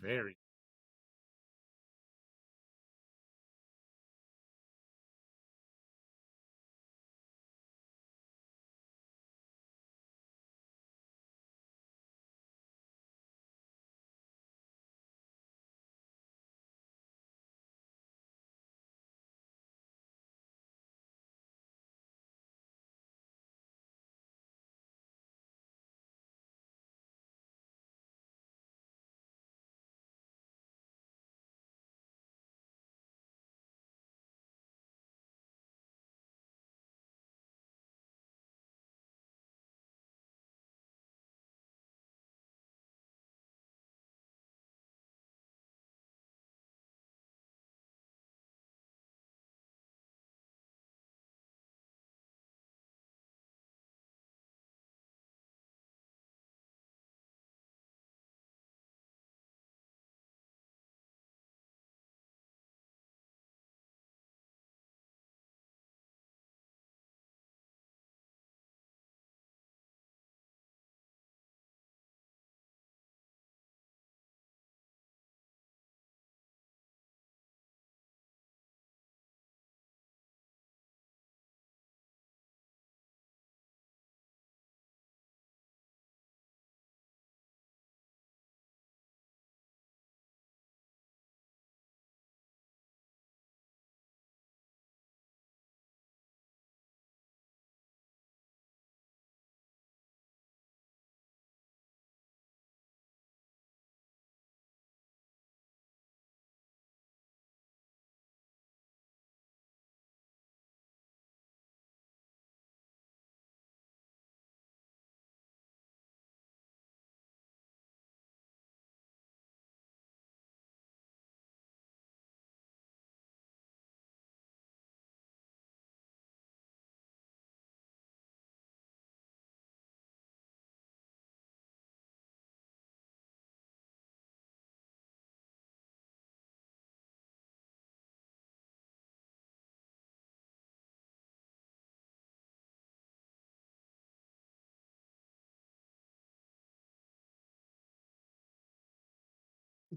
very.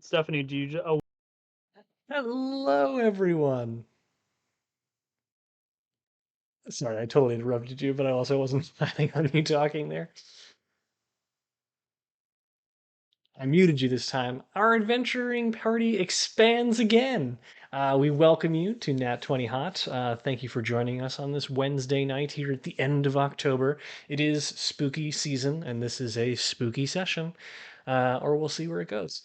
Stephanie, do you? Oh, Hello, everyone. Sorry, I totally interrupted you, but I also wasn't planning on you talking there. I muted you this time. Our adventuring party expands again. We welcome you to Nat20Hot. Thank you for joining us on this Wednesday night here at the end of October. It is spooky season, and this is a spooky session, or we'll see where it goes.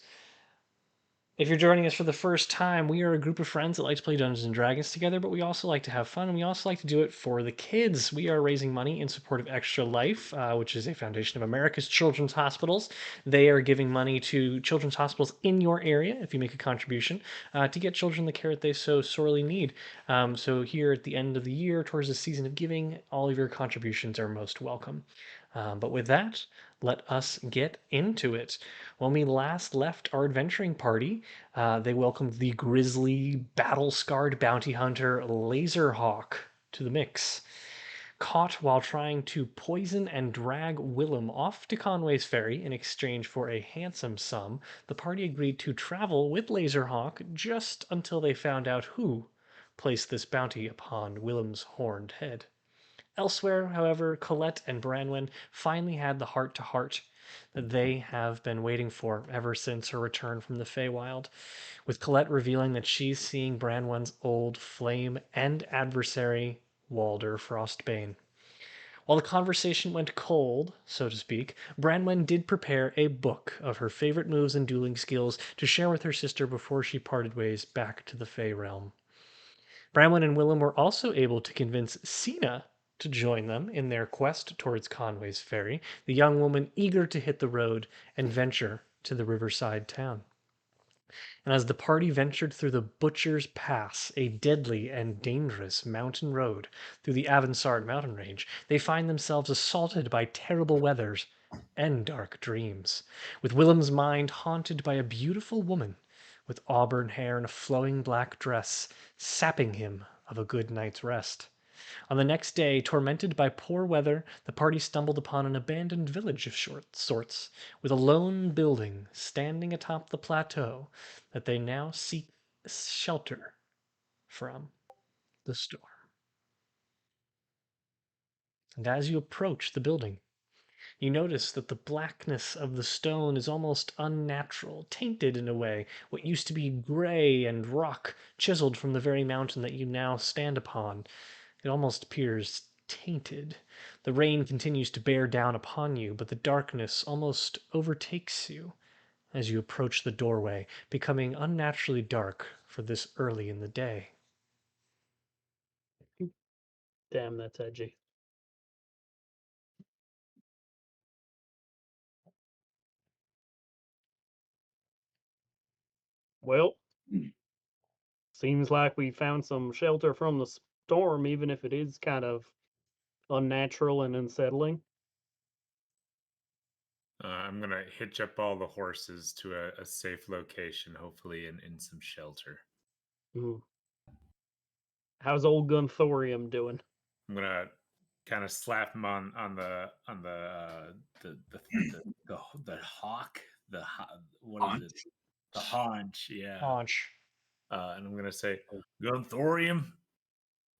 If you're joining us for the first time, we are a group of friends that like to play Dungeons and Dragons together, but we also like to have fun, and we also like to do it for the kids. We are raising money in support of Extra Life, which is a foundation of America's children's hospitals. They are giving money to children's hospitals in your area if you make a contribution to get children the care that they so sorely need. So here at the end of the year, towards the season of giving, all of your contributions are most welcome. But with that, let us get into it. When we last left our adventuring party, they welcomed the grisly, battle scarred bounty hunter Laserhawk to the mix. Caught while trying to poison and drag Willem off to Conway's Ferry in exchange for a handsome sum, the party agreed to travel with Laserhawk just until they found out who placed this bounty upon Willem's horned head. Elsewhere, however, Colette and Branwen finally had the heart to heart that they have been waiting for ever since her return from the Feywild, with Colette revealing that she's seeing Branwen's old flame and adversary, Walder Frostbane. While the conversation went cold, so to speak, Branwen did prepare a book of her favorite moves and dueling skills to share with her sister before she parted ways back to the Fey realm. Branwen and Willem were also able to convince Cena to join them in their quest towards Conway's Ferry, the young woman eager to hit the road and venture to the riverside town. And as the party ventured through the Butcher's Pass, a deadly and dangerous mountain road through the Avansard mountain range, they find themselves assaulted by terrible weathers and dark dreams, with Willem's mind haunted by a beautiful woman with auburn hair and a flowing black dress, sapping him of a good night's rest. On the next day, tormented by poor weather, the party stumbled upon an abandoned village of sorts, with a lone building standing atop the plateau that they now seek shelter from the storm. And as you approach the building, you notice that the blackness of the stone is almost unnatural, tainted in a way. What used to be gray and rock, chiseled from the very mountain that you now stand upon, it almost appears tainted. The rain continues to bear down upon you, but the darkness almost overtakes you as you approach the doorway, becoming unnaturally dark for this early in the day. Damn, that's edgy. Well, seems like we found some shelter from the storm, even if it is kind of unnatural and unsettling. I'm gonna hitch up all the horses to a safe location, hopefully in some shelter. Mm. How's old Gunthorium doing? I'm gonna kind of slap him on the hawk, what is it? Haunch? The haunch, yeah. Haunch. And I'm gonna say, Gunthorium,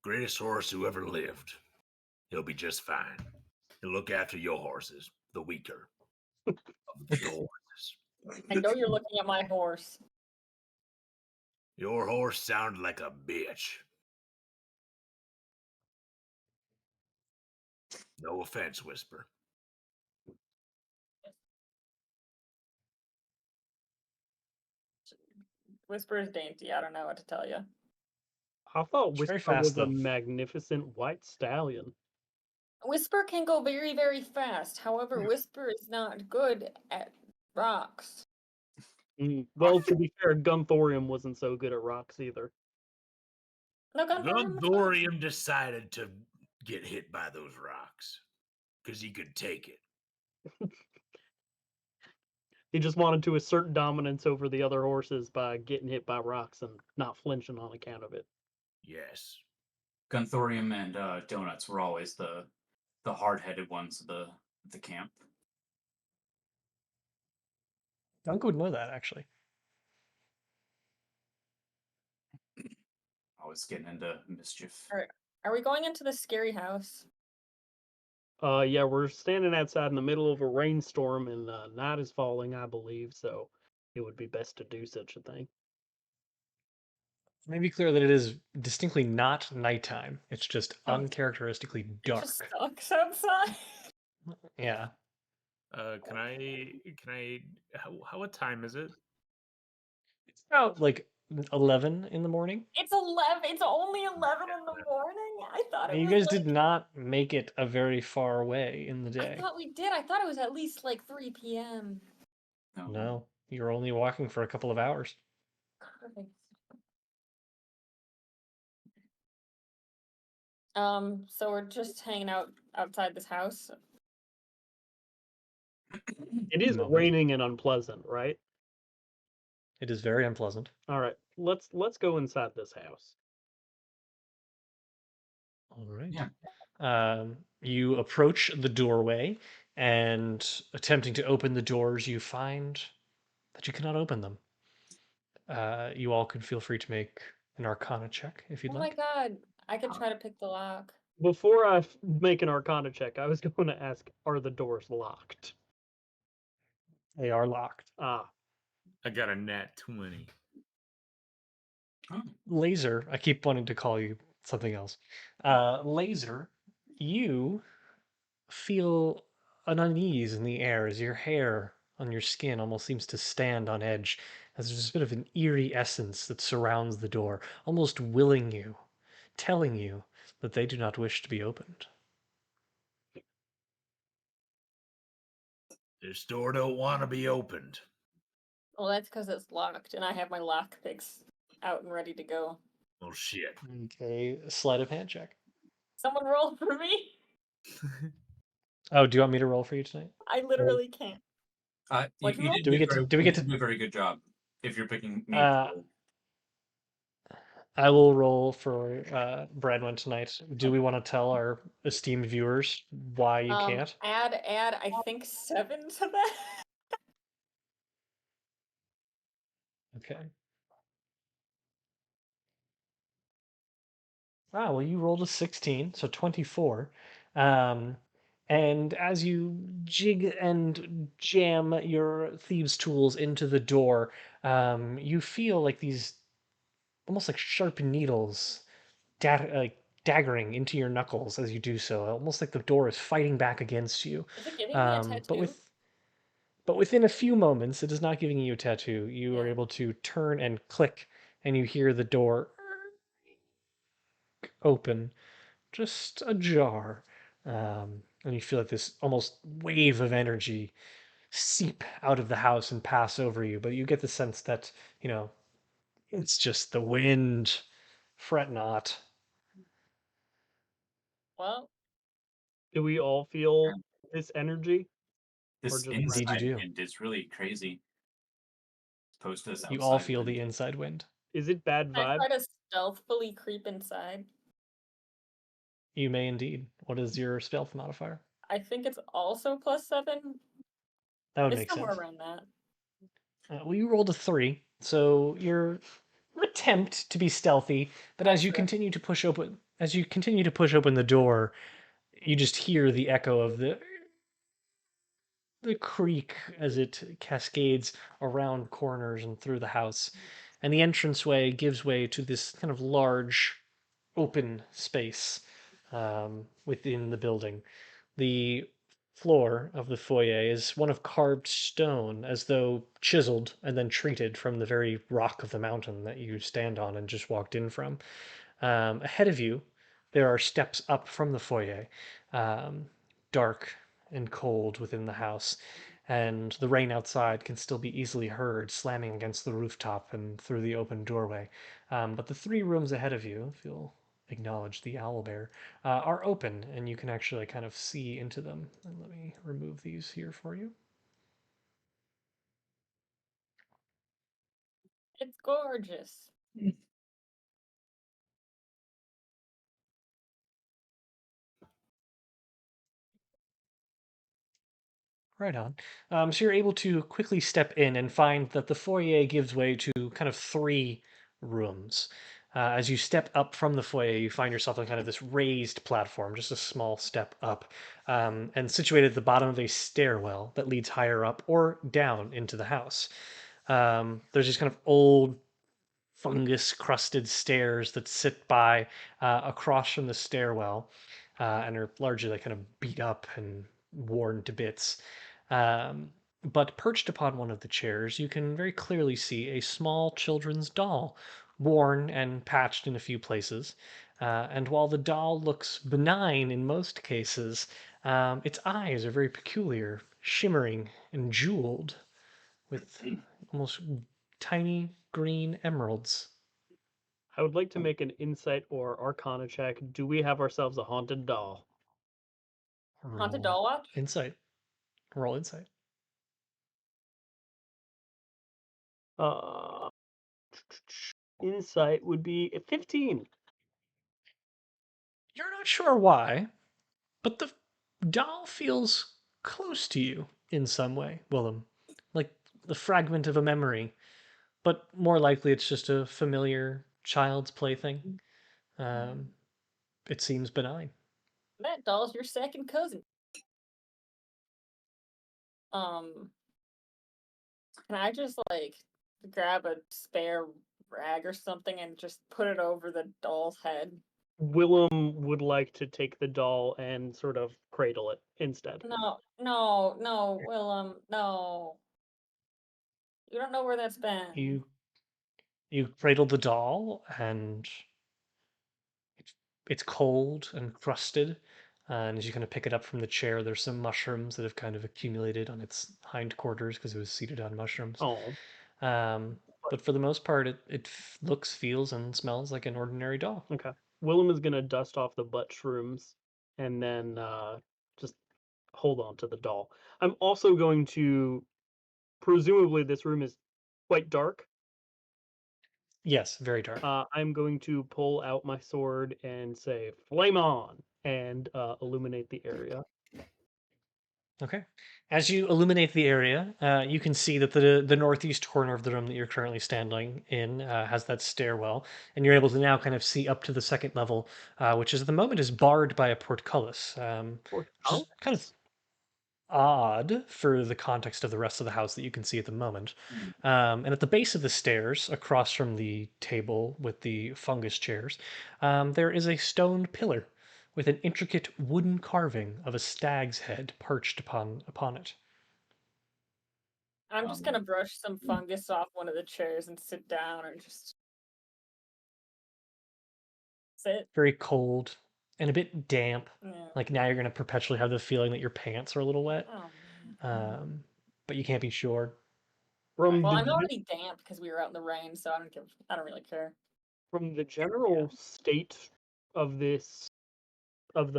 greatest horse who ever lived. He'll be just fine. He'll look after your horses, the weaker of the horses. I know you're looking at my horse. Your horse sounded like a bitch. No offense, Whisper. Whisper is dainty. I don't know what to tell you. I thought It's very Whisper fast, was a though. magnificent white stallion. Whisper can go very, very fast. However, Whisper is not good at rocks. Well, to be fair, Gunthorium wasn't so good at rocks either. No, Gunthorium decided to get hit by those rocks because he could take it. He just wanted to assert dominance over the other horses by getting hit by rocks and not flinching on account of it. Yes. Gunthorium and Donuts were always the hard-headed ones of the camp. Dunk would know that, actually. Always getting into mischief. Are we going into the scary house? Yeah, we're standing outside in the middle of a rainstorm and night is falling, I believe, so it would be best to do such a thing. Let me be clear that it is distinctly not nighttime. It's just Oh. uncharacteristically It dark. just sucks outside. Yeah. Can I? What time is it? It's about like 11 in the morning. It's 11. It's only 11 in the morning. I thought it You was. guys like, did not make it a very far way in the I day. thought we did. I thought it was at least like 3 p.m. No, you're only walking for a couple of hours. Perfect. So we're just hanging out outside this house. It is Moment. raining and unpleasant, right? It is very unpleasant. All right, let's go inside this house. All right. Yeah. You approach the doorway, and attempting to open the doors, you find that you cannot open them. You all could feel free to make an Arcana check if you'd Oh like. my god. I could try to pick the lock. Before I make an Arcana check, I was going to ask, are the doors locked? They are locked. Ah, I got a nat 20. Laser, I keep wanting to call you something else. Laser, you feel an unease in the air as your hair on your skin almost seems to stand on edge, as there's a bit of an eerie essence that surrounds the door, almost willing you, telling you that they do not wish to be opened. This door don't want to be opened. Well, that's because it's locked, and I have my lock picks out and ready to go. Well, shit. Okay, sleight of hand check. Someone roll for me. Oh, do you want me to roll for you tonight? I literally can't. You Do did we get to- do we get to- do a very good job if you're picking me. Uh, I will roll for Bradwin tonight. Do we want to tell our esteemed viewers why you can't? Add, I think 7 to that. Okay. Ah, well, you rolled a 16, so 24. Um, and as you jig and jam your thieves' tools into the door, you feel like these almost like sharp needles like daggering into your knuckles as you do so, almost like the door is fighting back against you. Is it giving me a But tattoo? within a few moments, it is not giving you a tattoo. You are Yeah. able to turn and click, and you hear the door open, just ajar. And you feel like this almost wave of energy seep out of the house and pass over you. But you get the sense that, it's just the wind. Fret not. Well, Do we all feel this energy? Or This just Indeed, you inside do. wind is really crazy. Opposed to this You all outside feel wind. the inside wind. Is it bad can I vibe? try to stealthily creep inside? You may indeed. What is your stealth modifier? I think it's also +7. That would It's make somewhere sense. around that. Well, you rolled a 3, so your attempt to be stealthy, but as you True. continue to push open, the door, you just hear the echo of the creak as it cascades around corners and through the house, and the entranceway gives way to this kind of large, open space within the building. The floor of the foyer is one of carved stone, as though chiseled and then treated from the very rock of the mountain that you stand on and just walked in from. Ahead of you, there are steps up from the foyer, um, dark and cold within the house, and the rain outside can still be easily heard slamming against the rooftop and through the open doorway. But the 3 rooms ahead of you, if you'll acknowledge the owl bear, are open, and you can actually kind of see into them. And let me remove these here for you. It's gorgeous. Right on. So you're able to quickly step in and find that the foyer gives way to kind of 3 rooms. As you step up from the foyer, you find yourself on kind of this raised platform, just a small step up, and situated at the bottom of a stairwell that leads higher up or down into the house. There's these kind of old fungus crusted stairs that sit by across from the stairwell and are largely like kind of beat up and worn to bits. Um, but perched upon one of the chairs, you can very clearly see a small children's doll, worn and patched in a few places. And while the doll looks benign in most cases, its eyes are very peculiar, shimmering and jeweled with almost tiny green emeralds. I would like to make an insight or arcana check. Do we have ourselves a haunted doll? Haunted Roll doll watch? insight. Roll insight. Uh, insight would be a 15. You're not sure why, but the doll feels close to you in some way, Willem. Like the fragment of a memory, but more likely it's just a familiar child's plaything. Um, it seems benign. That doll's your second cousin. Um, can I just like grab a spare rag or something and just put it over the doll's head? Willem would like to take the doll and sort of cradle it instead. No, Willem, no. You don't know where that's been. You cradle the doll, and it's cold and crusted. And as you kind of pick it up from the chair, there's some mushrooms that have kind of accumulated on its hindquarters because it was seated on mushrooms. Oh, Um, but for the most part, it looks, feels, and smells like an ordinary doll. okay. Willem is gonna dust off the butt shrooms and then just hold on to the doll. I'm also going to presumably this room is quite dark. Yes, very dark. I'm going to pull out my sword and say, "Flame on!" and illuminate the area. Okay. As you illuminate the area, you can see that the northeast corner of the room that you're currently standing in has that stairwell, and you're able to now kind of see up to the second level, which is at the moment is barred by a portcullis, which is kind of odd for the context of the rest of the house that you can see at the moment. And at the base of the stairs, across from the table with the fungus chairs, there is a stone pillar with an intricate wooden carving of a stag's head perched upon it. I'm just gonna brush some fungus off one of the chairs and sit down and just sit. Very cold and a bit damp. Yeah. Like now you're going to perpetually have the feeling that your pants are a little wet, Oh man. but you can't be sure. From Well, the I'm already damp because we were out in the rain, so I don't really care. from the general state of the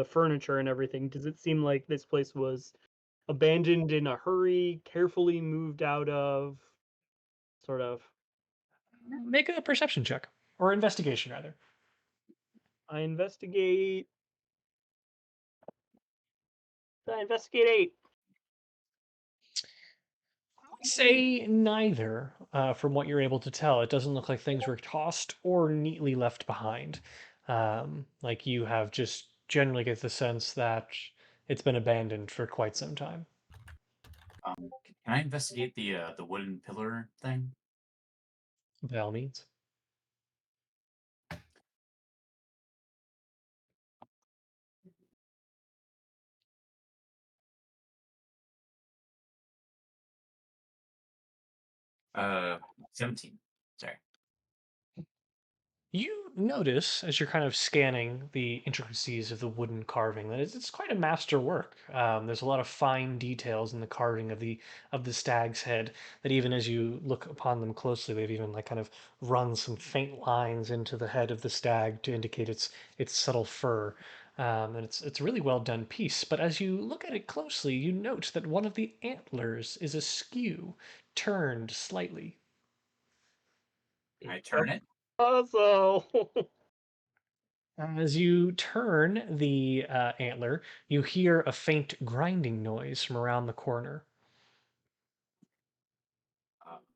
furniture and everything, does it seem like this place was abandoned in a hurry, carefully moved out of, sort of? Make a perception check or investigation rather. I investigate. I investigate 8. Say neither, from what you're able to tell. It doesn't look like things were tossed or neatly left behind. Like you have just generally get the sense that it's been abandoned for quite some time. Can I investigate the wooden pillar thing? By all means. Uh, 17. Sorry. You notice as you're kind of scanning the intricacies of the wooden carving that it's quite a masterwork. There's a lot of fine details in the carving of the stag's head that even as you look upon them closely, they've even like kind of run some faint lines into the head of the stag to indicate its subtle fur. And it's a really well done piece. But as you look at it closely, you note that one of the antlers is askew, turned slightly. Can I turn it? Also, As you turn the antler, you hear a faint grinding noise from around the corner.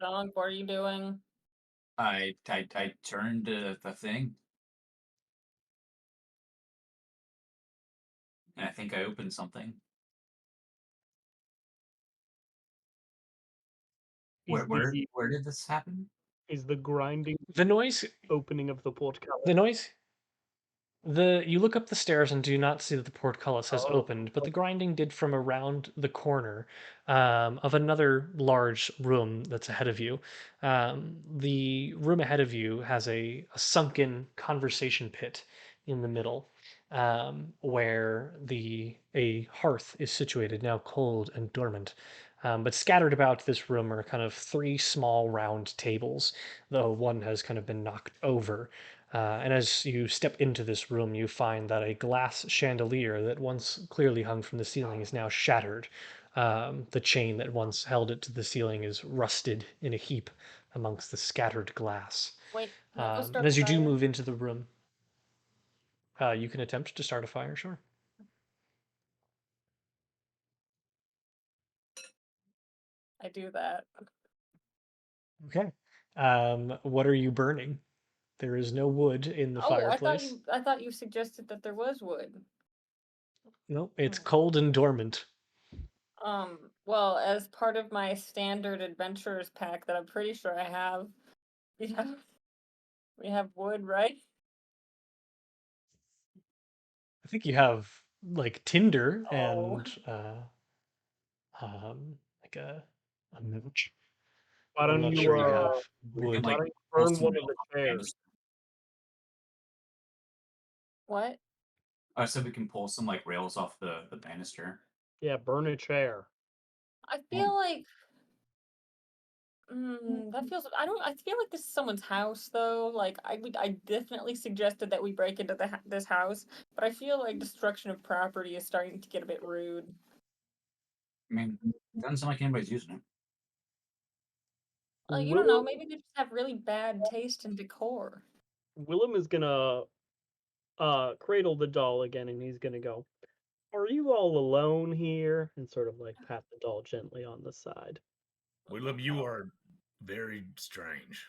Dog, what are you doing? I turned the thing, and I think I opened something. is the Where did this happen? is the grinding The noise, opening of the portcullis? the noise, you look up the stairs and do not see that the portcullis has Oh, opened, but the grinding did from around the corner of another large room that's ahead of you. The room ahead of you has a sunken conversation pit in the middle, where the a hearth is situated, now cold and dormant. But scattered about this room are kind of three small round tables, though one has kind of been knocked over. And as you step into this room, you find that a glass chandelier that once clearly hung from the ceiling is now shattered. The chain that once held it to the ceiling is rusted in a heap amongst the scattered glass. Wait, can I go And start a as you do fire? move into the room, you can attempt to start a fire, sure. I do that. Okay. What are you burning? There is no wood in the Oh, fireplace. I thought you suggested that there was wood. No, it's Oh. cold and dormant. Well, as part of my standard adventurers pack that I'm pretty sure I have, we have we have wood, right? I think you have like tinder Oh, and like a match. why But I'm don't not you sure you have We can wood. why like don't you pull burn some one of nails the off the chairs? banister. what? I said we can pull some like rails off the banister. Yeah, burn a chair. I feel like that feels. I don't. I feel like this is someone's house, though. Like I definitely suggested that we break into this house, but I feel like destruction of property is starting to get a bit rude. I mean, doesn't sound like anybody's using it. You don't know. Willem, Maybe they just have really bad taste in decor. Willem is gonna cradle the doll again, and he's gonna go, "Are you all alone here?" And sort of like pat the doll gently on the side. Willem, you are very strange.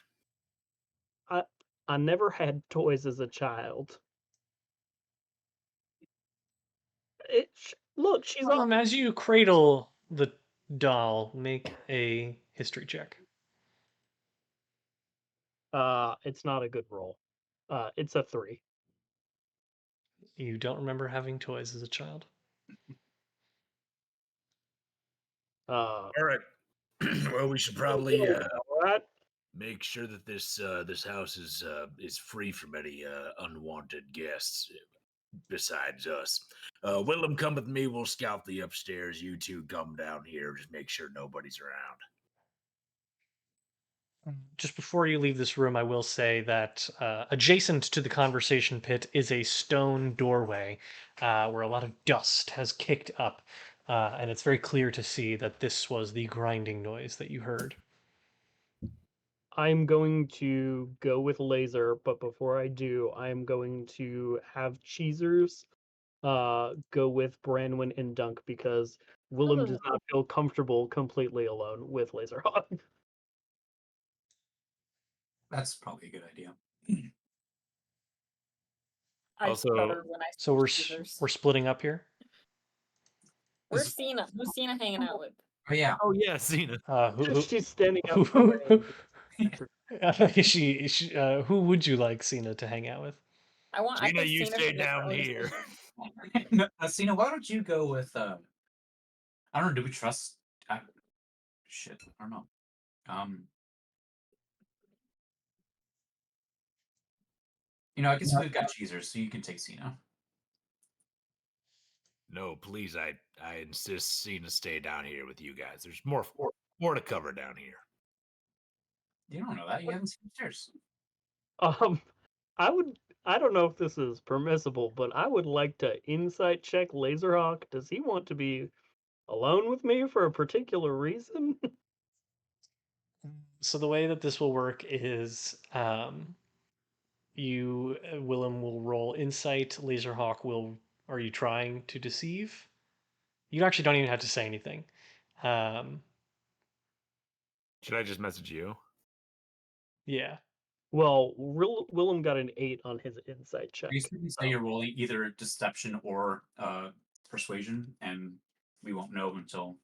I never had toys as a child. Look, she's on. As you cradle the doll, make a history check. It's not a good roll. It's a 3. You don't remember having toys as a child. All right. Well, we should probably Right? make sure that this house is free from any unwanted guests besides us. Willem, come with me. We'll scout the upstairs. You two come down here. Just make sure nobody's around. Just before you leave this room, I will say that adjacent to the conversation pit is a stone doorway where a lot of dust has kicked up. And it's very clear to see that this was the grinding noise that you heard. I'm going to go with laser, but before I do, I'm going to have Cheezers go with Branwyn and Dunk because Willem does not feel comfortable completely alone with Laserhawk. That's probably a good idea. I Also- stutter when I So see we're Cheezers. we're splitting up here. Where's Cena? Who's Cena hanging out with? Oh yeah. Oh yeah, Cena. She's standing up. Who would you like Cena to hang out with? I Cena, think you Cena stay should make her down own here. decision. Cena, why don't you go with I don't know, do we trust shit, I don't know. I guess we've got Cheezers, so you can take Cena. No, please, I insist Cena stay down here with you guys. There's more to cover down here. You don't know that. You haven't seen upstairs. I don't know if this is permissible, but I would like to insight check Laserhawk. Does he want to be alone with me for a particular reason? So the way that this will work is Willem will roll insight. Laserhawk will. Are you trying to deceive? You actually don't even have to say anything. Should I just message you? Yeah. Well, Willem got an 8 on his insight check. You can say you're rolling either deception or persuasion, and we won't know until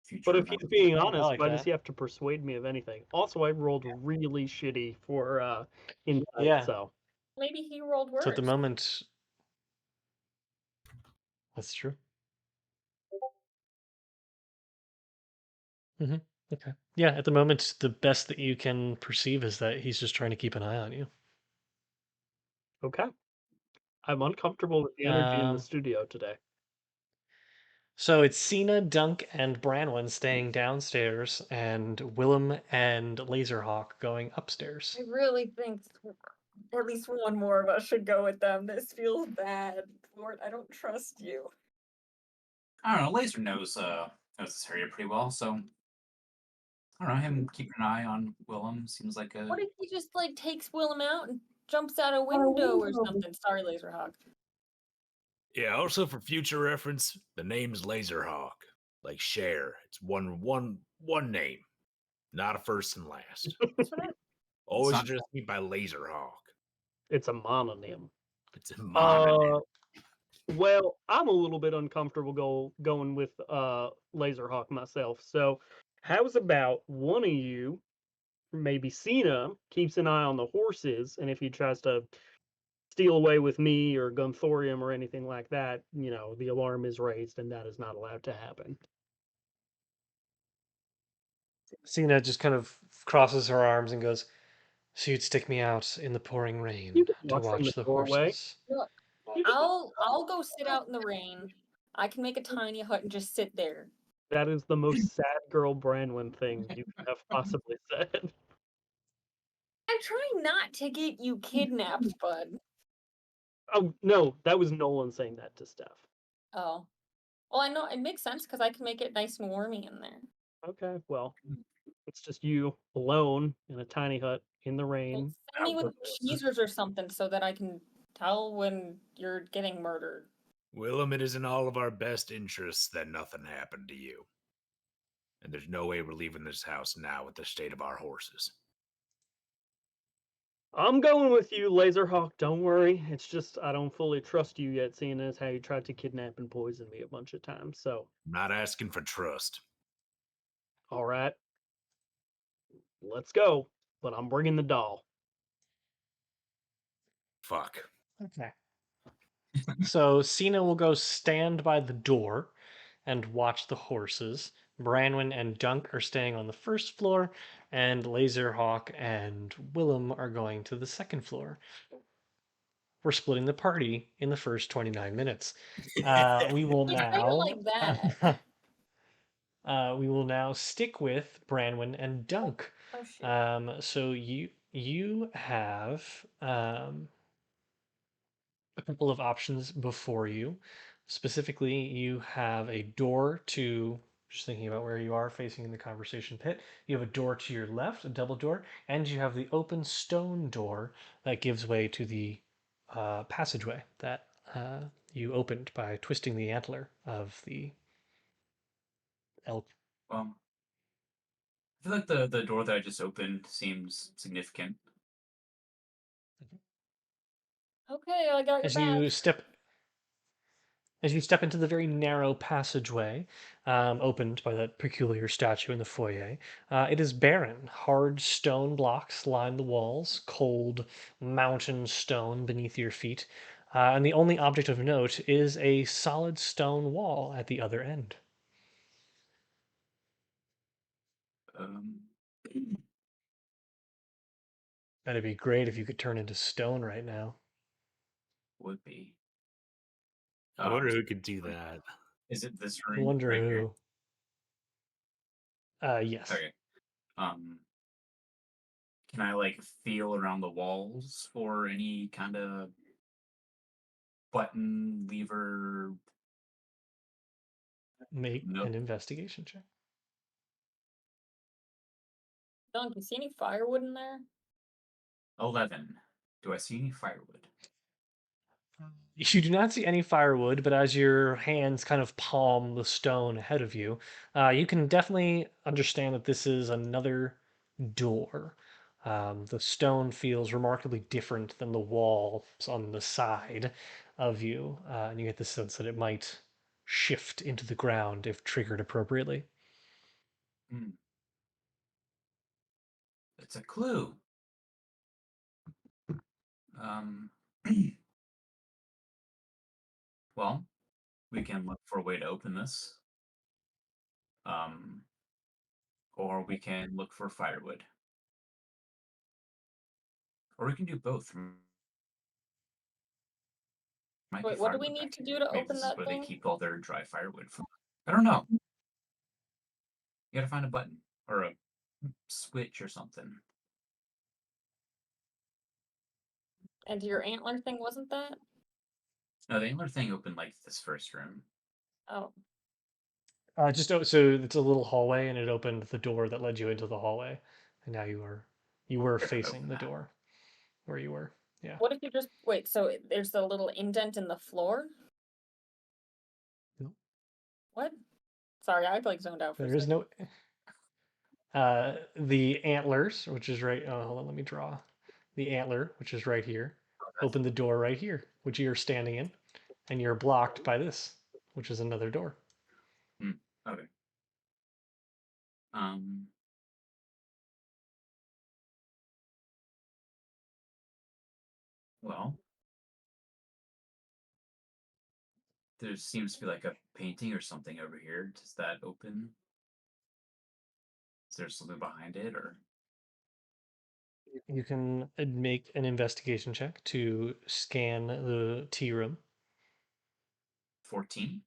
future. But if he's being honest, like why does that. he have to persuade me of anything? Also, I rolled really shitty for insight, Yeah. so Maybe he rolled worse. So at the moment, that's true. Okay. Yeah, at the moment, the best that you can perceive is that he's just trying to keep an eye on you. okay. I'm uncomfortable with the energy in the Um, studio today. So it's Cena, Dunk, and Branwyn staying downstairs, and Willem and Laserhawk going upstairs. I really think at least one more of us should go with them. This feels bad. Lord, I don't trust you. I don't know. Laser knows this area pretty well, so I don't know. Him keeping an eye on Willem seems like a. What if he just takes Willem out and jumps out a window or something? Sorry, Laserhawk. Yeah. Also, for future reference, the name's Laserhawk, like Cher. It's one name, not a first and last. That's what I. Always not- address me by Laserhawk. It's a mononym. It's a mononym. Well, I'm a little bit uncomfortable going with Laserhawk myself. So, how's about one of you, maybe Cena, keeps an eye on the horses, and if he tries to steal away with me or Gunthorium or anything like that, the alarm is raised, and that is not allowed to happen. Cena just kind of crosses her arms and goes, "So you'd stick me out in the pouring rain You can to watch from watch the the doorway. horses?" Look, I'll go sit out in the rain. I can make a tiny hut and just sit there. That is the most sad girl Branwyn thing you could have possibly said. I'm trying not to get you kidnapped, bud. Oh, no, that was Nolan saying that to Steph. Oh. Well, I know it makes sense because I can make it nice and warmy in there. Okay, well, It's just you alone in a tiny hut in the Well, rain. send me with cheesers or something so that I can tell when you're getting murdered. Willem, it is in all of our best interests that nothing happened to you. And there's no way we're leaving this house now with the state of our horses. I'm going with you, Laserhawk. Don't worry. It's just I don't fully trust you yet, seeing as how you tried to kidnap and poison me a bunch of times. So, I'm not asking for trust. all right, let's go. But I'm bringing the doll. Fuck. Okay. So Cena will go stand by the door and watch the horses. Branwyn and Dunk are staying on the first floor, and Laserhawk and Willem are going to the second floor. We're splitting the party in the first 29 minutes. We will It's fair now like that. we will now stick with Branwyn and Dunk. Oh shit. So you have a couple of options before you. Specifically, you have a door to, just thinking about where you are facing in the conversation pit, you have a door to your left, a double door, and you have the open stone door that gives way to the passageway that you opened by twisting the antler of the elk. Well, I feel like the door that I just opened seems significant. Okay, I got your As back. you step As you step into the very narrow passageway opened by that peculiar statue in the foyer, it is barren. Hard stone blocks line the walls, cold mountain stone beneath your feet, and the only object of note is a solid stone wall at the other end. Um, That'd be great if you could turn into stone right now. would be. I wonder Is who it could do this room? that. Is it this I room wonder right here? who. Yes. Okay. Um, can I like feel around the walls for any kind of button, lever? Make Nope. an investigation check. Dunk, you see any firewood in there? 11. Do I see any firewood? You do not see any firewood, but as your hands kind of palm the stone ahead of you, you can definitely understand that this is another door. The stone feels remarkably different than the walls on the side of you, and you get the sense that it might shift into the ground if triggered appropriately. Hmm. It's a clue. Um, well, we can look for a way to open this. Um, or we can look for firewood. Or we can do both. Might be Wait, what do we firewood need back to in do here. to Maybe open this is that where they thing? keep all their dry firewood from. I don't know. You gotta find a button or a switch or something. And your antler thing wasn't that? No, the antler thing opened like this first room. Oh. So it's a little hallway, and it opened the door that led you into the hallway, and now you were Here, facing open the that. door where you were. Yeah. What if you just wait, so there's a little indent in the floor? No. What? Sorry, I like zoned out for a There is second. no the antlers, which is right. Oh, hold on, let me draw. The antler, which is right here, open the door right here, which you're standing in, and you're blocked by this, which is another door. Okay. Um. Well, there seems to be like a painting or something over here. Does that open? Is there something behind it or You can make an investigation check to scan the tea room. 14?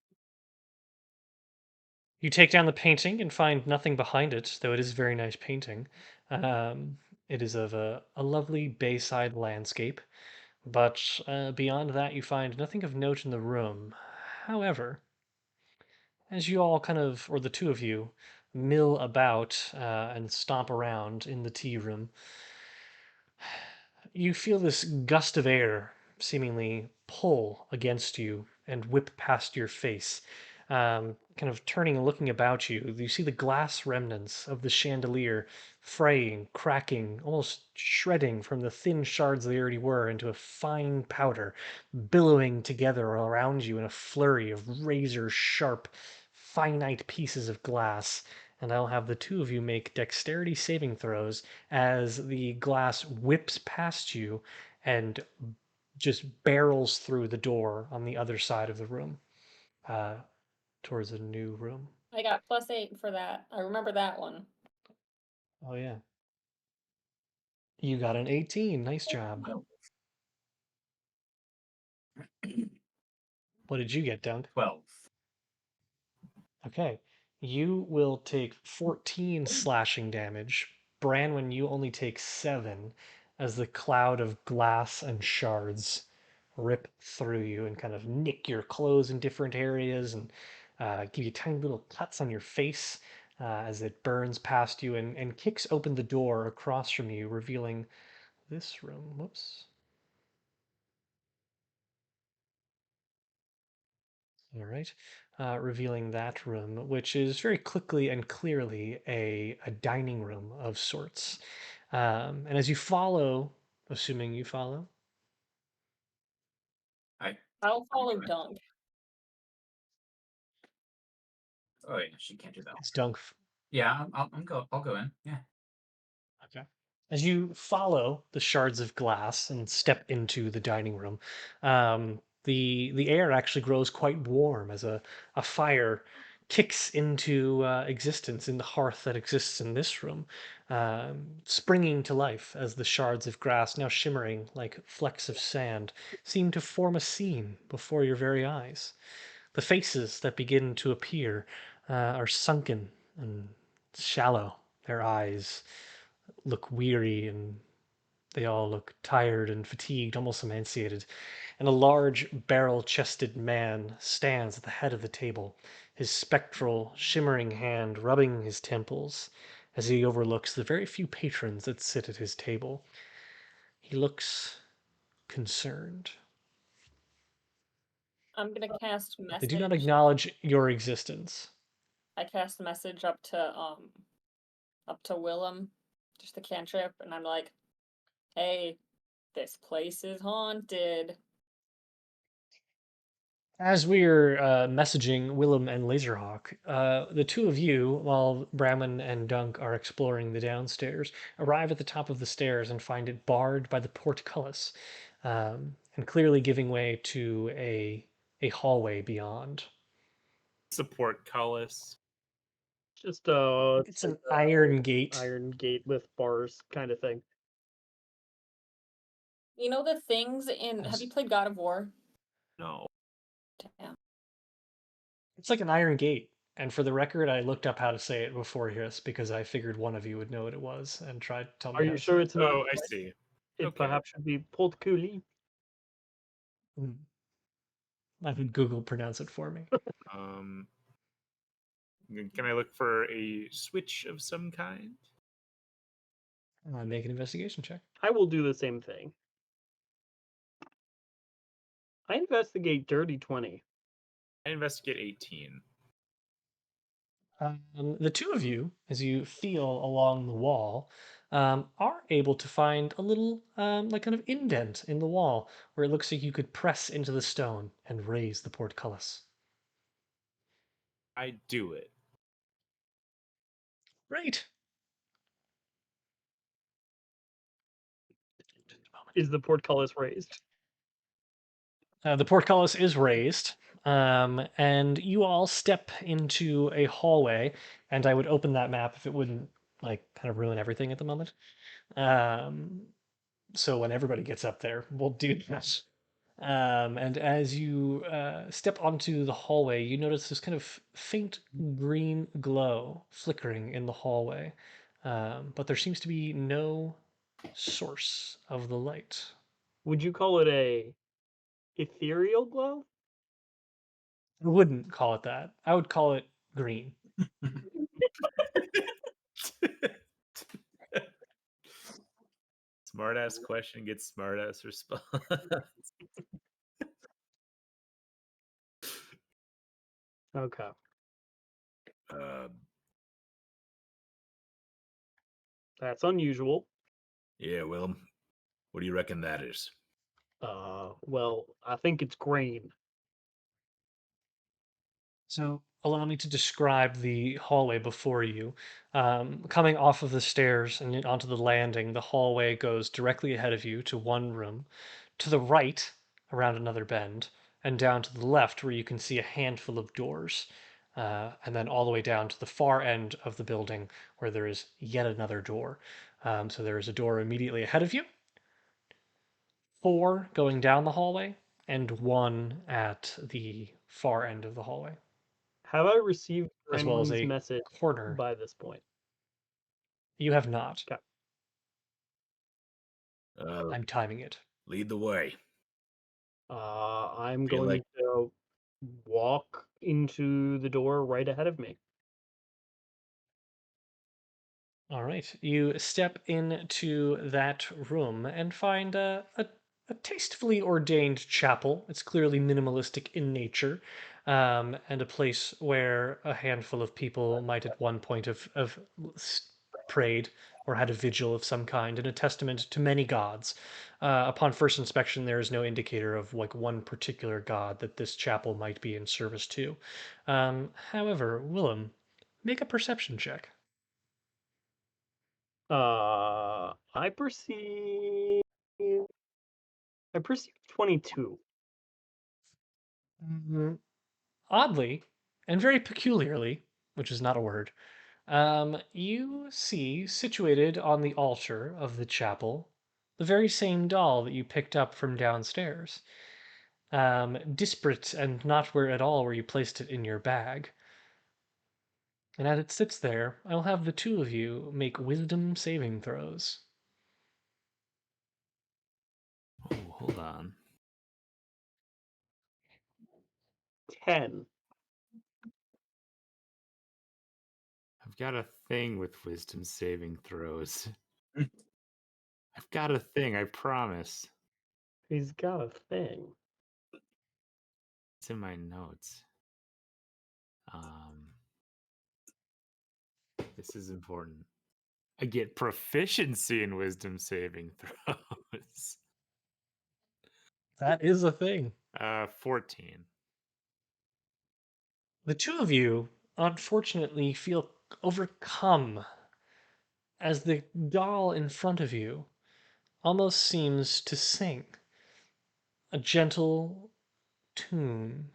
You take down the painting and find nothing behind it, though it is a very nice painting. It is of a lovely bayside landscape, but beyond that, you find nothing of note in the room. However, as you all kind of, or the two of you, mill about and stomp around in the tea room, you feel this gust of air seemingly pull against you and whip past your face. Kind of turning and looking about you, you see the glass remnants of the chandelier fraying, cracking, almost shredding from the thin shards they already were into a fine powder, billowing together around you in a flurry of razor sharp, finite pieces of glass. And I'll have the two of you make dexterity saving throws as the glass whips past you and just barrels through the door on the other side of the room uh, towards a new room. I got +8 for that. I remember that one. Oh, yeah. You got an 18. Nice job. What did you get, Dunk? 12. Okay. You will take 14 slashing damage. Branwen, you only take 7 as the cloud of glass and shards rip through you and kind of nick your clothes in different areas and give you tiny little cuts on your face as it burns past you and kicks open the door across from you, revealing this room. Whoops. All right. Revealing that room, which is very quickly and clearly a dining room of sorts. And as you follow, assuming you follow, I'll follow Dunk. Oh, yeah, she can't do that. it's Dunk. Yeah, I'll go in. Yeah. Okay. As you follow the shards of glass and step into the dining room, the air actually grows quite warm as a fire kicks into existence in the hearth that exists in this room, springing to life as the shards of grass, now shimmering like flecks of sand, seem to form a scene before your very eyes. The faces that begin to appear are sunken and shallow, their eyes look weary and they all look tired and fatigued, almost emaciated. And a large barrel chested man stands at the head of the table, his spectral, shimmering hand rubbing his temples as he overlooks the very few patrons that sit at his table. He looks concerned. I'm gonna cast They do not message. acknowledge your existence. I cast message up to Willem, just a cantrip, and I'm like, "Hey, this place is haunted." As we're messaging Willem and Laserhawk, the two of you, while Bramman and Dunk are exploring the downstairs, arrive at the top of the stairs and find it barred by the portcullis, and clearly giving way to a hallway beyond. Support Cullis. Just It's an iron gate. iron gate with bars kind of thing. You know the things in. Have you played God of War? No. Damn. It's like an iron gate. And for the record, I looked up how to say it before this because I figured one of you would know what it was and tried to tell me. Are how you to sure say it's not? Oh, I see. It Okay. perhaps should be portcullis. it? I think Google pronounce it for me. Um, can I look for a switch of some kind? Make an investigation check. I will do the same thing. I investigate dirty 20. I investigate 18. The two of you, as you feel along the wall, are able to find a little, like kind of indent in the wall where it looks like you could press into the stone and raise the portcullis. I do it. Right. Is the portcullis raised? The portcullis is raised, and you all step into a hallway. And I would open that map if it wouldn't like kind of ruin everything at the moment. So when everybody gets up there, we'll do that. And as you step onto the hallway, you notice this kind of faint green glow flickering in the hallway, but there seems to be no source of the light. Would you call it a ethereal glow? I wouldn't call it that. I would call it green. Smart ass question gets smart ass response. Okay. uh, That's unusual. yeah, Willem. What do you reckon that is? Well, I think it's grain. So allow me to describe the hallway before you. Coming off of the stairs and onto the landing, the hallway goes directly ahead of you to one room, to the right around another bend, and down to the left where you can see a handful of doors. And then all the way down to the far end of the building where there is yet another door. So there is a door immediately ahead of you, four going down the hallway, and one at the far end of the hallway, Have I received as well as Brandon's a message corner. by this point? You have not. Okay. I'm timing it. Lead the way. I'm Feel going like- to walk into the door right ahead of me. All right. You step into that room and find a tastefully ordained chapel. It's clearly minimalistic in nature, and a place where a handful of people might at one point have prayed or had a vigil of some kind, and a testament to many gods. Upon first inspection, there is no indicator of like one particular god that this chapel might be in service to. However, Willem, make a perception check. I perceive 22. Oddly, and very peculiarly, which is not a word, you see situated on the altar of the chapel the very same doll that you picked up from downstairs. Disparate and not where at all where you placed it in your bag. And as it sits there, I'll have the two of you make wisdom saving throws. Oh, hold on. 10. I've got a thing with wisdom saving throws. I've got a thing, I promise. He's got a thing. It's in my notes. This is important. I get proficiency in wisdom saving throws. That is a thing. 14. The two of you, unfortunately, feel overcome as the doll in front of you almost seems to sing. A gentle tune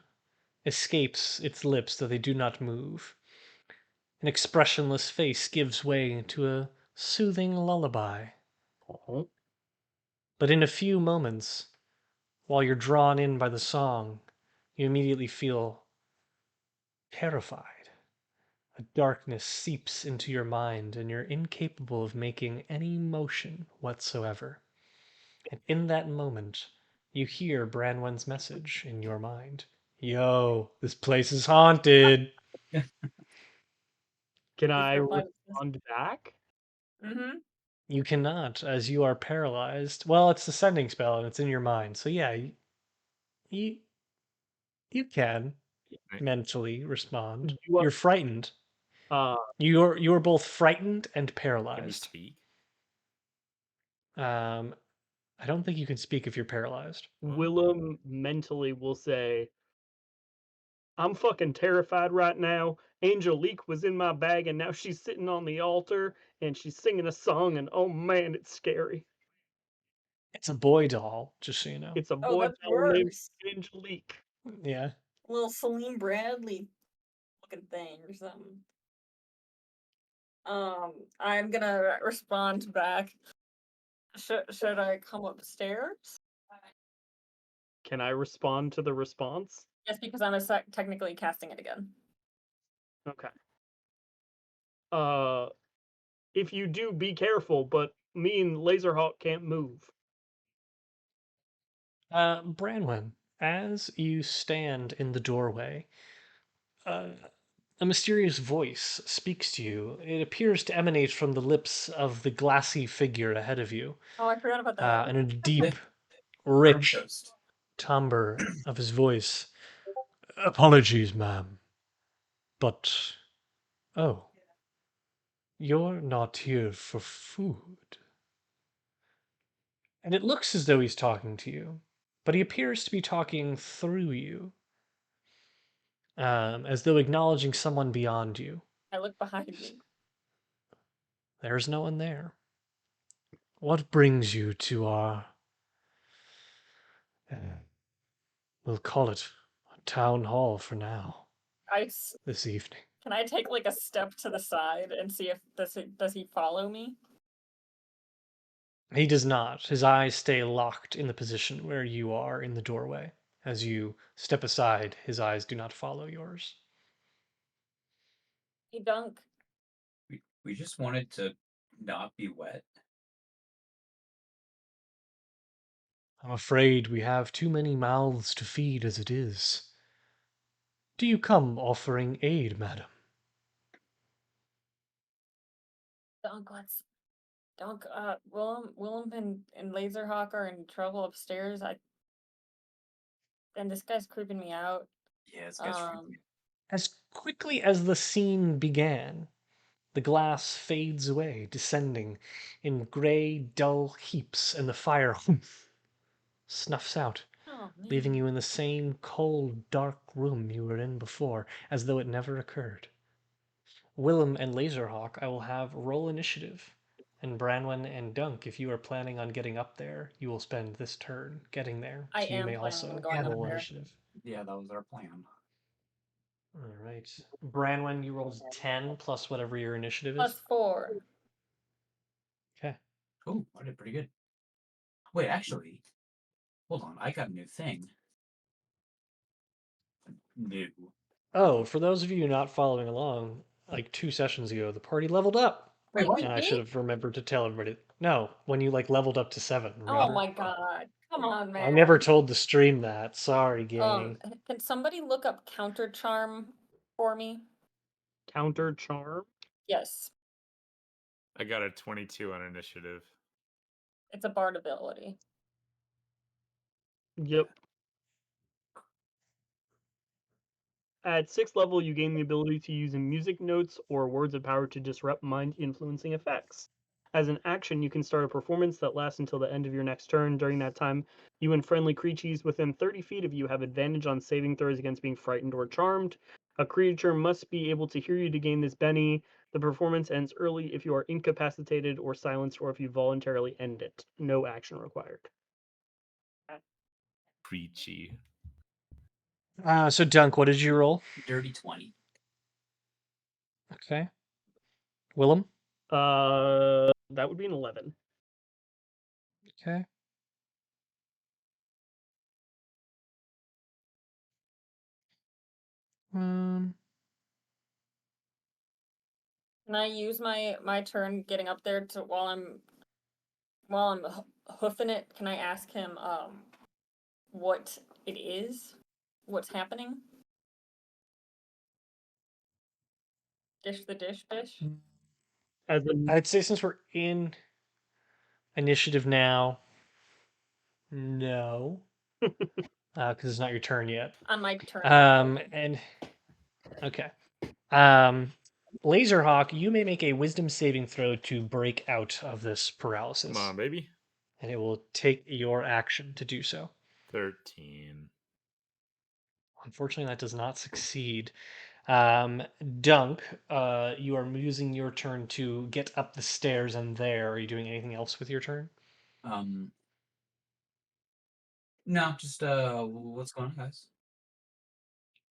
escapes its lips, though they do not move. An expressionless face gives way to a soothing lullaby. Oh. But in a few moments, while you're drawn in by the song, you immediately feel terrified. A darkness seeps into your mind, and you're incapable of making any motion whatsoever. And in that moment, you hear Branwen's message in your mind. Yo, this place is haunted. Can I They're fine. respond back? Mm-hmm. You cannot, as you are paralyzed. Well, it's the sending spell, and it's in your mind. So yeah, you you can mentally respond. Do I- You're frightened. Uh, You're both frightened and Can we paralyzed. speak? I don't think you can speak if you're paralyzed. Willem mentally will say, I'm fucking terrified right now. Angelique was in my bag and now she's sitting on the altar and she's singing a song and oh man, it's scary. It's a boy doll, just so you know. It's a Oh, boy that's doll named worse. Angelique. Yeah. Little Celine Bradley looking thing or something. I'm gonna respond back. Should I come upstairs? Can I respond to the response? Yes, because I'm technically casting it again. Okay. If you do, be careful, but me and Laserhawk can't move. Branwen, as you stand in the doorway, a mysterious voice speaks to you. It appears to emanate from the lips of the glassy figure ahead of you, Oh, I forgot about that. and a deep, Rich rich toast. timbre of his voice. Apologies, ma'am, but oh, you're not here for food. And it looks as though he's talking to you, but he appears to be talking through you, as though acknowledging someone beyond you. I look behind me. There's no one there. What brings you to our, we'll call it a town hall for now, this evening? Can I take like a step to the side and see if does he follow me? He does not. His eyes stay locked in the position where you are in the doorway. As you step aside, his eyes do not follow yours. Hey, Dunk. We just wanted to not be wet. I'm afraid we have too many mouths to feed as it is. Do you come offering aid, madam? Dunk, Willem and Laserhawk are in trouble upstairs. And this guy's creeping me out. Yeah, this guy's freaking. As quickly as the scene began, the glass fades away, descending in gray, dull heaps, and the fire snuffs out, Oh, man. leaving you in the same cold, dark room you were in before, as though it never occurred. Willem and Laserhawk, I will have roll initiative. And Branwen and Dunk, if you are planning on getting up there, you will spend this turn getting there. I So you am may planning also on going up roll there. initiative. Yeah, that was our plan. All right. Branwen, you rolled 10 plus whatever your initiative is. +4. Okay. Oh, I did pretty good. Wait, actually, hold on. I got a new thing. New. Oh, for those of you not following along, like 2 sessions ago, the party leveled up. Wait, what? we And I did? should have remembered to tell everybody. No, when you like leveled up to 7. Oh Remember? my god. Come on, man. I never told the stream that. Sorry, gang. Can somebody look up counter charm for me? Counter charm. Yes. I got a 22 on initiative. It's a bard ability. Yep. At 6th level, you gain the ability to use music notes or words of power to disrupt mind-influencing effects. As an action, you can start a performance that lasts until the end of your next turn. During that time, you and friendly creatures within 30 feet of you have advantage on saving throws against being frightened or charmed. A creature must be able to hear you to gain this Benny. The performance ends early if you are incapacitated or silenced or if you voluntarily end it. No action required. Preachy. So Dunk, what did you roll? Dirty 20. Okay. Willem? That would be an 11. Okay. Can I use my turn getting up there to while I'm hoofing it? Can I ask him what it is? What's happening? Dish the dish. As in, I'd say since we're in initiative now, no. Because it's not your turn yet. On my turn. And okay. Laserhawk, you may make a wisdom saving throw to break out of this paralysis. Come on, baby. And it will take your action to do so. 13. Unfortunately, that does not succeed. Dunk, you are using your turn to get up the stairs and there. Are you doing anything else with your turn? No, just what's going on, guys?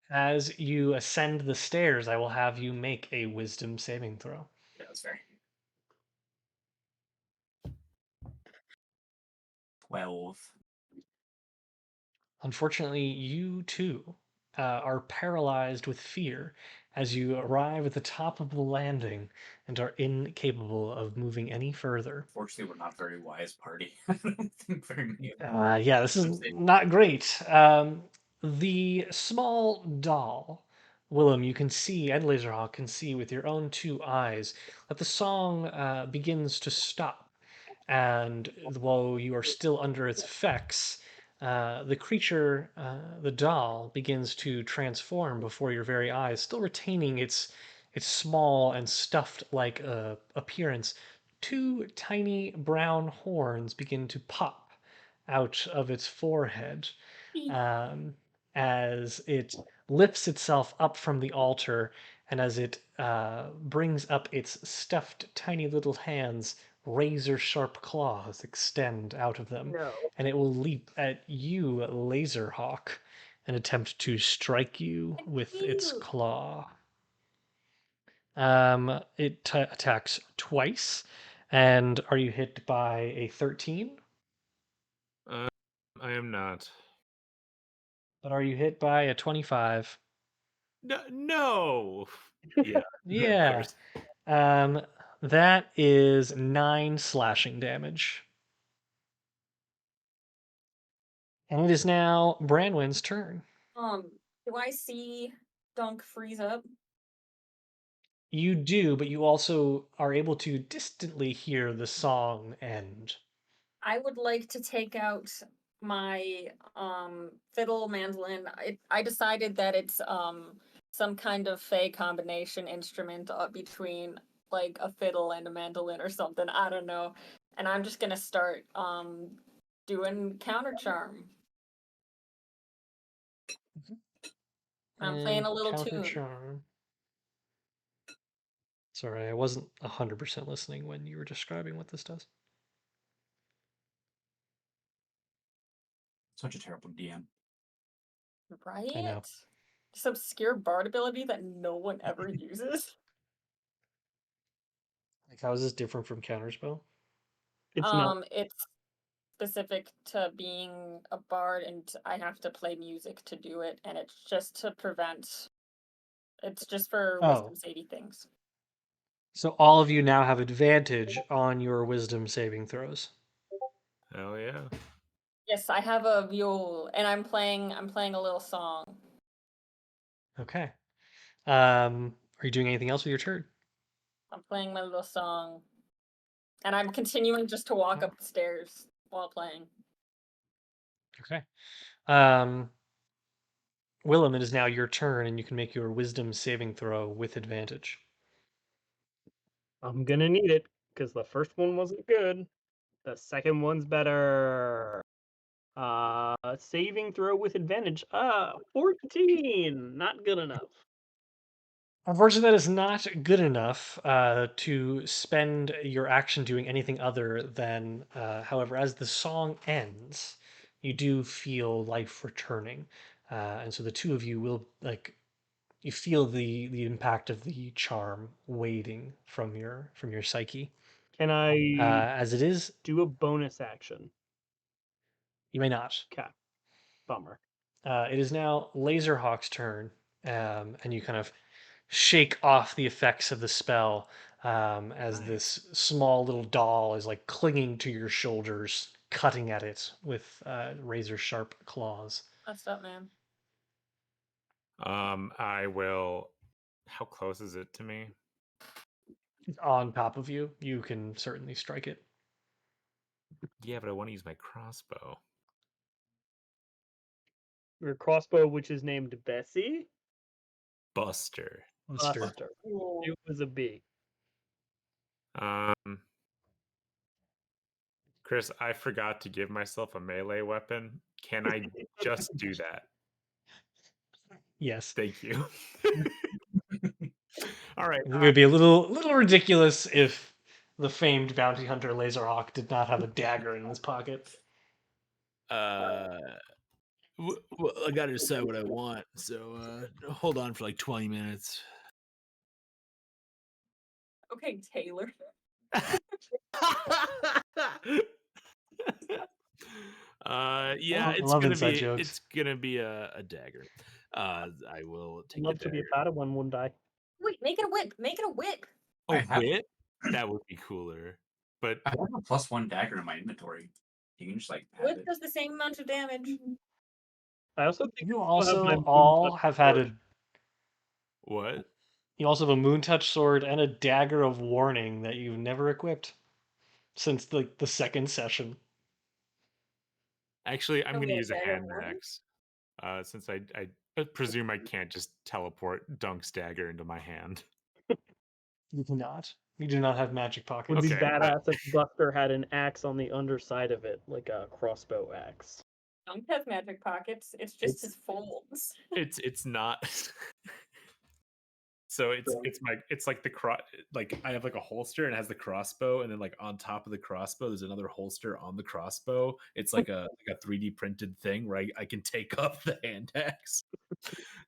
As you ascend the stairs, I will have you make a wisdom saving throw. Yeah, that's fair. 12. Unfortunately, you too are paralyzed with fear as you arrive at the top of the landing and are incapable of moving any further. Fortunately, we're not a very wise party. I don't think very many of Yeah, this is not great. The small doll Willem, you can see, and Laserhawk can see with your own two eyes that the song begins to stop. And while you are still under its effects, the creature, the doll, begins to transform before your very eyes, still retaining its small and stuffed like appearance. Two tiny brown horns begin to pop out of its forehead um, as it lifts itself up from the altar, and as it brings up its stuffed tiny little hands, razor sharp claws extend out of them, No. and it will leap at you, Laserhawk, and attempt to strike you with its Ew. claw. It attacks twice, and are you hit by a 13? I am not. But are you hit by a 25? No. Yeah. Of Yeah. course. That is 9 slashing damage. And it is now Branwen's turn. Do I see Dunk freeze up? You do, but you also are able to distantly hear the song end. I would like to take out my fiddle mandolin. I decided that it's some kind of fey combination instrument between like a fiddle and a mandolin or something. I don't know. And I'm just gonna start doing counter charm. I'm playing a little counter tune. charm. Sorry, I wasn't 100% listening when you were describing what this does. Such a terrible DM. Right? I know. This obscure bard ability that no one ever uses. Like, how is this different from counterspell? It's not. It's specific to being a bard, and I have to play music to do it, and it's just to prevent. It's just for wisdom saving things. So all of you now have advantage on your wisdom saving throws. Hell yeah. Yes, I have a viol, and I'm playing a little song. Okay. Are you doing anything else with your turn? I'm playing my little song, and I'm continuing just to walk up the stairs while playing. Okay. Willem, it is now your turn, and you can make your wisdom saving throw with advantage. I'm gonna need it because the first one wasn't good. The second one's better. Saving throw with advantage. 14. Not good enough. Unfortunately, that is not good enough to spend your action doing anything other than, however, as the song ends, you do feel life returning. And so the two of you will, like, you feel the impact of the charm wading from your psyche. Can I As it is, do a bonus action? you may not. Okay. Bummer. It is now Laserhawk's turn, and you kind of shake off the effects of the spell as this small little doll is like clinging to your shoulders, cutting at it with razor sharp claws. Messed up, man. I will. How close is it to me? On top of you, you can certainly strike it. Yeah, but I want to use my crossbow. Your crossbow, which is named Bessie? Buster. Buster. It was a B. Chris, I forgot to give myself a melee weapon. Can I just do that? Yes. Thank you. All right. I think it would be a little ridiculous if the famed bounty hunter Laserhawk did not have a dagger in his pocket. Well, I gotta decide what I want, so hold on for like 20 minutes. Okay, Taylor. Yeah, I love inside jokes. It's gonna be a dagger. I will take I'd love the to be a dagger. Padawan one day. Wait, make it a whip. Make it a whip. Oh, I have- whip? That would be cooler. But I have a +1 dagger in my inventory. You can just like have Whip it. does the same amount of damage. I also think You I still have also my all Moonshot have had sword. a What? You also have a moon touch sword and a dagger of warning that you've never equipped since the second session. Actually, I'm Oh, going to yeah, use a dagger of hand warning? axe. Since I presume I can't just teleport Dunk's dagger into my hand. You cannot. You do not have magic pockets. Would be Okay, badass if Buster had an axe on the underside of it, like a crossbow axe. Dunk has magic pockets. It's just It's- his folds. It's not. So it's like like I have like a holster and it has the crossbow, and then like on top of the crossbow there's another holster on the crossbow. It's like a 3D printed thing where I can take off the hand axe.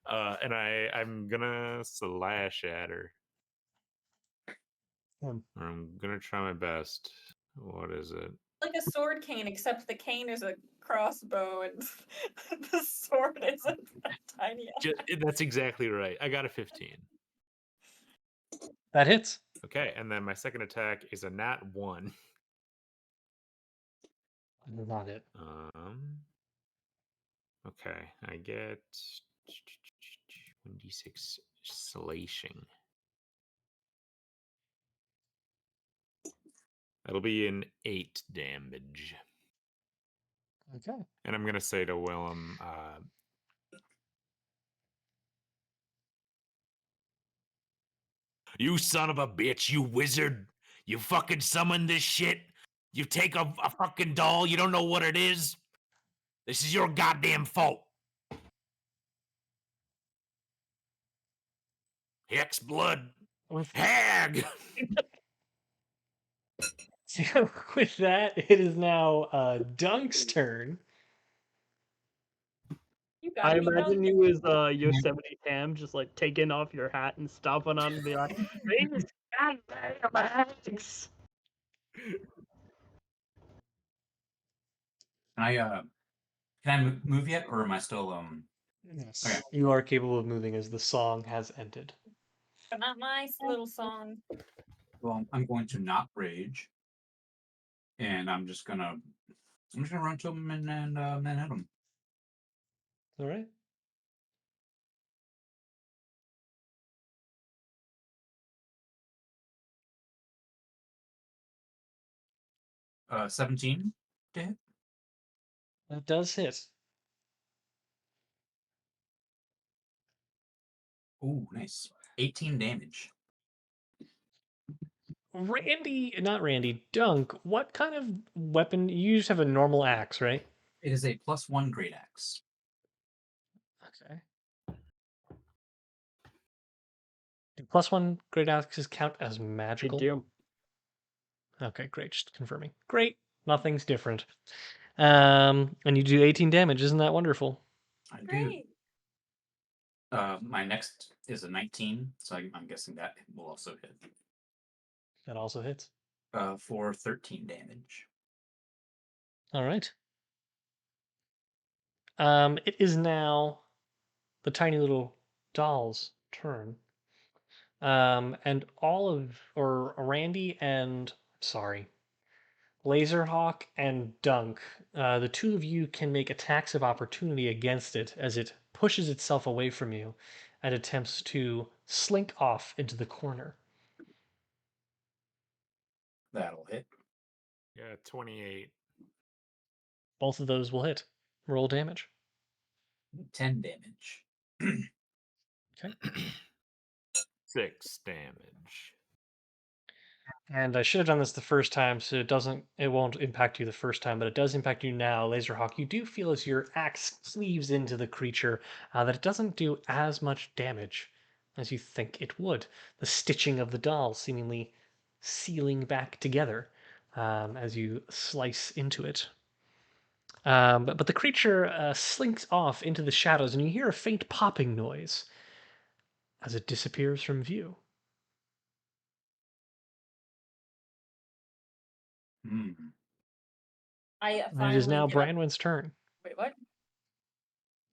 And I'm gonna slash at her. I'm gonna try my best. What is it? Like a sword cane, except the cane is a crossbow and the sword isn't that tiny. That's exactly right. I got a 15. That hits. Okay, and then my second attack is a nat 1. Not it. Okay, I get 1d6 slashing. That'll be an 8 damage. Okay. And I'm gonna say to Willem, you son of a bitch, you wizard! You fucking summoned this shit! You take a fucking doll, you don't know what it is? This is your goddamn fault! Hex blood! Hag! So with that, it is now Dunk's turn. You I gotta be imagine Dunk. you as Yosemite Sam, just like taking off your hat and stomping on the these goddamn axe. Can I move yet, or am I still Yes. Okay. You are capable of moving as the song has ended. But not my little song. Well, I'm going to not rage, and I'm just gonna run to him and hit him. All right. Uh, 17 to hit. That does hit. Ooh, nice. 18 damage. Not Randy, Dunk, what kind of weapon? You just have a normal axe, right? It is a +1 great axe. Okay. Do +1 great axes count as magical? They do. Okay, great. Just confirming. Great. Nothing's different. And you do 18 damage. Isn't that wonderful? I do. Great. My next is a 19, so I'm guessing that will also hit. That also hits. For 13 damage. All right. It is now the tiny little doll's turn. And Randy and Laserhawk and Dunk, the two of you can make attacks of opportunity against it as it pushes itself away from you and attempts to slink off into the corner. That'll hit. Yeah, 28. Both of those will hit. Roll damage. 10 damage. Okay. 6 damage. And I should have done this the first time, so it won't impact you the first time, but it does impact you now, Laserhawk. You do feel as your axe cleaves into the creature that it doesn't do as much damage as you think it would. The stitching of the doll seemingly sealing back together as you slice into it. But the creature slinks off into the shadows, and you hear a faint popping noise as it disappears from view. Hmm. I And it is finally now get up. Branwen's turn. Wait, what?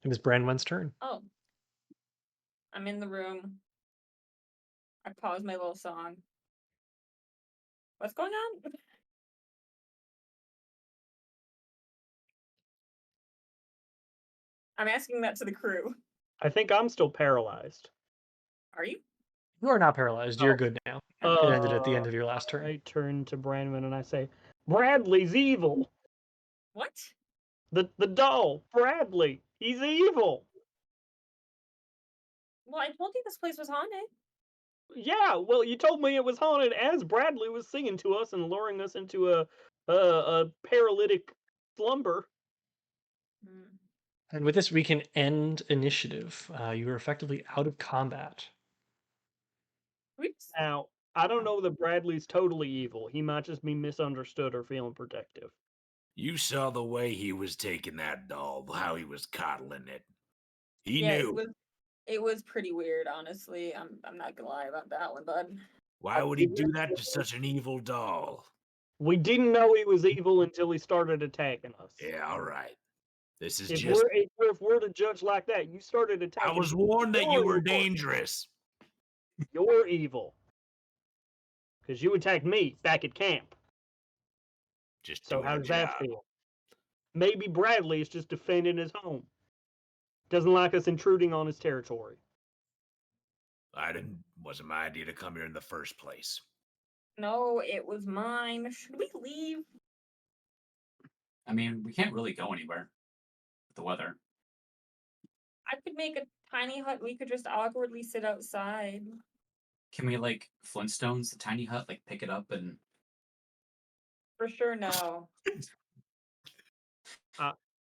It is Branwen's turn. Oh. I'm in the room. I pause my little song. What's going on? I'm asking that to the crew. I think I'm still paralyzed. Are you? You are not paralyzed. You're Oh. good now. It ended at the end of your last turn. I turn to Brandon and I say, Bradley's evil. What? The doll, Bradley. He's evil. Well, I told you this place was haunted. Yeah, well, you told me it was haunted as Bradley was singing to us and luring us into a paralytic slumber. Hmm. And with this, we can end initiative. You are effectively out of combat. Oops. Now, I don't know that Bradley's totally evil. He might just be misunderstood or feeling protective. You saw the way he was taking that doll, how he was coddling it. He Yeah, knew. it was pretty weird, honestly. I'm not gonna lie about that one, bud. Why would he do that to such an evil doll? We didn't know he was evil until he started attacking us. Yeah, all right. This is If just. we're to judge like that, you started attacking. I was warned that you were You're dangerous. You're evil. Because you attacked me back at camp. Just So doing how a does that job. feel? Maybe Bradley is just defending his home. Doesn't like us intruding on his territory. Wasn't my idea to come here in the first place. No, it was mine. Should we leave? I mean, we can't really go anywhere with the weather. I could make a tiny hut. We could just awkwardly sit outside. Can we like Flintstones the tiny hut, like pick it up and? For sure, no.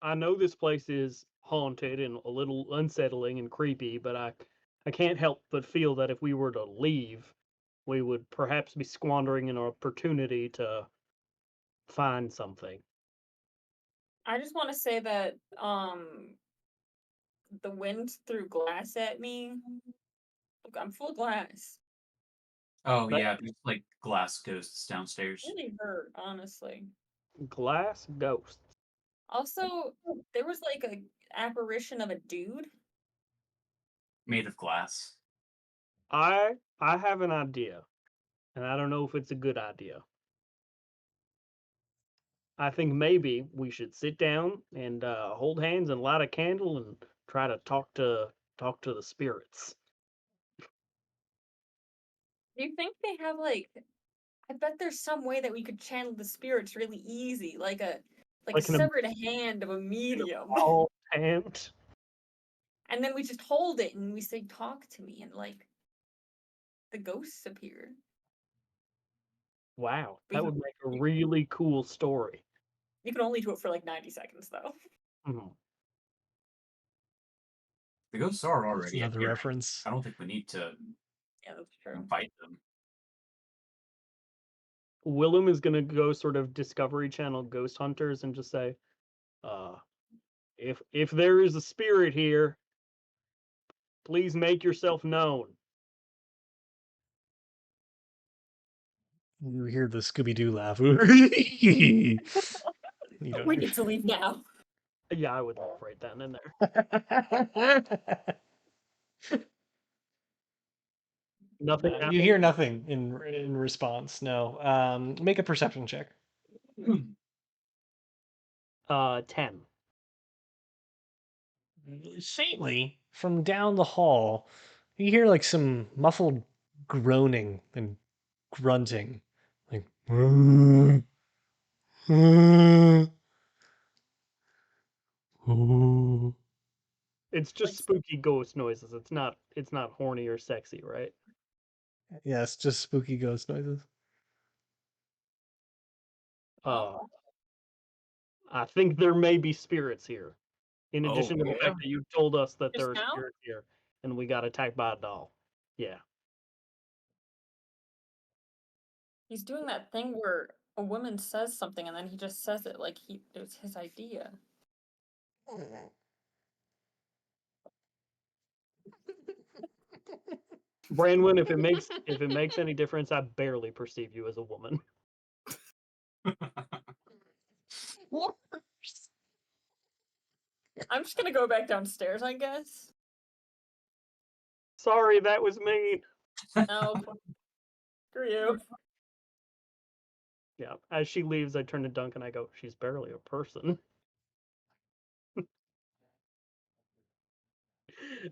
I know this place is haunted and a little unsettling and creepy, but I can't help but feel that if we were to leave, we would perhaps be squandering an opportunity to find something. I just want to say that the wind threw glass at me. Look, I'm full of glass. Oh But- yeah, there's like glass ghosts downstairs. Really hurt, honestly. Glass ghosts. Also, there was like a apparition of a dude. Made of glass. I have an idea, and I don't know if it's a good idea. I think maybe we should sit down and hold hands and light a candle and try to talk to the spirits. Do you think they have like? I bet there's some way that we could channel the spirits really easy, like a Like an severed hand of a medium, Oh, hand. and then we just hold it and we say, "Talk to me," and like the ghosts appear. Wow, We that can- would make a really cool story. You can only do it for like 90 seconds, though. Mhm. The ghosts are That's already another appearing. reference. I don't think we need to Yeah, that's true. fight them. Willem is gonna go sort of Discovery Channel Ghost Hunters and just say, if there is a spirit here, please make yourself known. You hear the Scooby-Doo laugh. You don't We hear- need to leave now. Yeah, I would write that in there. Nothing. You happened? hear nothing in response. No. Make a perception check. 10. Faintly from down the hall, you hear like some muffled groaning and grunting, like. It's just Like- spooky ghost noises. It's not horny or sexy, right? Yes, just spooky ghost noises. I think there may be spirits here. In Oh, addition to the yeah? fact that you told us that there Just are now? spirits here and we got attacked by a doll. Yeah. He's doing that thing where a woman says something and then he just says it like it was his idea. Branwyn, if it makes any difference, I barely perceive you as a woman. I'm just gonna go back downstairs, I guess. Sorry, that was mean. No, screw you. Yeah. As she leaves, I turn to Duncan. I go, "She's barely a person."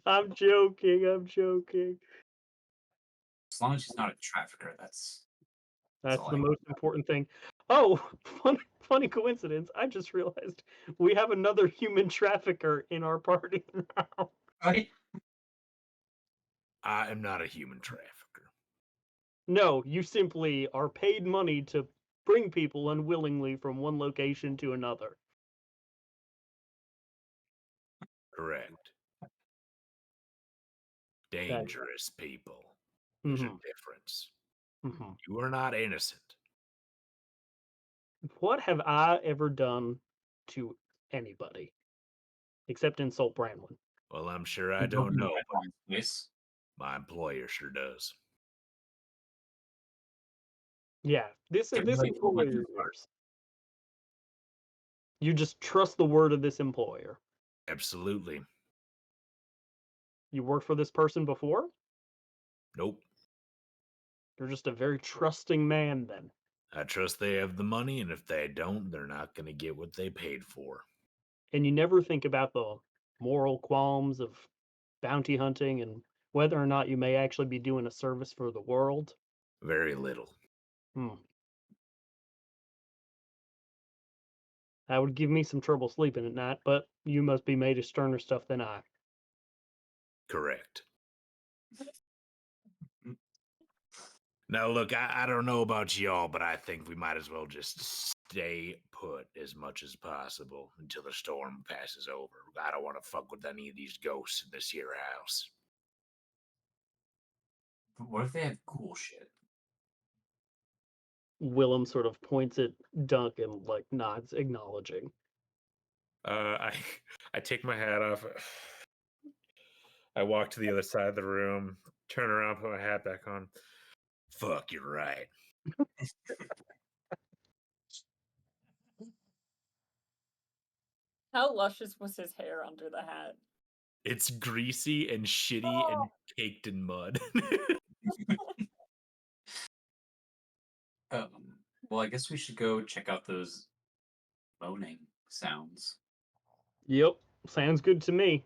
I'm joking. As long as she's not a trafficker, that's That's all the I most important thing. Oh, funny coincidence. I just realized we have another human trafficker in our party now. Right? I am not a human trafficker. No, you simply are paid money to bring people unwillingly from one location to another. Correct. Dangerous people. There's a difference. You are not innocent. What have I ever done to anybody except insult Branwyn? Well, I'm sure I You broke don't into know, Red but Line's place. my employer sure does. Yeah, this Can this you, like, pull my employer of phone? yours. You just trust the word of this employer. Absolutely. You worked for this person before? Nope. You're just a very trusting man then. I trust they have the money, and if they don't, they're not going to get what they paid for. And you never think about the moral qualms of bounty hunting and whether or not you may actually be doing a service for the world. Very little. That would give me some trouble sleeping at night, but you must be made of sterner stuff than I. Correct. Now, look, I don't know about y'all, but I think we might as well just stay put as much as possible until the storm passes over. I don't want to fuck with any of these ghosts in this here house. But what if they have cool shit? Willem sort of points at Dunk and like nods, acknowledging. I I take my hat off. I walk to the other side of the room, turn around, put my hat back on. Fuck, you're right. How luscious was his hair under the hat? It's greasy and shitty and caked in mud. Well, I guess we should go check out those moaning sounds. Yep, sounds good to me.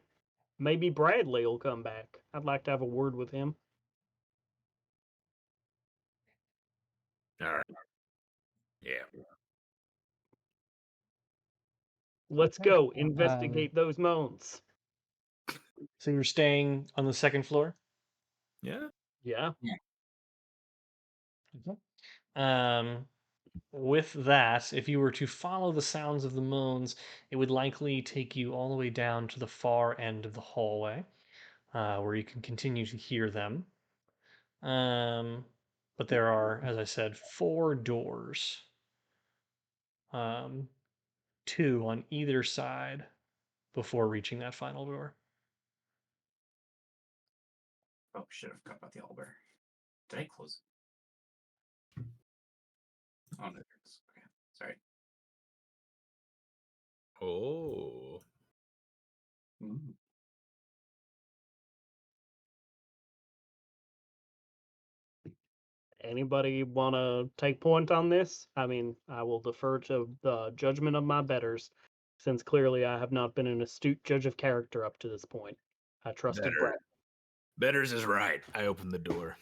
Maybe Bradley will come back. I'd like to have a word with him. All right. Yeah. Let's go investigate those moans. So you're staying on the second floor? Yeah. Yeah. With that, if you were to follow the sounds of the moans, it would likely take you all the way down to the far end of the hallway, where you can continue to hear them. But there are, as I said, 4 doors, 2 on either side before reaching that final door. Oh shit! I forgot about the owlbear. Did I close it? Oh no, there it is. Okay, sorry. Oh. Ooh. Anybody want to take point on this? I mean, I will defer to the judgment of my betters, since clearly I have not been an astute judge of character up to this point. I trusted Brad. Betters is right. I opened the door.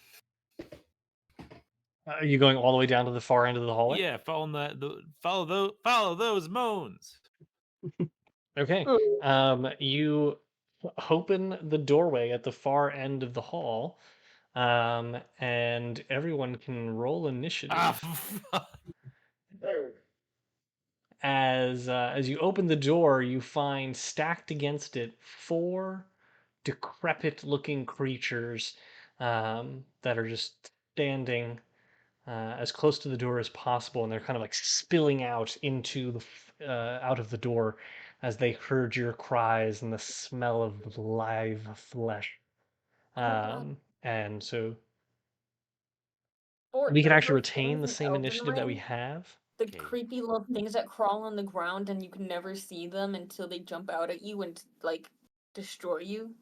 Are you going all the way down to the far end of the hallway? Yeah, follow those moans. Okay. You open the doorway at the far end of the hall, and everyone can roll initiative. As you open the door, you find stacked against it 4 decrepit-looking creatures that are just standing as close to the door as possible, and they're kind of like spilling out into out of the door as they heard your cries and the smell of live flesh. God. And so Or we can are actually those retain the things in same Elden initiative that we Ring have. the Okay. creepy little things that crawl on the ground and you can never see them until they jump out at you and like destroy you?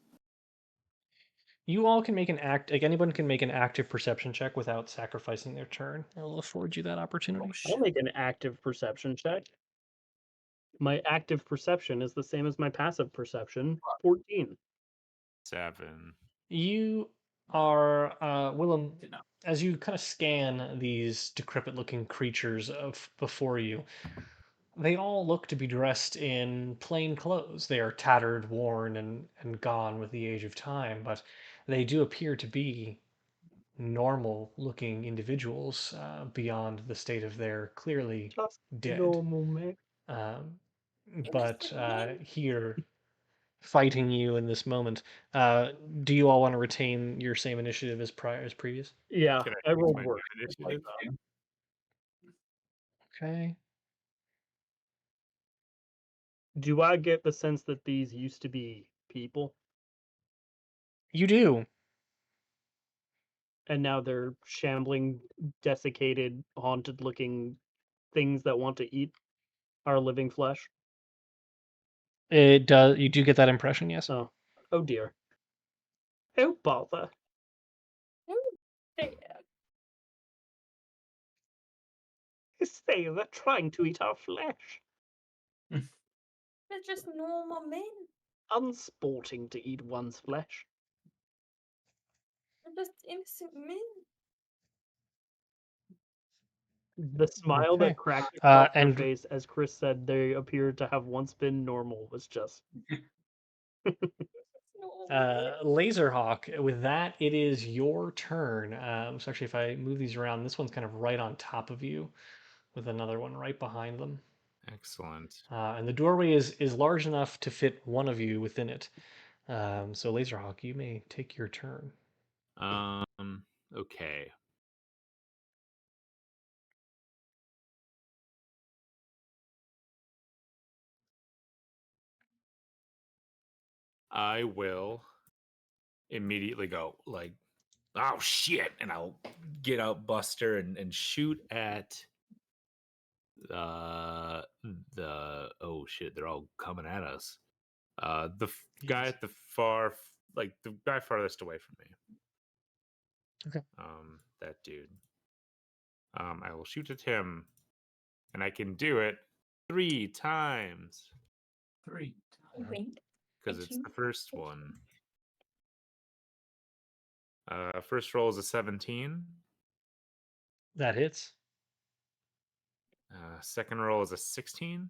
You all can make anyone can make an active perception check without sacrificing their turn. I'll afford you that opportunity. Oh I'll shit! make an active perception check. My active perception is the same as my passive perception, 14. 7. You are Willem, Good enough. as you kind of scan these decrepit-looking creatures of before you, they all look to be dressed in plain clothes. They are tattered, worn, and gone with the age of time, but they do appear to be normal-looking individuals beyond the state of their clearly Just dead. normal, mate. Um, but Innocent men. here, fighting you in this moment, do you all want to retain your same initiative as previous? Yeah, Can I I rolled use my worse. new Like, initiative? Okay. Do I get the sense that these used to be people You do. and now they're shambling, desiccated, haunted-looking things that want to eat our living flesh? It does. You do get that impression, yes. Oh, oh dear. Oh bother. They- Say they're trying to eat our flesh. They're just normal men. Unsporting to eat one's flesh. They're just innocent men. The smile Okay. that cracked across her And face as Chris said they appeared to have once been normal was just Normal men. Laserhawk, with that, it is your turn. So actually, if I move these around, this one's kind of right on top of you, with another one right behind them. Excellent. And the doorway is large enough to fit one of you within it. So Laserhawk, you may take your turn. Okay. I will immediately go like, oh shit, and I'll get out Buster and shoot at the oh shit, they're all coming at us. Guy Yes. at the the guy farthest away from me. Okay. That dude. I will shoot at him, and I can do it 3 times 3. Wait. because I it's can- the first one. First roll is a 17. That hits. Second roll is a 16.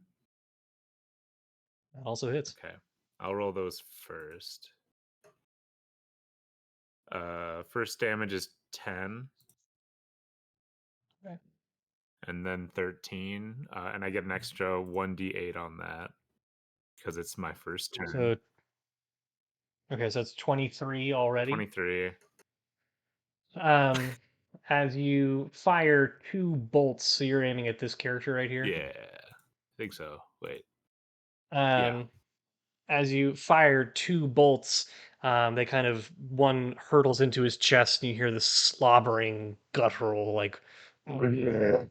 That also hits. Okay, I'll roll those first. First damage is 10. Okay. And then 13. And I get an extra 1d8 on that because it's my first turn. So okay, so it's 23 already. 23. As you fire 2 bolts, so you're aiming at this character right here. Yeah, I think so. Wait. As you fire 2 bolts, they kind of one hurtles into his chest, and you hear this slobbering, guttural, like, and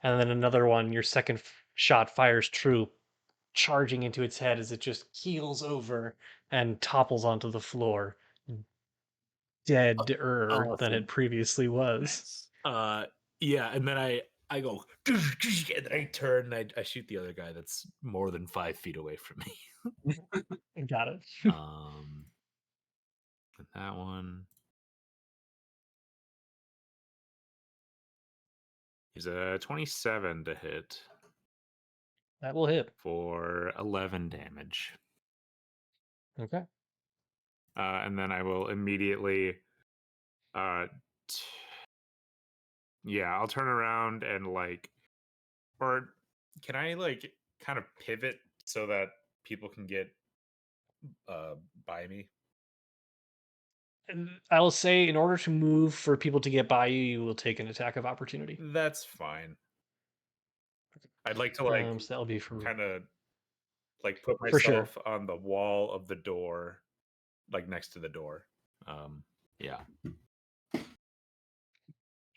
then another one, your second shot fires true, charging into its head as it just keels over and topples onto the floor, deader than it Awesome. previously was. Nice. Yeah, and then I go and then I turn and I shoot the other guy that's more than 5 feet away from me. Got it. And that one is a 27 to hit That will hit. for 11 damage. Okay. And then I will immediately yeah, I'll turn around and or can I kind of pivot so that people can get by me? And I will say, in order to move for people to get by you, you will take an attack of opportunity. That's fine. I'd like to So that'll be from kind of put for sure. myself on the wall of the door, next to the door. Yeah.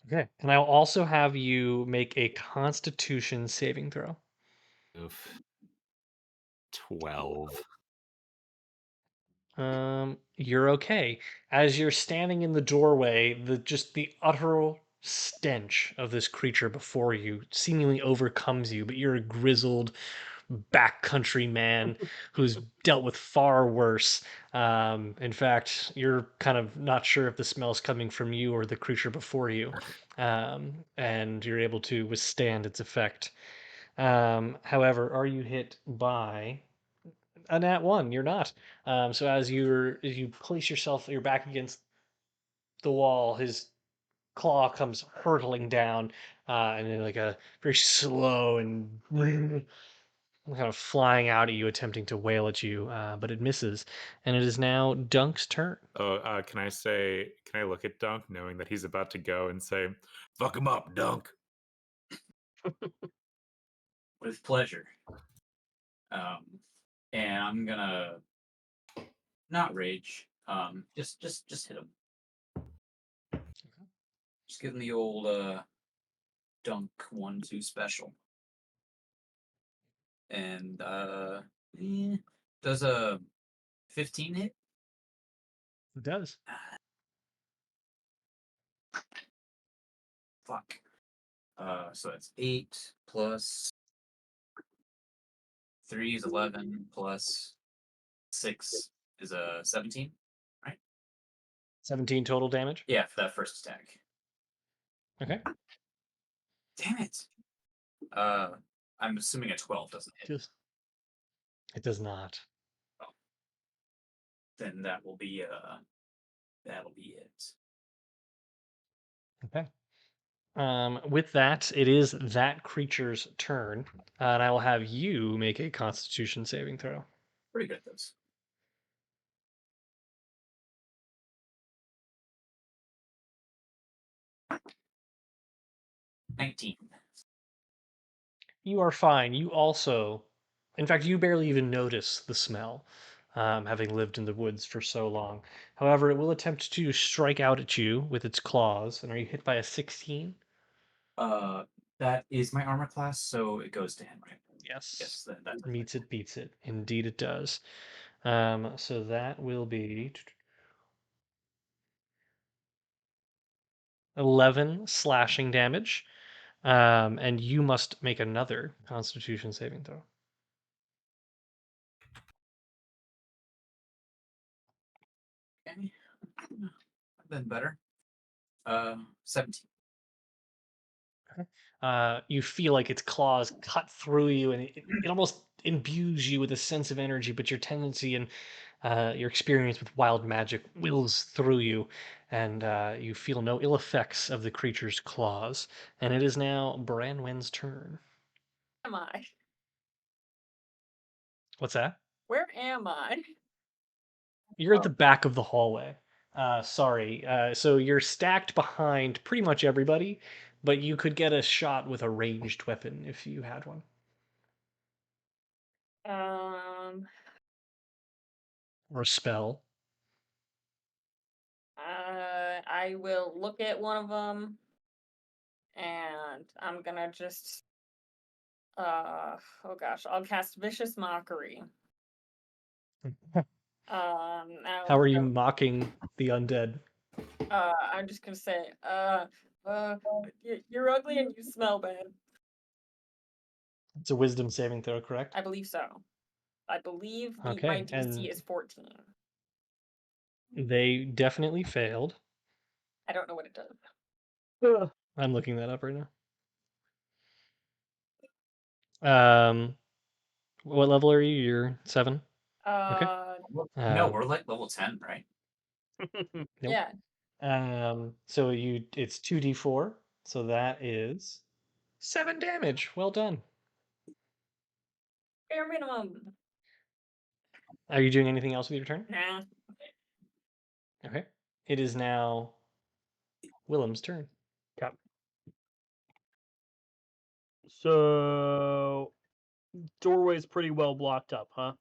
Okay. And I'll also have you make a Constitution saving throw. Oof. 12. You're okay. As you're standing in the doorway, the utter stench of this creature before you seemingly overcomes you, but you're a grizzled, backcountry man who's dealt with far worse. In fact, you're kind of not sure if the smell's coming from you or the creature before you, and you're able to withstand its effect. However, are you hit by a nat one? You're not. So as you place yourself, your back against the wall, his claw comes hurtling down, and then like a very slow and kind of flying out at you, attempting to wail at you, but it misses, and it is now Dunk's turn. Oh, can I look at Dunk, knowing that he's about to go and say, "Fuck him up, Dunk"? With pleasure. And I'm gonna not rage. Just hit him. Just give him the old dunk 1-2 special. And does a 15 hit? It does. Fuck. So that's 8 plus 3 is 11 plus 6 is a 17, right? 17 total damage. Yeah, for that first attack. Okay. Damn it. I'm assuming a 12 doesn't hit. It does not. Oh. Then that'll be it. Okay. With that, it is that creature's turn, and I will have you make a Constitution saving throw. Pretty good at this. $19. You are fine. You also, in fact, you barely even notice the smell, having lived in the woods for so long. However, it will attempt to strike out at you with its claws. And are you hit by a 16? That is my armor class, so it goes to him, right? Yes. Yes, that Meets it, beats it. Indeed, it does. So that will be 11 slashing damage. And you must make another Constitution saving throw. Okay. Then better. 17. You feel like its claws cut through you, and it almost imbues you with a sense of energy, but your tendency and your experience with wild magic wills through you, and you feel no ill effects of the creature's claws. And it is now Branwen's turn. Am I? What's that? Where am I? You're at the back of the hallway. Sorry. So you're stacked behind pretty much everybody, but you could get a shot with a ranged weapon if you had one. Or a spell. I will look at one of them, and I'm gonna just, oh gosh, I'll cast Vicious Mockery. How are you mocking the undead? I'm just gonna say, you're ugly and you smell bad. It's a wisdom saving throw, correct? I believe so. I believe my Okay, DC and is 14. they definitely failed. I don't know what it does. I'm looking that up right now. What level are you? You're 7? Okay. No, we're like level 10, right? Nope. Yeah. So it's 2d4, so that is 7 damage. Well done. Bare minimum. Are you doing anything else with your turn? Nah. Okay. It is now Willem's turn. Okay. So, doorway's pretty well blocked up, huh?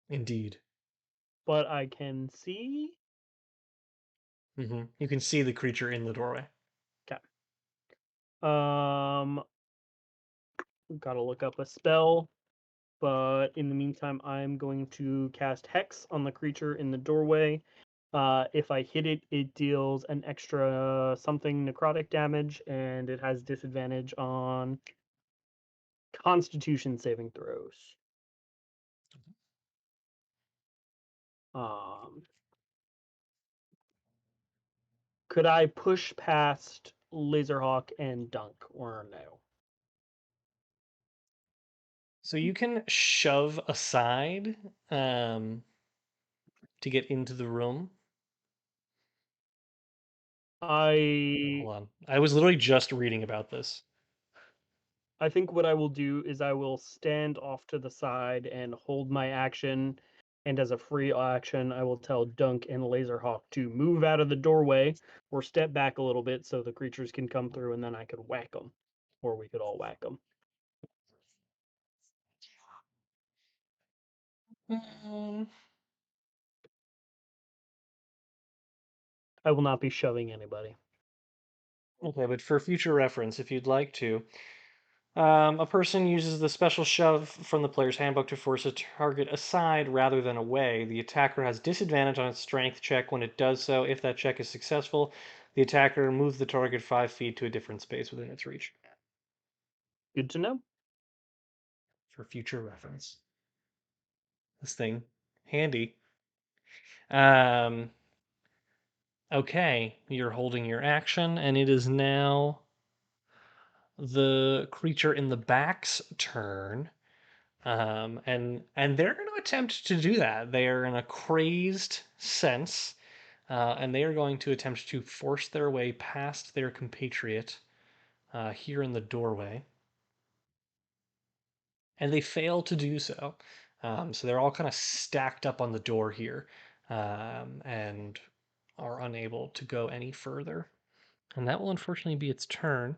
Indeed. But I can see. You can see the creature in the doorway. Okay. Gotta look up a spell, but in the meantime, I'm going to cast Hex on the creature in the doorway. If I hit it, it deals an extra something necrotic damage, and it has disadvantage on Constitution saving throws. Could I push past Laserhawk and Dunk or no? So you can shove aside to get into the room. Hold on. I was literally just reading about this. I think what I will do is I will stand off to the side and hold my action, and as a free action, I will tell Dunk and Laserhawk to move out of the doorway or step back a little bit so the creatures can come through, and then I could whack them, or we could all whack them. I will not be shoving anybody. Okay, but for future reference, if you'd like to, a person uses the special shove from the player's handbook to force a target aside rather than away. The attacker has disadvantage on its strength check when it does so. If that check is successful, the attacker moves the target 5 feet to a different space within its reach. Good to know. For future reference. This thing, handy. Okay, you're holding your action, and it is now the creature in the back's turn. And they're going to attempt to do that. They are in a crazed sense, and they are going to attempt to force their way past their compatriot here in the doorway. And they fail to do so. So they're all kind of stacked up on the door here, and are unable to go any further. And that will unfortunately be its turn.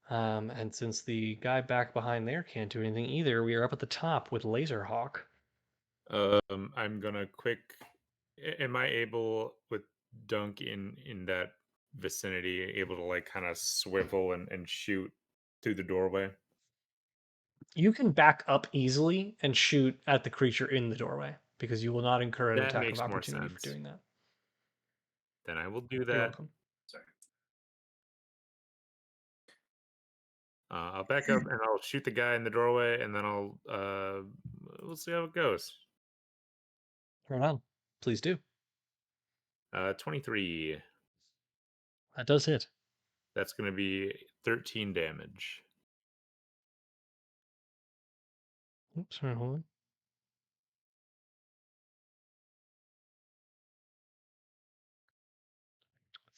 And since the guy back behind there can't do anything either, we are up at the top with Laserhawk. I'm gonna am I able with Dunk in that vicinity able to like kind of swivel and shoot through the doorway? You can back up easily and shoot at the creature in the doorway because you will not incur an That attack of makes more opportunity for sense. doing that. Then I will do You're that. welcome. Sorry. I'll back up and I'll shoot the guy in the doorway, and then we'll see how it goes. Right on. Please do. 23. That does hit. That's going to be 13 damage. Oops, sorry, hold on.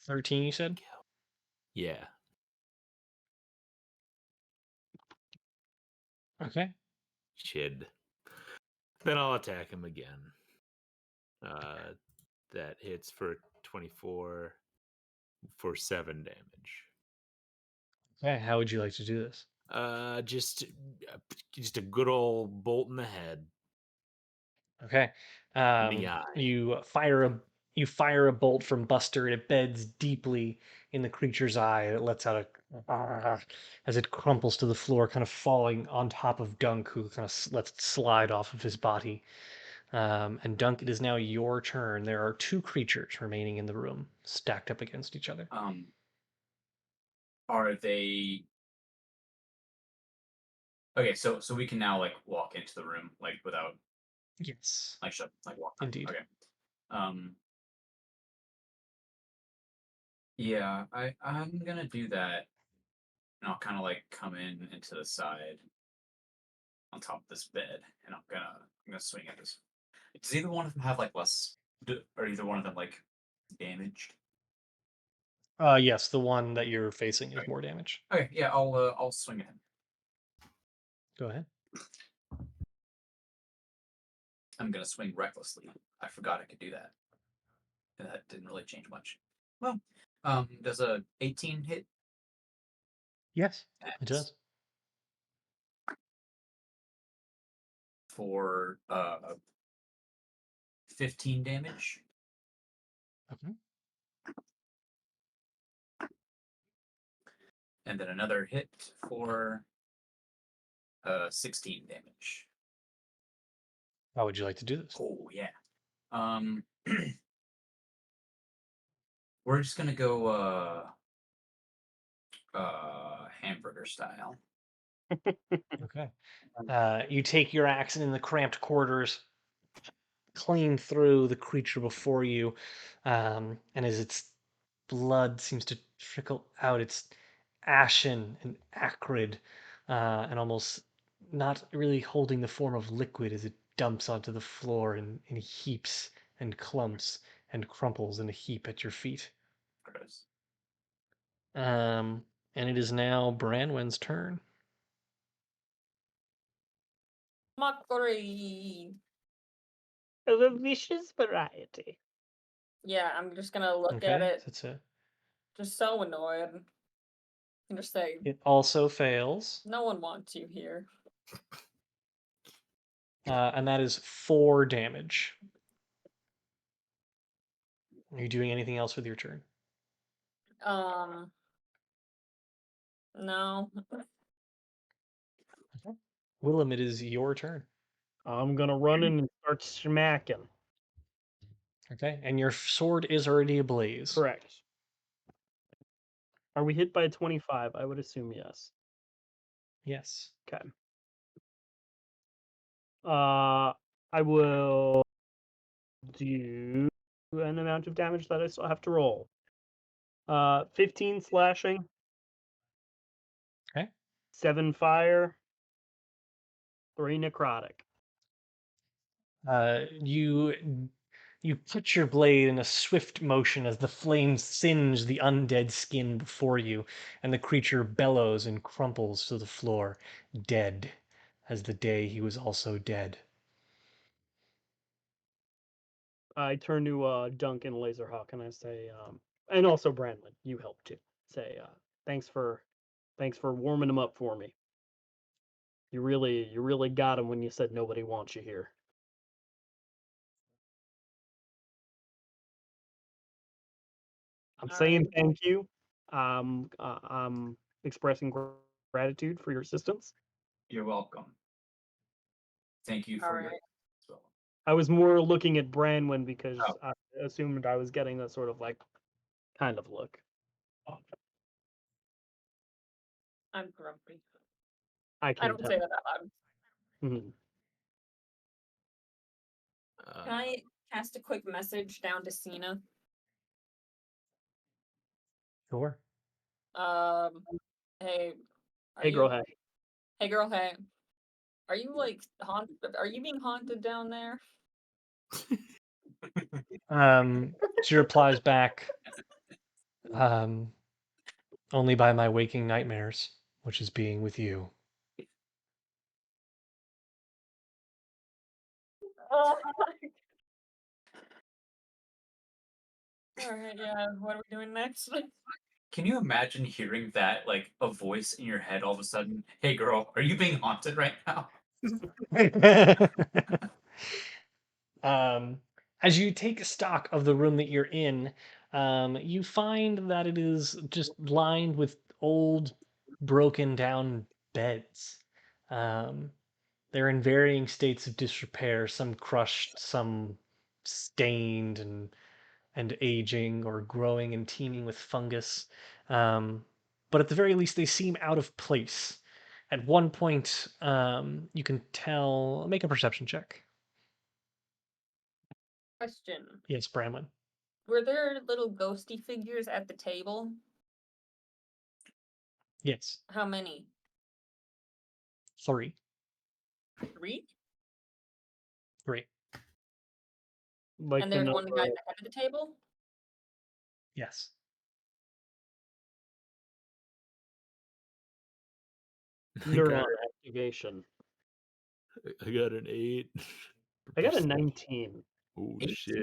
$13, you said? Yeah. Okay. Chid. Then I'll attack him again. That hits for 24 for 7 damage. Okay, how would you like to do this? Just a good old bolt in the head. Okay. In the eye. You fire a bolt from Buster, and it beds deeply in the creature's eye. It lets out a as it crumples to the floor, kind of falling on top of Dunk, who kind of lets it slide off of his body. And Dunk, it is now your turn. There are 2 creatures remaining in the room, stacked up against each other. Are they okay? So we can now like walk into the room like without Yes. like walk. Indeed. Okay. Yeah, I'm gonna do that, and I'll kind of like come into the side on top of this bed, and I'm gonna swing at this. Does either one of them have like less, or either one of them like damaged? Yes, the one that you're facing is Okay. more damage. Okay, yeah, I'll swing at him. Go ahead. I'm gonna swing recklessly. I forgot I could do that. And that didn't really change much. Well, does a 18 hit? Yes, it does. For 15 damage. Okay. And then another hit for 16 damage. How would you like to do this? Oh yeah. We're just gonna go hamburger style. Okay. You take your axe and in the cramped quarters, clean through the creature before you, and as its blood seems to trickle out, it's ashen and acrid, and almost not really holding the form of liquid as it dumps onto the floor in heaps and clumps and crumples in a heap at your feet. Gross. And it is now Branwen's turn. Mockery. Of a vicious variety. Yeah, I'm just gonna look at Okay, it, so it's a, just so annoyed. And just say, it also fails, no one wants you here. and that is 4 damage. Are you doing anything else with your turn? No. Willem, it is your turn. I'm gonna run in and start smacking. Okay, and your sword is already ablaze. Correct. Are we hit by a 25? I would assume yes. Yes. Okay. I will do an amount of damage that I still have to roll. 15 slashing. Okay. 7 fire. 3 necrotic. You put your blade in a swift motion as the flames singe the undead skin before you, and the creature bellows and crumples to the floor, dead, as the day he was also dead. I turn to Duncan Laserhawk and I say, and also Brandon, you helped too. Say, thanks for warming him up for me. You really got him when you said nobody wants you here. I'm saying thank you. I'm expressing gratitude for your assistance. You're welcome. Thank you for your. Alright. Well, I was more looking at Branwen because Oh. I assumed I was getting a sort of like kind of look. I'm grumpy. I I can don't tell. say that out loud. Mhm. Can I cast a quick message down to Cena? Sure. Hey, are Hey, you? girl, hey. Hey, girl, hey. Are you like haunted? Are you being haunted down there? She replies back, only by my waking nightmares, which is being with you. Oh, all right, yeah. What are we doing next? can you imagine hearing that, like a voice in your head all of a sudden? Hey, girl, are you being haunted right now? As you take stock of the room that you're in, you find that it is just lined with old, broken down beds. Um, they're in varying states of disrepair, some crushed, some stained and aging or growing and teeming with fungus. But at the very least, they seem out of place. At one point, you can tell, make a perception check. Question. Yes, Bramlin. Were there little ghosty figures at the table? Yes. How many? 3. 3? 3. Like And the there's one number. guy at the head of the table? Yes. Neuron activation. I got an 8. I got a 19. Oh 18. shit.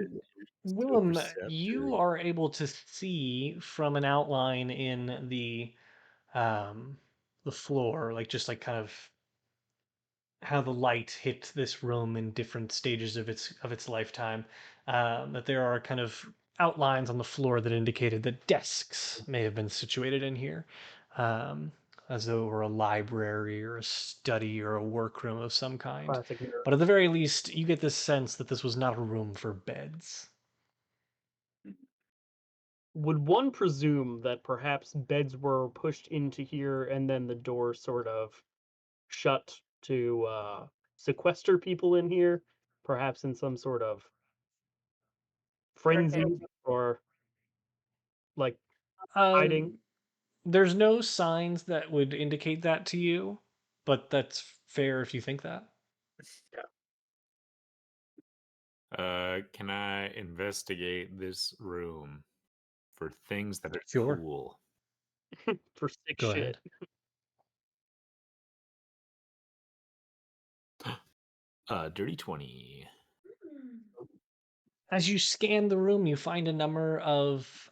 Willem, perception. you are able to see from an outline in the floor, like just like kind of how the light hit this room in different stages of its lifetime, that there are kind of outlines on the floor that indicated that desks may have been situated in here, um, as though it were a library or a study or a workroom of some kind. Classic nerd. But at the very least, you get this sense that this was not a room for beds. Would one presume that perhaps beds were pushed into here and then the door sort of shut to sequester people in here, perhaps in some sort of frenzy or like hiding. There's no signs that would indicate that to you, but that's fair if you think that. Can I investigate this room for things that are Sure. cool? For sick Go shit. Dirty 20. As you scan the room, you find a number of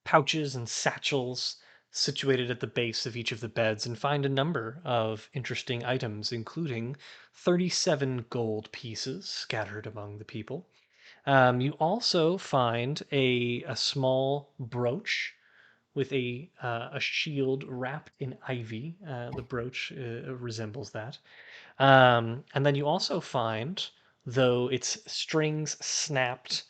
pouches and satchels situated at the base of each of the beds and find a number of interesting items, including 37 gold pieces scattered among the people. You also find a small brooch with a shield wrapped in ivy. The brooch resembles that. And then you also find, though its strings snapped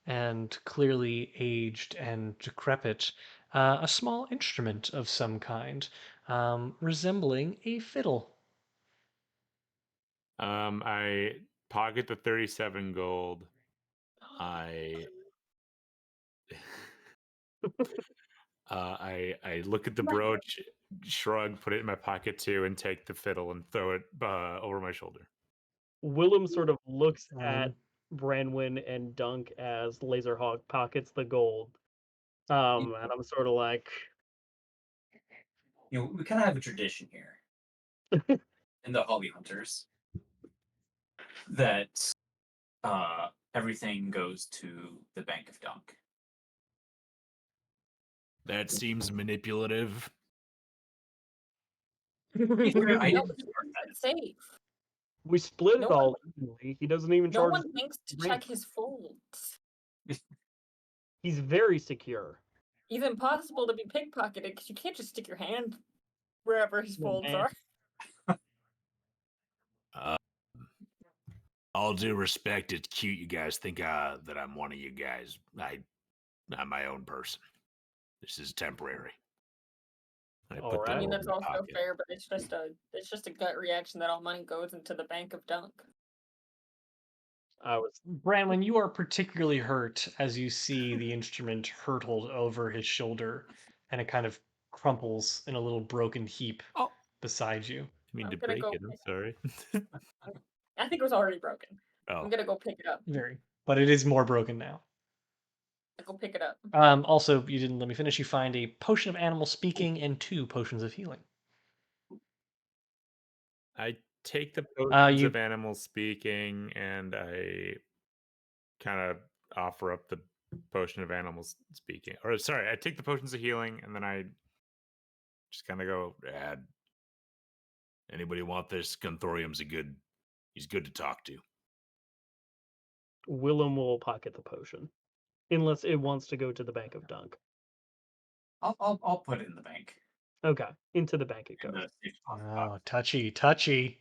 and clearly aged and decrepit, a small instrument of some kind, resembling a fiddle. I pocket the 37 gold. I I look at the brooch, shrug, put it in my pocket too, and take the fiddle and throw it over my shoulder. Willem sort of looks at Um, Branwyn and Dunk as Laserhawk pockets the gold. And I'm sort of like, We kind of have a tradition here in the Holly Hunters that everything goes to the Bank of Dunk. That seems manipulative. I No, didn't it's safe. we split No it all evenly. He doesn't even No charge. one thinks to rent. check his folds. He's very secure. He's impossible to be pickpocketed because you can't just stick your hand wherever his folds are. All due respect, it's cute you guys think that I'm one of you guys. I'm my own person. This is temporary. I All put right. that I mean, in that's my also pocket. fair, but it's just a gut reaction that all money goes into the Bank of Dunk. I was Branwyn, you are particularly hurt as you see the instrument hurtled over his shoulder, and it kind of crumples in a little broken heap Oh, beside you. I mean I'm to gonna break go it. I'm sorry. I think it was already broken. Oh, I'm gonna go pick it up. Very, but it is more broken now. I go pick it up. Also, you didn't let me finish. You find a potion of animal speaking and 2 potions of healing. I take the potions you- of animal speaking and I kind of offer up the potion of animals speaking. Or sorry, I take the potions of healing and then I just kind of go, Anybody want this? Gunthorium's he's good to talk to. Willem will pocket the potion, unless it wants to go to the Bank of Dunk. I'll put it in the bank. Okay, into the bank it In goes. the safe deposit Oh, box. touchy.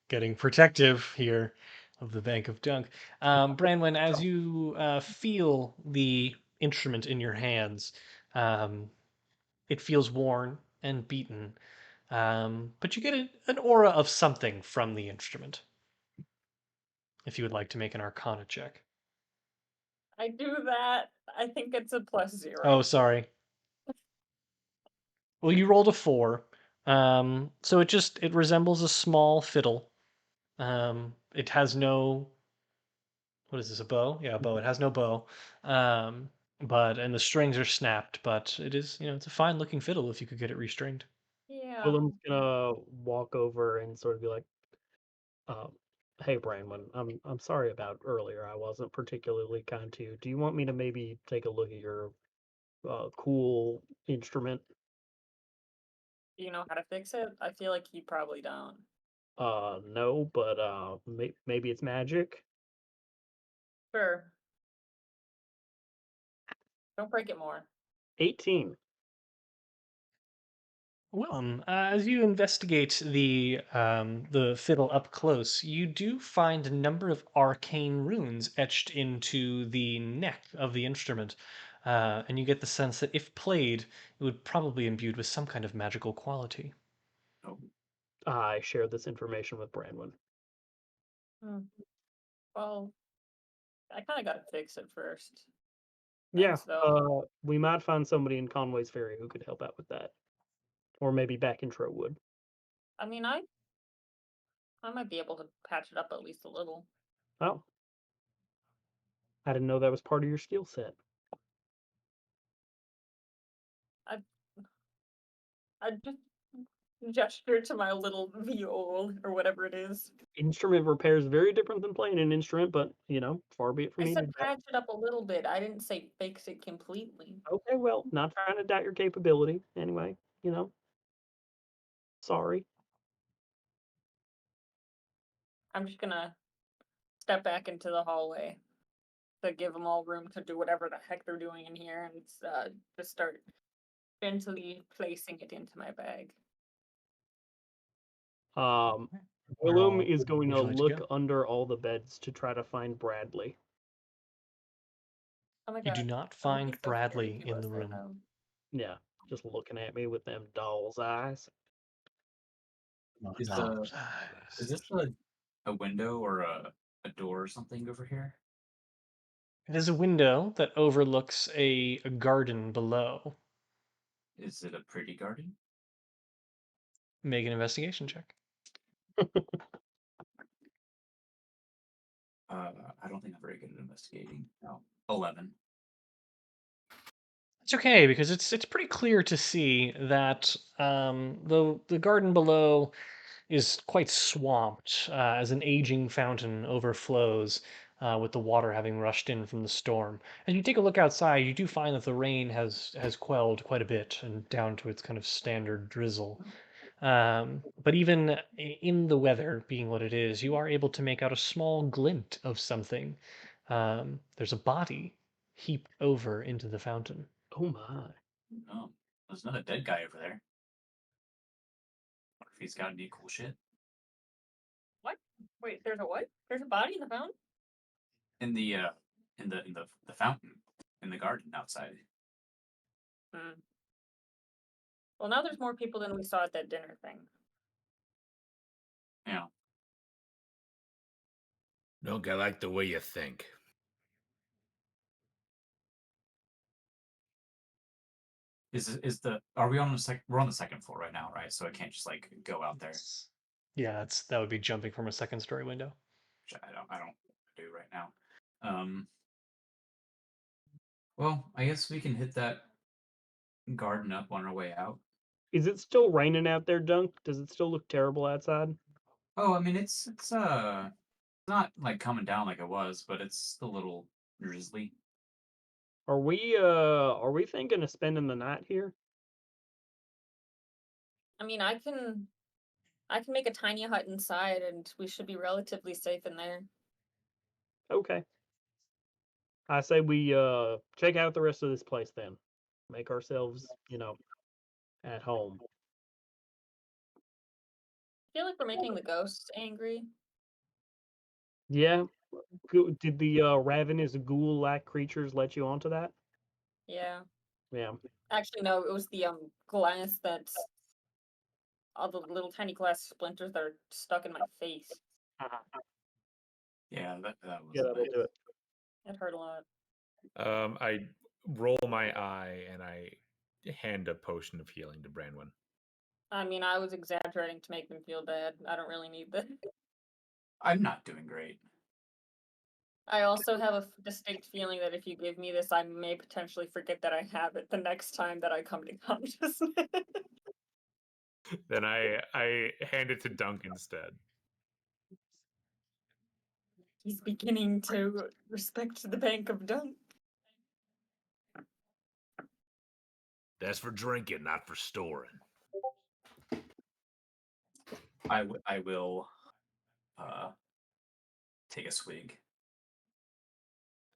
Getting protective here of the Bank of Dunk. Branwyn, as you feel the instrument in your hands, it feels worn and beaten, but you get an aura of something from the instrument. If you would like to make an Arcana check. I do that. I think it's a +0. Oh, sorry. Well, you rolled a 4. So it resembles a small fiddle. It has no, what is this, a bow? Yeah, a bow. It has no bow. And the strings are snapped, but it is, it's a fine looking fiddle if you could get it restringed. Yeah. Willem's gonna walk over and sort of be like, "Hey, Branwyn, I'm sorry about earlier. I wasn't particularly kind to you. Do you want me to maybe take a look at your cool instrument?" Do you know how to fix it? I feel like you probably don't. No, but maybe it's magic. Sure. Don't break it more. 18. Well, as you investigate the fiddle up close, you do find a number of arcane runes etched into the neck of the instrument, and you get the sense that if played, it would probably be imbued with some kind of magical quality. Oh. I share this information with Branwyn. Well, I kind of got to fix it first. Yeah, Thanks, though. we might find somebody in Conway's Ferry who could help out with that. Or maybe back in Trowood. I mean, I might be able to patch it up at least a little. Oh. I didn't know that was part of your skill set. I just gesture to my little viol or whatever it is. Instrument repair is very different than playing an instrument, but, far be it from I me said to doubt. patch it up a little bit. I didn't say fix it completely. Okay, well, not trying to doubt your capability. Anyway, sorry. I'm just gonna step back into the hallway to give them all room to do whatever the heck they're doing in here, and just start gently placing it into my bag. Where Willem all is going would to you like to look go? under all the beds to try to find Bradley. Oh my You god. do not that would be find so scary if Bradley he in was the there, room. though. Yeah, just looking at me with them doll's eyes. Is this a window or a door or something over here? It is a window that overlooks a garden below. Is it a pretty garden? Make an investigation check. I don't think I'm very good at investigating. No, 11. It's okay because it's pretty clear to see that the garden below is quite swamped as an aging fountain overflows with the water having rushed in from the storm. As you take a look outside, you do find that the rain has quelled quite a bit and down to its kind of standard drizzle. But even in the weather being what it is, you are able to make out a small glint of something. There's a body heaped over into the fountain. Oh my. Oh, there's another dead guy over there. Wonder if he's got any cool shit. What? Wait, there's a what? There's a body in the fountain? In the fountain in the garden outside. Well, now there's more people than we saw at that dinner thing. Yeah. Don't I like the way you think. Are we on we're on the second floor right now, right? So I can't just like go out there. Yeah, that would be jumping from a second story window. Which I don't do right now. Well, I guess we can hit that garden up on our way out. Is it still raining out there, Dunk? Does it still look terrible outside? Oh, I mean it's not like coming down like it was, but it's a little drizzly. Are we thinking of spending the night here? I mean, I can make a tiny hut inside, and we should be relatively safe in there. Okay. I say we check out the rest of this place then. Make ourselves, at home. I feel like we're making the ghosts angry. Yeah. Did the ravenous ghoul-like creatures let you onto that? Yeah. Yeah. Actually, no, it was the glass that's all the little tiny glass splinters that are stuck in my face. Yeah, that was Yeah, that'll do it. It hurt a lot. I roll my eye and I hand a potion of healing to Branwyn. I mean, I was exaggerating to make them feel bad. I don't really need this. I'm not doing great. I also have a distinct feeling that if you give me this, I may potentially forget that I have it the next time that I come to consciousness. Then I hand it to Dunk instead. He's beginning to respect the Bank of Dunk. That's for drinking, not for storing. I will take a swig.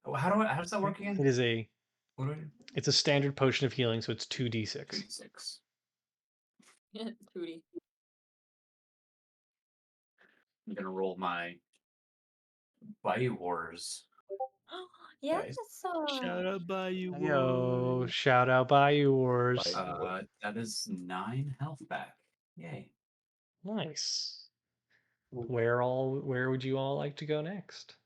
Oh, how does that work again? It is a What do I do? It's a standard potion of healing, so it's 2d6. 2d6. Tootie. I'm gonna roll my Bayou Wars. Yes. Shout out Bayou Yo, shout out Bayou Wars. That is 9 health back. Yay. Nice. Where would you all like to go next?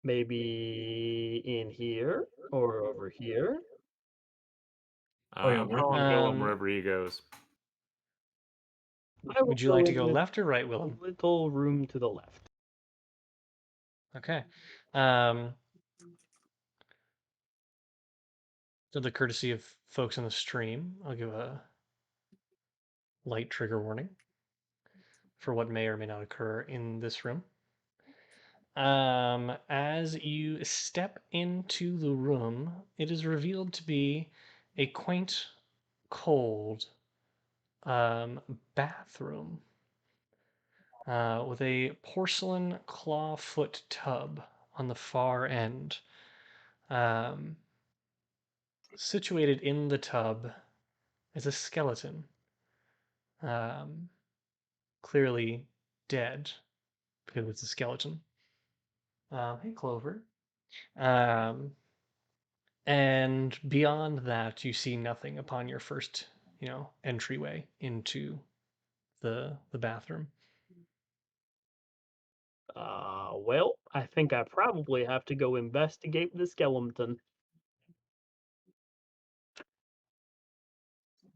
Maybe in here or over here. I'm following Willem wherever he goes. Would you like to go left or right, Willem? Little room to the left. Okay. So the courtesy of folks on the stream, I'll give a light trigger warning for what may or may not occur in this room. As you step into the room, it is revealed to be a quaint, cold bathroom with a porcelain clawfoot tub on the far end. Situated in the tub is a skeleton, clearly dead because it's a skeleton. Hey, Clover. And beyond that, you see nothing upon your first, entryway into the bathroom. Well, I think I probably have to go investigate the skeleton.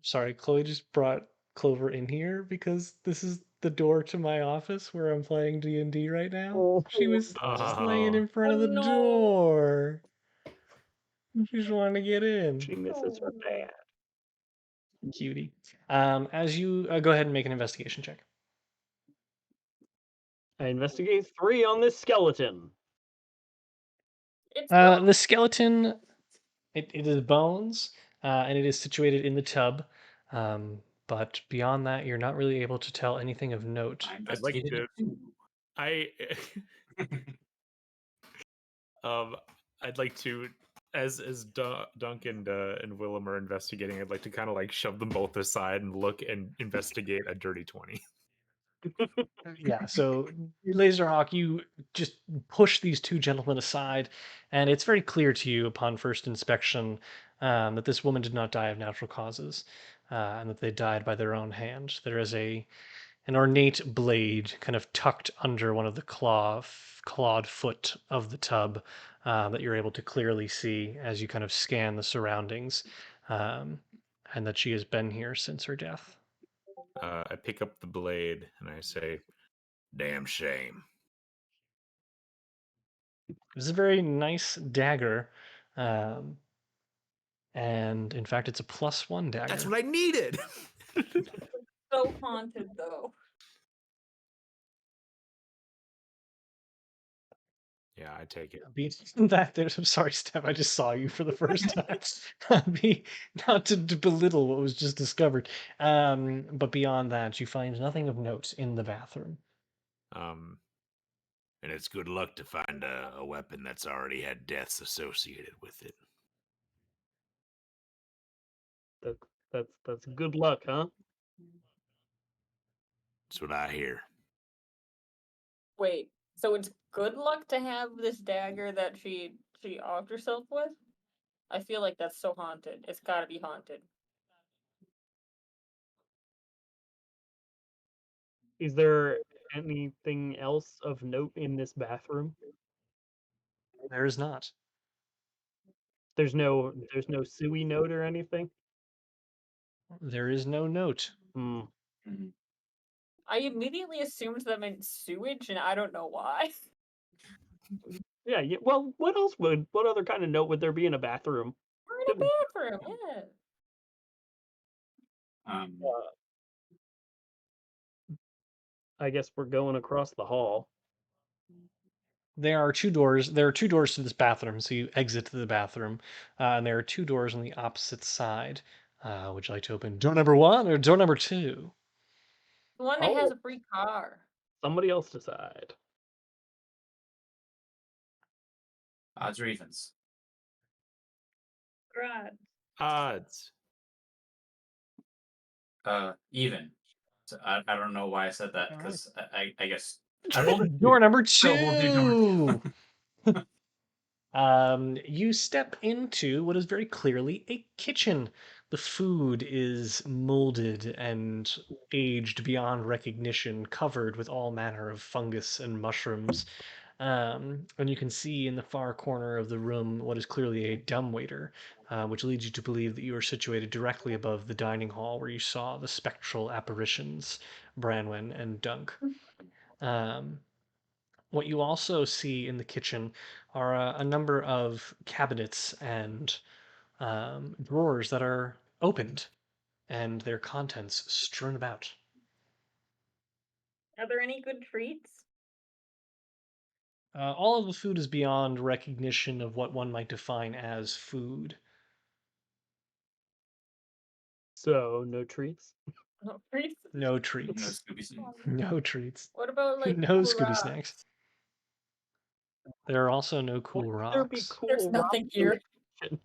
Sorry, Chloe just brought Clover in here because this is the door to my office where I'm playing D&D right now. She was just laying in front of the door. She just wanted to get in. She misses her dad. Cutie. As you go ahead and make an investigation check. I investigate 3 on this skeleton. It's The skeleton, it is bones, and it is situated in the tub. But beyond that, you're not really able to tell anything of note. I'd like to. I'd like to, as Dunk and Willem are investigating, I'd like to kind of like shove them both aside and look and investigate a dirty 20. Yeah, so Laserhawk, you just push these two gentlemen aside, and it's very clear to you upon first inspection that this woman did not die of natural causes, and that they died by their own hand. There is an ornate blade kind of tucked under one of the clawed foot of the tub that you're able to clearly see as you kind of scan the surroundings, and that she has been here since her death. I pick up the blade and I say, "Damn shame." It's a very nice dagger. And in fact, it's a +1 dagger. That's what I needed. so haunted, though. Yeah, I take it. I'm sorry, Steph. I just saw you for the first time. Not to belittle what was just discovered. But beyond that, you find nothing of note in the bathroom. And it's good luck to find a weapon that's already had deaths associated with it. That's good luck, huh? That's what I hear. Wait, so it's good luck to have this dagger that she offed herself with? I feel like that's so haunted. It's gotta be haunted. Is there anything else of note in this bathroom? There is not. There's no suey note or anything? There is no note. I immediately assumed that meant sewage, and I don't know why. Yeah. Well, what other kind of note would there be in a bathroom? We're in a bathroom, yeah. I guess we're going across the hall. There are 2 doors. There are 2 doors to this bathroom, so you exit the bathroom, and there are 2 doors on the opposite side. Would you like to open door number 1 or door number 2? The one that has a free car. Somebody else decide. Odds or evens? Right. Odds. Even. So I don't know why I said that because I guess Door number 2. So we'll do door 2. You step into what is very clearly a kitchen. The food is molded and aged beyond recognition, covered with all manner of fungus and mushrooms. And you can see in the far corner of the room what is clearly a dumbwaiter, which leads you to believe that you are situated directly above the dining hall where you saw the spectral apparitions, Branwen and Dunk. Um, what you also see in the kitchen are a number of cabinets and drawers that are opened and their contents strewn about. Are there any good treats? All of the food is beyond recognition of what one might define as food. So no treats. No treats? No No treats. Scooby Snacks. No treats. What about like No cool Scooby rocks? snacks. There are also no Why cool would there be rocks. cool There's rocks nothing in here. the kitchen?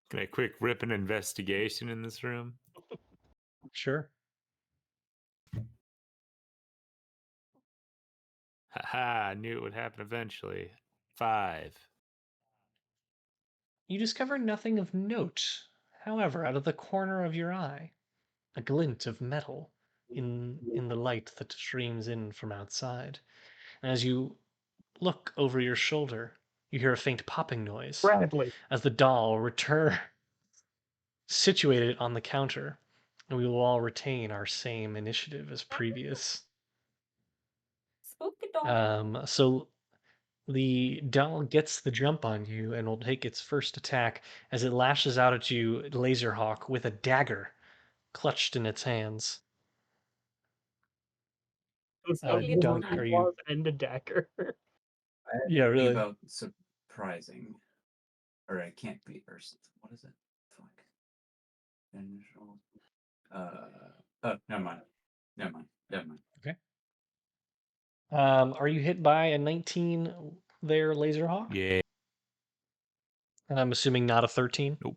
Can I quick rip an investigation in this room? Sure. Haha, I knew it would happen eventually. 5. You discover nothing of note. However, out of the corner of your eye, a glint of metal in the light that streams in from outside. And as you look over your shoulder, you hear a faint popping noise Bradley. as the doll return situated on the counter, and we will all retain our same initiative as previous. Spooky doll. So the doll gets the jump on you and will take its first attack as it lashes out at you, Laserhawk, with a dagger clutched in its hands. Those Spooky have Dunk, doll. are you? claws and a dagger. Yeah, Think really. about surprising, or it can't be, or what is it? Fuck. Initial. Oh, never mind. Never mind. Never mind. Okay. Are you hit by a 19 there, Laserhawk? Yeah. And I'm assuming not a 13. Nope.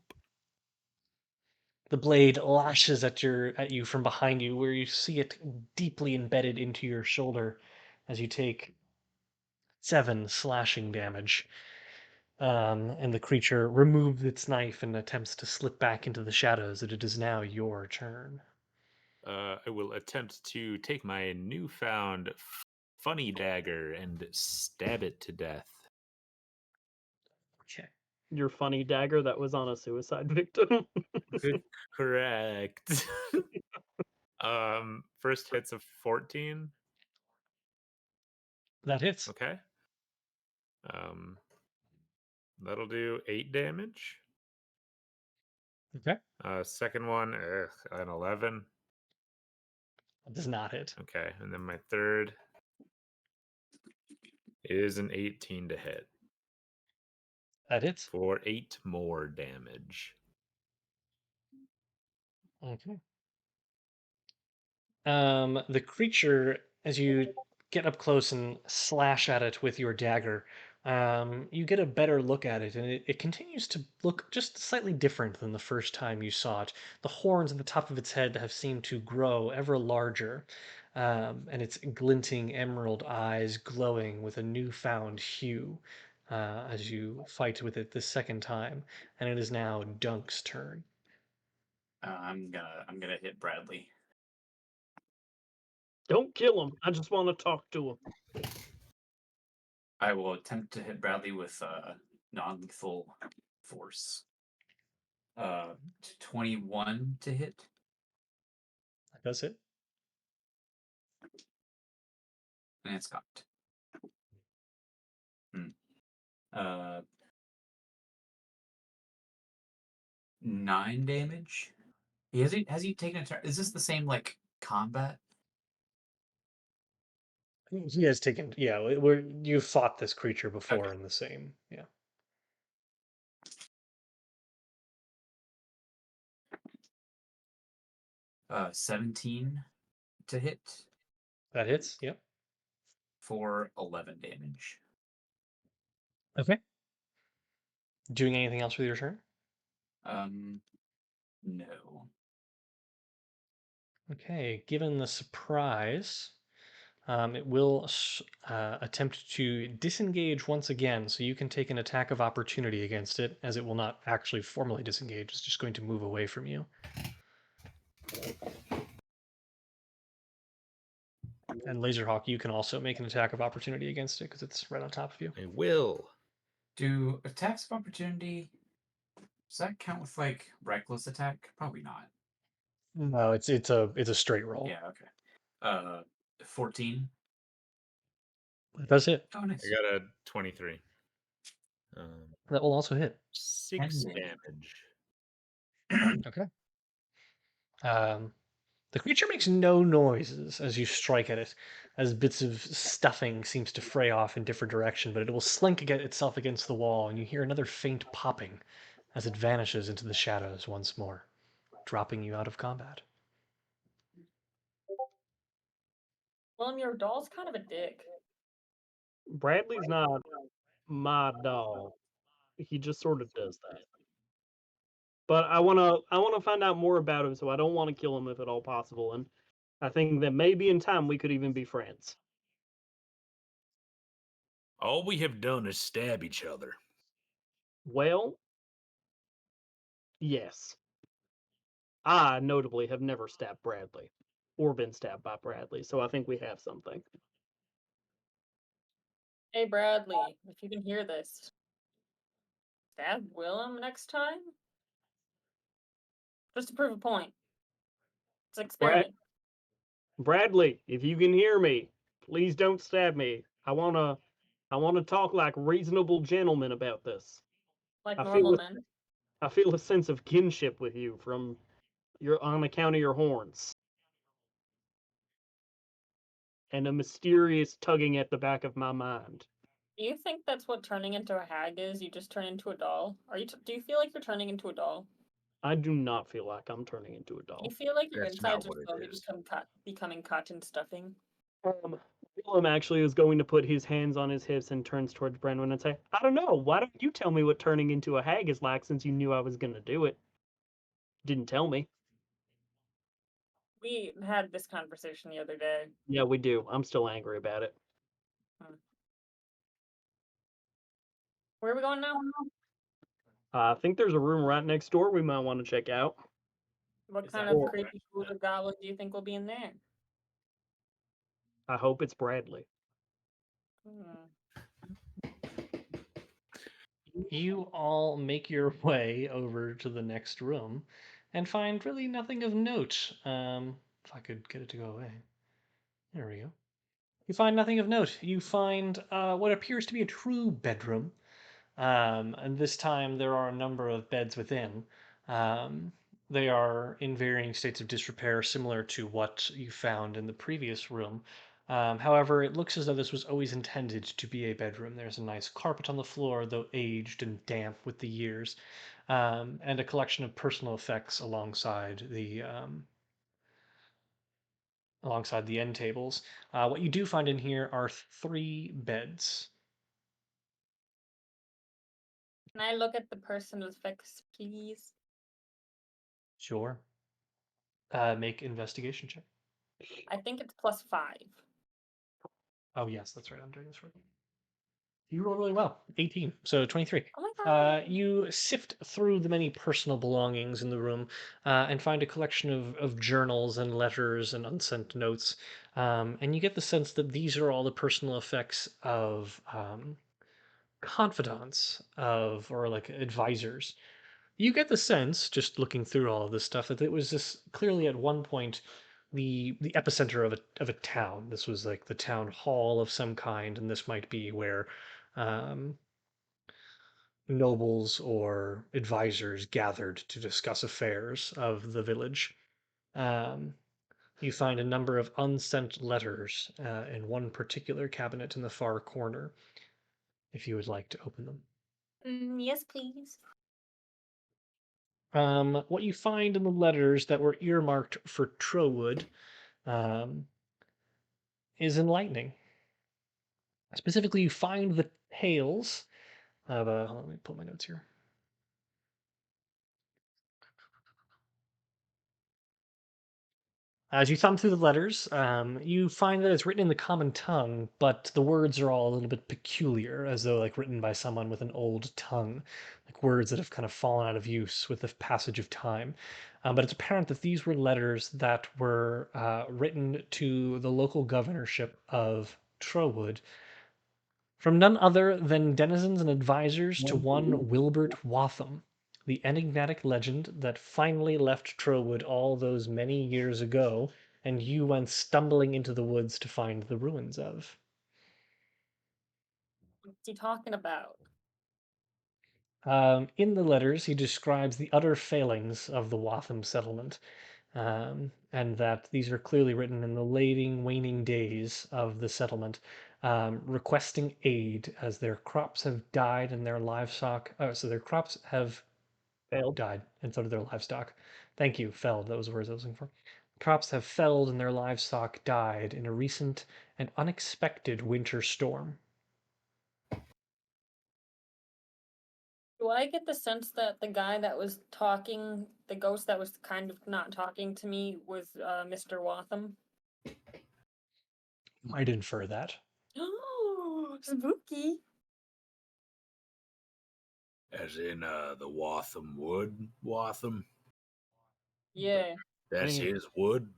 The blade lashes at you from behind you, where you see it deeply embedded into your shoulder as you take 7 slashing damage. And the creature removes its knife and attempts to slip back into the shadows. That it is now your turn. I will attempt to take my newfound funny dagger and stab it to death. Okay. Your funny dagger that was on a suicide victim. Correct. First hit's a 14. That hits. Okay. That'll do 8 damage. Okay. Second one, an 11. That does not hit. Okay, and then my third is an 18 to hit That hits. for 8 more damage. Okay. The creature, as you get up close and slash at it with your dagger, you get a better look at it, and it continues to look just slightly different than the first time you saw it. The horns at the top of its head have seemed to grow ever larger, and its glinting emerald eyes glowing with a newfound hue as you fight with it the second time. And it is now Dunk's turn. I'm gonna hit Bradley. Don't kill him. I just want to talk to him. I will attempt to hit Bradley with non-lethal force. 21 to hit. That does it. And it's cocked. 9 damage. Has he taken a turn? Is this the same like combat? He has taken, yeah. You've fought this creature before Okay. in the same, yeah. 17 to hit That hits, yep. for 11 damage. Okay. Doing anything else with your turn? No. Okay, given the surprise, It will attempt to disengage once again, so you can take an attack of opportunity against it, as it will not actually formally disengage. It's just going to move away from you. And Laserhawk, you can also make an attack of opportunity against it because it's right on top of you. I will. Do attacks of opportunity, does that count with like reckless attack? Probably not. No, it's a straight roll. Yeah, okay. 14. That's it. Oh, nice. I got a 23. That will also hit. 6 10 damage. Okay. The creature makes no noises as you strike at it, as bits of stuffing seems to fray off in different direction, but it will slink itself against the wall, and you hear another faint popping as it vanishes into the shadows once more, dropping you out of combat. Willem, your doll's kind of a dick. Bradley's not my doll. He just sort of does that. But I wanna find out more about him, so I don't want to kill him if at all possible. And I think that maybe in time we could even be friends. All we have done is stab each other. Well, yes. I notably have never stabbed Bradley or been stabbed by Bradley, so I think we have something. Hey, Bradley, if you can hear this, stab Willem next time? Just to prove a point. It's an experiment. Bradley, if you can hear me, please don't stab me. I wanna talk like reasonable gentlemen about this. Like I normal feel men. I feel a sense of kinship with you from your on account of your horns. And a mysterious tugging at the back of my mind. Do you think that's what turning into a hag is? You just turn into a doll? Do you feel like you're turning into a doll? I do not feel like I'm turning into a Do you doll. feel like your That's insides not are what it slowly is. becoming cotton stuffing? Willem actually is going to put his hands on his hips and turns towards Brenwyn and say, I don't know, why don't you tell me what turning into a hag is like since you knew I was gonna do it? Didn't tell me. We had this conversation the other day. Yeah, we do. I'm still angry about it. Where are we going now? I think there's a room right next door we might want to check out. What Is kind that of where creepy food or goblin do you think will be in there? I hope it's Bradley. You all make your way over to the next room and find really nothing of note. If I could get it to go away. There we go. You find nothing of note. You find what appears to be a true bedroom. And this time there are a number of beds within. They are in varying states of disrepair, similar to what you found in the previous room. However, it looks as though this was always intended to be a bedroom. There's a nice carpet on the floor, though aged and damp with the years, and a collection of personal effects alongside the end tables. What you do find in here are 3 beds. Can I look at the personal effects, please? Sure. Make investigation check. I think it's +5. Oh yes, that's right. I'm doing this right. You rolled really well. 18, so 23. Oh my god. You sift through the many personal belongings in the room and find a collection of journals and letters and unsent notes. And you get the sense that these are all the personal effects of confidants or like advisors. You get the sense, just looking through all of this stuff, that it was this clearly at one point the epicenter of a town. This was like the town hall of some kind, and this might be where um, nobles or advisors gathered to discuss affairs of the village. Um, you find a number of unsent letters in one particular cabinet in the far corner, if you would like to open them. Yes, please. What you find in the letters that were earmarked for Trowood um, is enlightening. Specifically, you find the tales of let me pull my notes here. As you thumb through the letters, you find that it's written in the common tongue, but the words are all a little bit peculiar, as though like written by someone with an old tongue, like words that have kind of fallen out of use with the passage of time. But it's apparent that these were letters that were written to the local governorship of Trowood from none other than denizens and advisors to one Wilbert Watham, the enigmatic legend that finally left Trowood all those many years ago, and you went stumbling into the woods to find the ruins of. What's he talking about? In the letters, he describes the utter failings of the Watham settlement, and that these are clearly written in the waning days of the settlement, requesting aid as their crops have died and their livestock. So their crops have Failed. died, and so did their livestock. Thank you, felled. That was the words I was looking for. Crops have felled and their livestock died in a recent and unexpected winter storm. Do I get the sense that the guy that was talking, the ghost that was kind of not talking to me, was Mr. Watham? Might infer that. Oh, spooky. As in the Watham Wood, Watham. Yeah, That's Dang. his wood.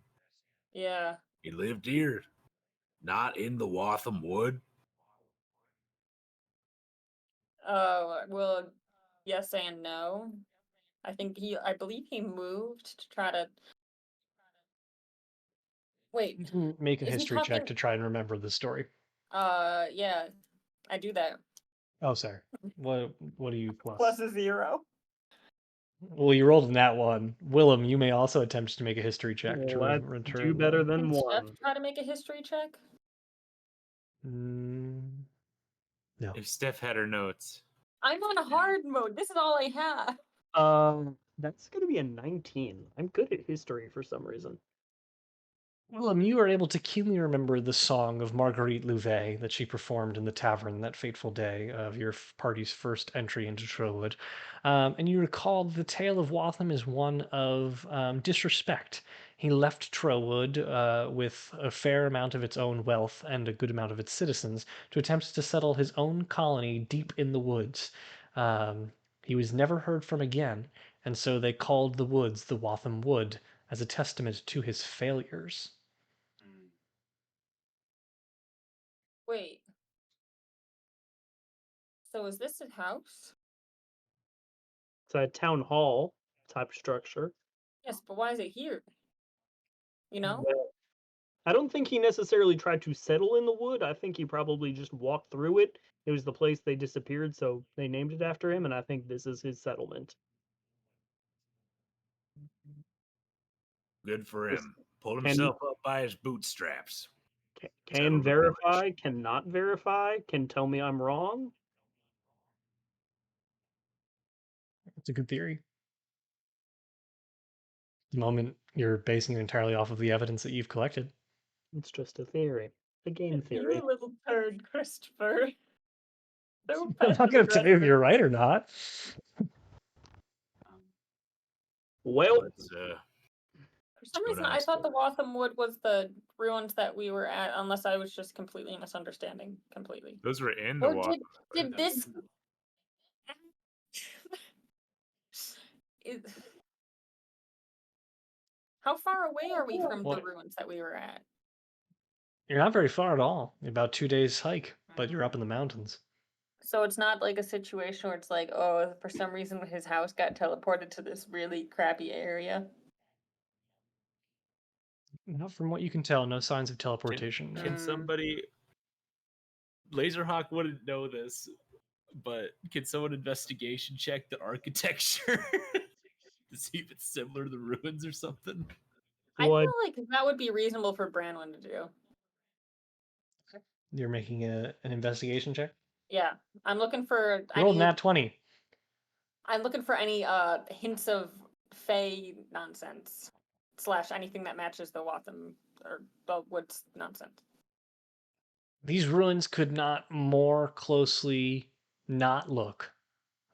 yeah. He lived here, not in the Watham Wood. Well, yes and no. I believe he moved to try to. Wait, You can make a is he history check talking? to try and remember the story. Yeah, I do that. Oh, sorry. What do you plus? Plus a 0. Well, you rolled in that one. Willem, you may also attempt to make a history check to Let's return. do better than Can Steph one. try to make a history check? Mm, no. If Steph had her notes. I'm on hard mode. This is all I have. That's gonna be a 19. I'm good at history for some reason. Willem, you are able to keenly remember the song of Marguerite Louvet that she performed in the tavern that fateful day of your party's first entry into Trowood. And you recall the tale of Waltham is one of disrespect. He left Trowood with a fair amount of its own wealth and a good amount of its citizens to attempt to settle his own colony deep in the woods. He was never heard from again, and so they called the woods the Waltham Wood as a testament to his failures. Wait. So is this a house? It's a town hall type structure. Yes, but why is it here? You know? Well, I don't think he necessarily tried to settle in the wood. I think he probably just walked through it. It was the place they disappeared, so they named it after him, and I think this is his settlement. Good for Just him. Pulled can- himself up by his bootstraps. Can Settled the verify, cannot verify, can tell me I'm wrong. It's a good theory. The moment you're basing it entirely off of the evidence that you've collected. It's just a theory. A game theory. You little turd, Christopher. So I'm not going to tell you if you're right or not. Well, Let's, For some go reason, down I the thought the story. Waltham Wood was the ruins that we were at, unless I was just completely misunderstanding completely. Those were in the Or water. did this... Is... How far away are we from the ruins that we were at? You're not very far at all. About 2 days hike, but you're up in the mountains. So it's not like a situation where it's like, oh, for some reason his house got teleported to this really crappy area. Not from what you can tell, no signs of teleportation. no. Can somebody Laserhawk wouldn't know this, but can someone investigation check the architecture to see if it's similar to the ruins or something? I What? feel like that would be reasonable for Branwyn to do. You're making an investigation check? Yeah, I'm looking for You rolled any. nat 20. I'm looking for any hints of Fey nonsense / anything that matches the Waltham or the Woods nonsense. These ruins could not more closely not look,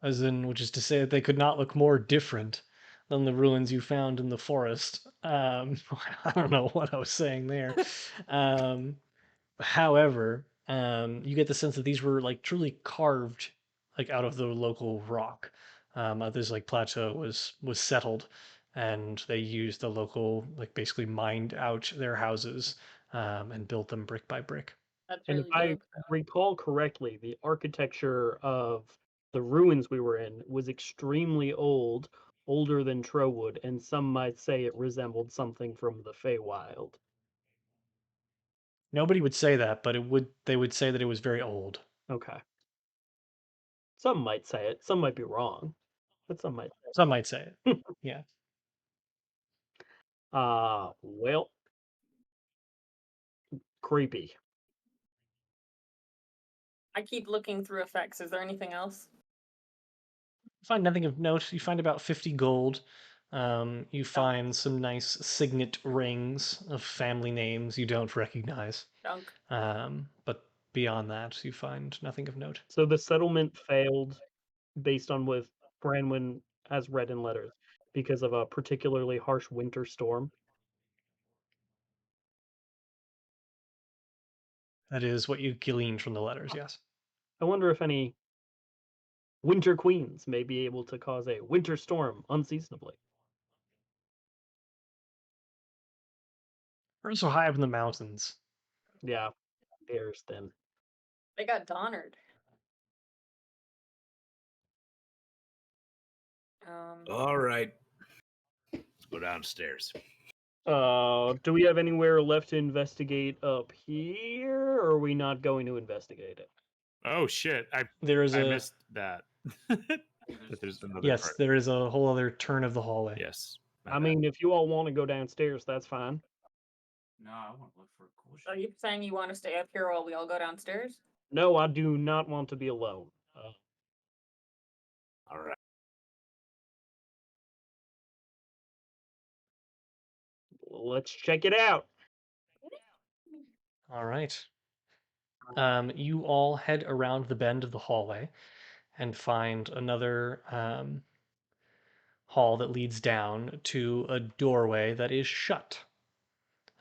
as in, which is to say that they could not look more different than the ruins you found in the forest. I don't know what I was saying there. However, you get the sense that these were like truly carved like out of the local rock. This like plateau was settled, and they used the local like basically mined out their houses and built them brick by brick. That's And if really I dope. recall correctly, the architecture of the ruins we were in was extremely old, older than Trowood, and some might say it resembled something from the Feywild. Nobody would say that, but they would say that it was very old. Okay. Some might say it. Some might be wrong, but some might say Some might say it. Yeah. well, creepy. I keep looking through effects. Is there anything else? Find nothing of note. You find about 50 gold. You Junk. find some nice signet rings of family names you don't recognize. Junk. But beyond that, you find nothing of note. So the settlement failed based on what Branwyn has read in letters because of a particularly harsh winter storm. That is what you gleaned from the letters, yes. I wonder if any winter queens may be able to cause a winter storm unseasonably. We're so high up in the mountains. Yeah, there's then. They got Donnered. All right. Let's go downstairs. Do we have anywhere left to investigate up here, or are we not going to investigate it? Oh shit! There is I a missed that. That there's another yes, part. there is a whole other turn of the hallway. Yes. my I bad. mean, if you all want to go downstairs, that's fine. No, I want to look for cool Are shit. you saying you want to stay up here while we all go downstairs? No, I do not want to be alone. All right. Let's check it out. All right. You all head around the bend of the hallway and find another hall that leads down to a doorway that is shut.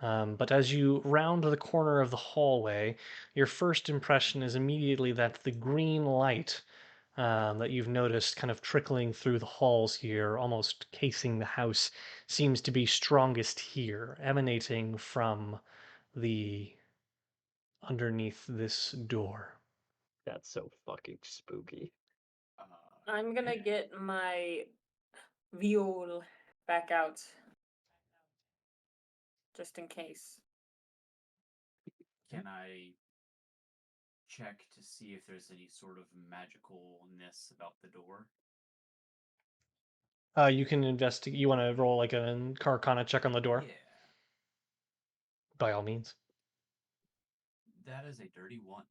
But as you round the corner of the hallway, your first impression is immediately that the green light that you've noticed kind of trickling through the halls here, almost casing the house, seems to be strongest here, emanating from the underneath this door. That's so fucking spooky. I'm gonna get my viol back out. Just in case. Can I check to see if there's any sort of magicalness about the door? You can investigate. You want to roll like a Arcana check on the door? Yeah. By all means. That is a dirty 1.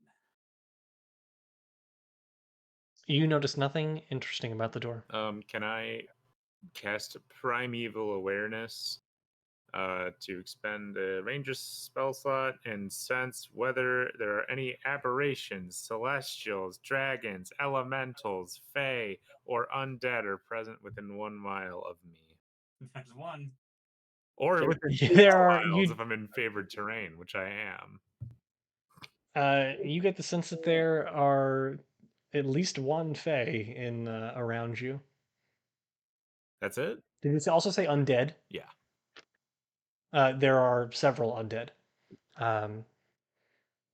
You notice nothing interesting about the door. Can I cast Primeval Awareness to expend a ranger spell slot and sense whether there are any aberrations, celestials, dragons, elementals, fae, or undead are present within 1 mile of me? There's one. Or Sure. within Yeah, 4 there are- miles you- if I'm in favored terrain, which I am. You get the sense that there are at least one fae in around you. That's it? Did it also say undead? Yeah. There are several undead,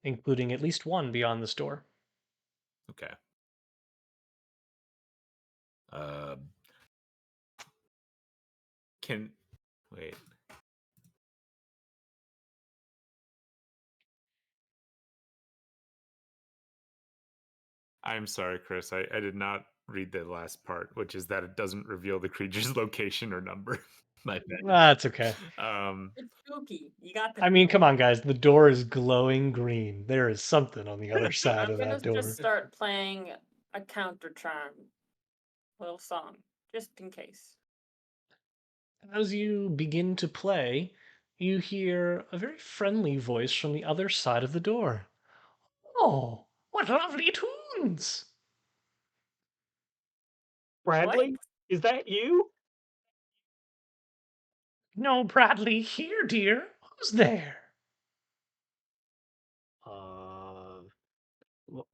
including at least one beyond this door. Okay. Can wait. I'm sorry, Chris. I did not read the last part, which is that it doesn't reveal the creature's location or number. My bad. That's okay. It's spooky. You got the. I mean, come on, guys. The door is glowing green. There is something on the other side I'm of gonna that door. just start playing a counter charm, little song, just in case. As you begin to play, you hear a very friendly voice from the other side of the door. Oh, what lovely tunes! Bradley, is that you? No Bradley here, dear. Who's there?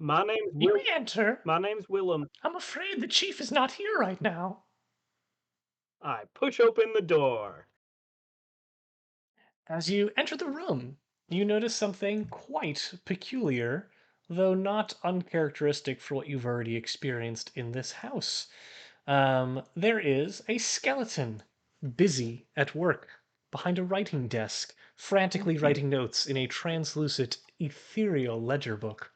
My name's You Will. may enter. My name's Willem. I'm afraid the chief is not here right now. I push open the door. As you enter the room, you notice something quite peculiar, though not uncharacteristic for what you've already experienced in this house. There is a skeleton busy at work behind a writing desk, frantically writing notes in a translucent, ethereal ledger book.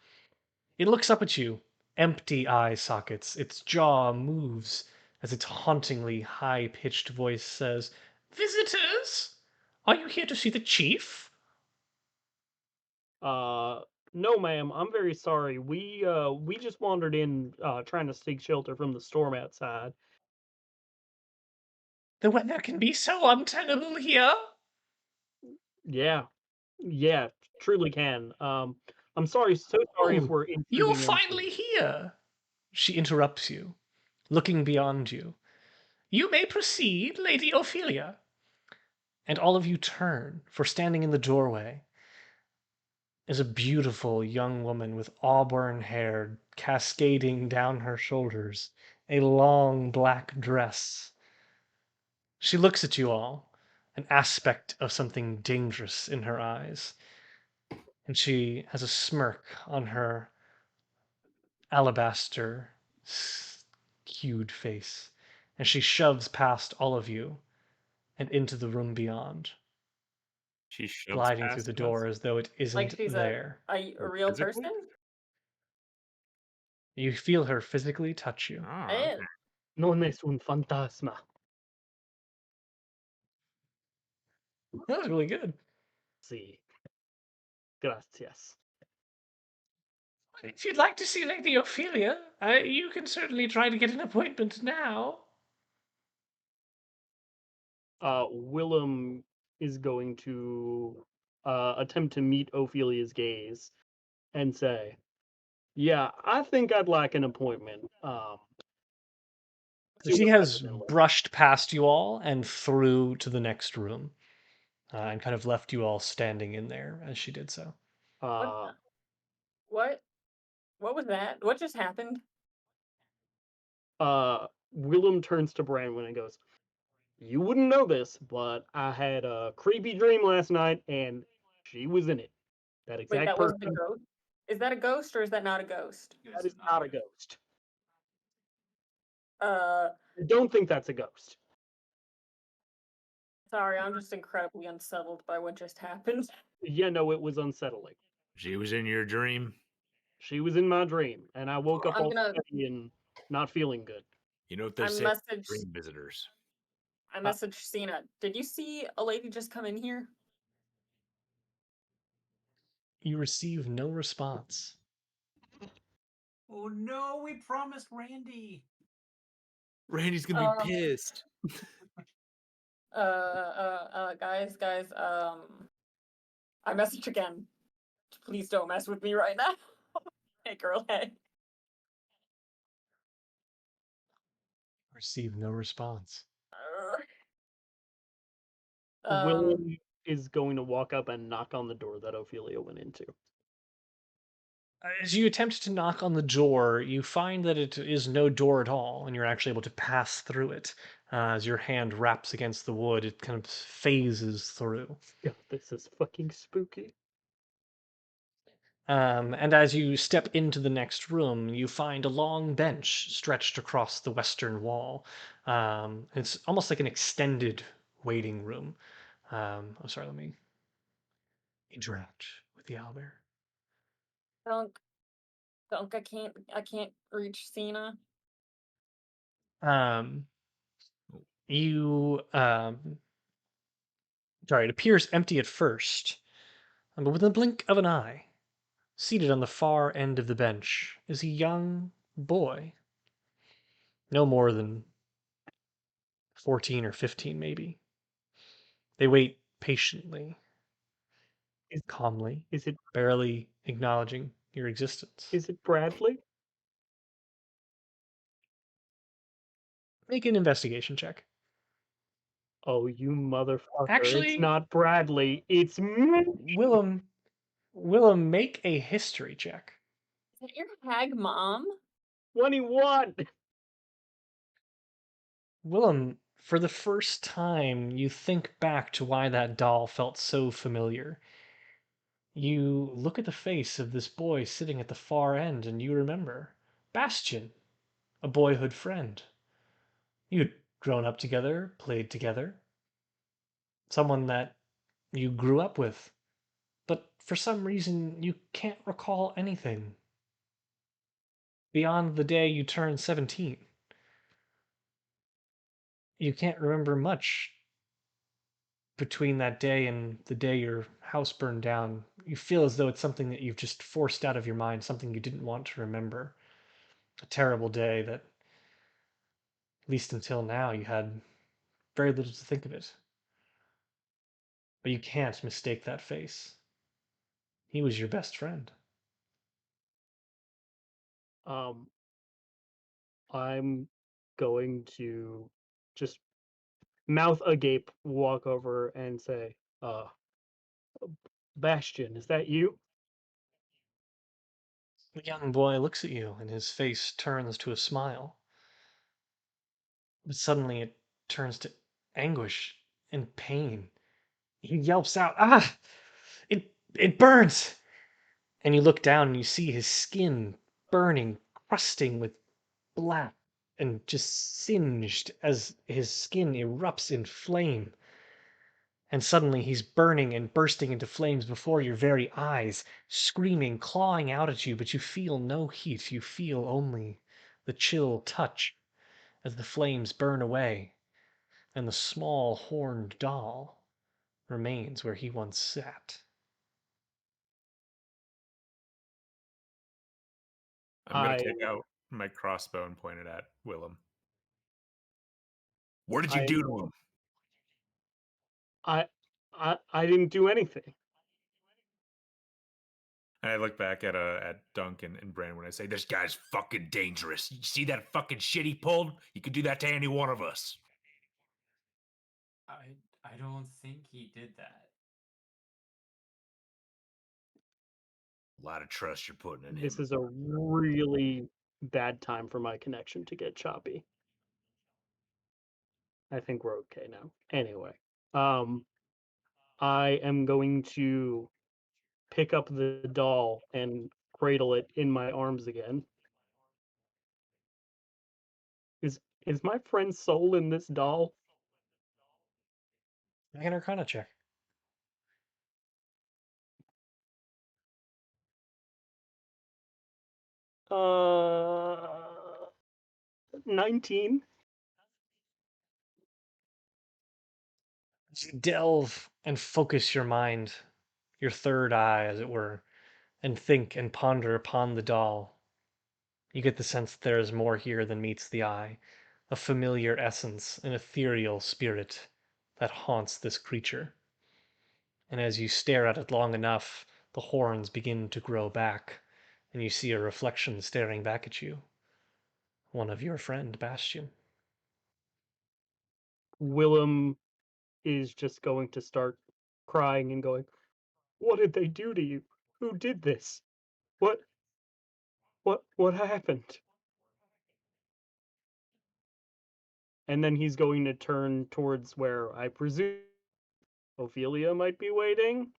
It looks up at you, empty eye sockets. Its jaw moves as its hauntingly high pitched voice says, "Visitors? Are you here to see the chief?" No, ma'am. I'm very sorry. We just wandered in, trying to seek shelter from the storm outside. The weather can be so untenable here. Yeah, yeah, truly can. I'm sorry, so sorry if Oh, we're you're intruding on you. finally here. She interrupts you, looking beyond you. You may proceed, Lady Ophelia. And all of you turn, for standing in the doorway is a beautiful young woman with auburn hair cascading down her shoulders, a long black dress. She looks at you all, an aspect of something dangerous in her eyes, and she has a smirk on her alabaster hued face, and she shoves past all of you and into the room beyond, She shoves gliding through past the us. door as though it Like isn't she's there. a Like, real physically? person? You feel her physically touch you. Ah, Eh, okay. Non es un fantasma. That was really good. Sí. Gracias. If you'd like to see Lady Ophelia, you can certainly try to get an appointment now. Willem is going to attempt to meet Ophelia's gaze and say, "Yeah, I think I'd like an appointment." So See she what has happened. brushed past you all and through to the next room, and kind of left you all standing in there as she did so. what? Uh, What? What was that? What just happened? Willem turns to Branwen and goes, "You wouldn't know this, but I had a creepy dream last night, and she was in it. That Wait, exact that wasn't a person. ghost? Is that a ghost or is that not a ghost? That is not a ghost. Uh, I don't think that's a ghost." sorry, I'm just incredibly unsettled by what just happened. Yeah, no, it was unsettling. She was in your dream. She was in my dream, and I woke up I'm all gonna. sweaty and not feeling good. You know what they I say? messaged. Dream visitors. I messaged Cena. Did you see a lady just come in here? You receive no response. Oh no, we promised Randy. Randy's gonna be Um, pissed. guys, I messaged again. Please don't mess with me right now. Hey, girl, hey. Receive no response. Willem is going to walk up and knock on the door that Ophelia went into. As you attempt to knock on the door, you find that it is no door at all, and you're actually able to pass through it. As your hand wraps against the wood, it kind of phases through. Yeah, this is fucking spooky. And as you step into the next room, you find a long bench stretched across the western wall. It's almost like an extended waiting room. Oh, sorry, let me interact with the owlbear. Dunk, Dunk, I can't reach Cena. Um, you, sorry, it appears empty at first, but with a blink of an eye, seated on the far end of the bench is a young boy, no more than 14 or 15, maybe. They wait patiently, Is calmly, is it barely acknowledging your existence. is it Bradley? Make an investigation check. Oh, you motherfucker. It's Actually, not Bradley. It's me. Willem, make a history check. Is that your hag mom? 21. Willem, for the first time, you think back to why that doll felt so familiar. You look at the face of this boy sitting at the far end and you remember Bastian, a boyhood friend. You'd grown up together, played together, someone that you grew up with, but for some reason you can't recall anything beyond the day you turned 17. You can't remember much between that day and the day your house burned down. You feel as though it's something that you've just forced out of your mind, something you didn't want to remember. A terrible day that, at least until now, you had very little to think of it. But you can't mistake that face. He was your best friend. Um, I'm going to just mouth agape walk over and say, Bastion, is that you? The young boy looks at you and his face turns to a smile. But suddenly it turns to anguish and pain. He yelps out, "Ah! It burns!" And you look down and you see his skin burning, crusting with black and just singed as his skin erupts in flame. And suddenly he's burning and bursting into flames before your very eyes, screaming, clawing out at you, but you feel no heat. You feel only the chill touch as the flames burn away, and the small horned doll remains where he once sat. I'm gonna I take out my crossbow and point it at Willem. What did you I do to him? I didn't do anything. And I look back at Duncan and Brandon when I say, This guy's fucking dangerous. You see that fucking shit he pulled? You could do that to any one of us. I don't think he did that. A lot of trust you're putting in This him. is a really bad time for my connection to get choppy. I think we're okay now. Anyway, I am going to pick up the doll and cradle it in my arms again. Is my friend's soul in this doll? Make an Arcana check. Uh, 19. As you delve and focus your mind, your third eye, as it were, and think and ponder upon the doll, you get the sense that there is more here than meets the eye, a familiar essence, an ethereal spirit that haunts this creature. And as you stare at it long enough, the horns begin to grow back, and you see a reflection staring back at you. One of your friend, Bastian. Willem is just going to start crying and going, "What did they do to you? Who did this? What what happened?" And then he's going to turn towards where I presume Ophelia might be waiting.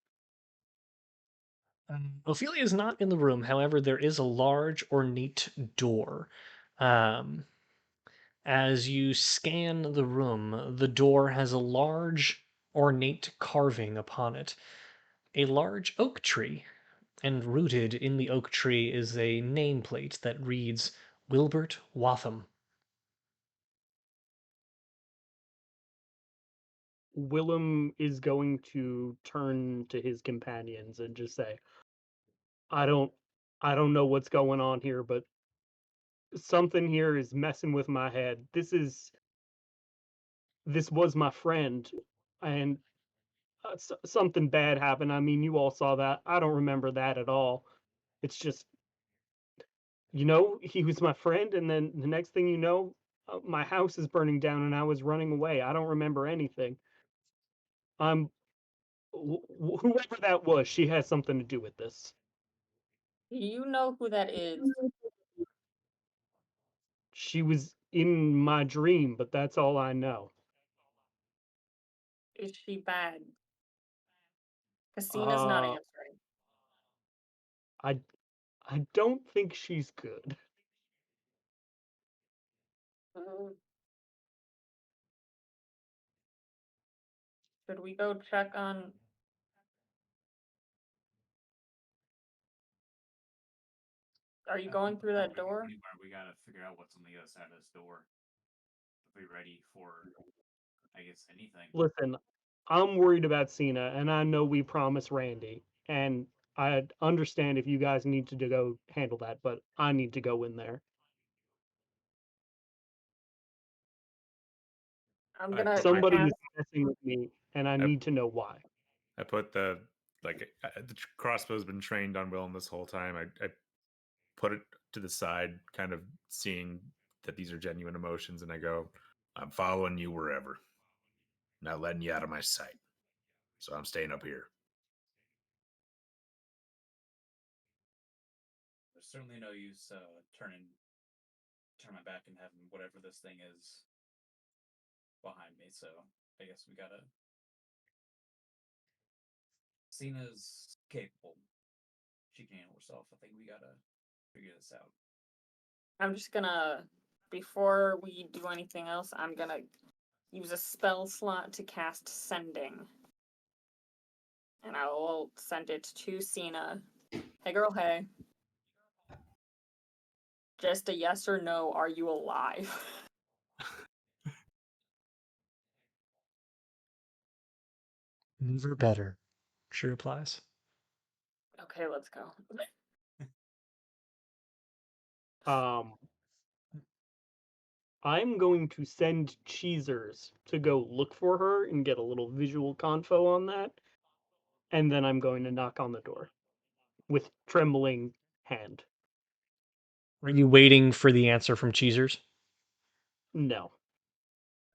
Ophelia is not in the room. However, there is a large, ornate door. Um, as you scan the room, the door has a large, ornate carving upon it. A large oak tree, and rooted in the oak tree is a nameplate that reads Wilbert Watham. Willem is going to turn to his companions and just say, I don't I don't know what's going on here, but something here is messing with my head. This was my friend, and something bad happened. I mean, you all saw that. I don't remember that at all. It's just, he was my friend, and then the next thing you know, my house is burning down and I was running away. I don't remember anything. I'm whoever that was, she has something to do with this. You know who that is. She was in my dream, but that's all I know. Is she bad? Casina's not Uh, answering. I don't think she's good. Mm. Should we go check on? Are you going through that door? We gotta figure out what's on the other side of this door. If we're ready for, I guess, anything. Listen, I'm worried about Cena, and I know we promised Randy, and I understand if you guys need to go handle that, but I need to go in there. I'm I gonna put Somebody ask. is messing with me, and I need to know why. I put the crossbow's been trained on Willem this whole time. I put it to the side, kind of seeing that these are genuine emotions, and I go, I'm following you wherever. Not letting you out of my sight. So I'm staying up here. There's certainly no use turn my back and having whatever this thing is behind me. So I guess we gotta. Cena's capable. She can handle herself. I think we gotta figure this out. I'm just gonna, before we do anything else, I'm gonna use a spell slot to cast Sending. And I will send it to Cena. Hey girl, hey. Just a yes or no, are you alive? Never better, she replies. Okay, let's go. I'm going to send Cheezers to go look for her and get a little visual confo on that, and then I'm going to knock on the door with trembling hand. Are you waiting for the answer from Cheezers? No.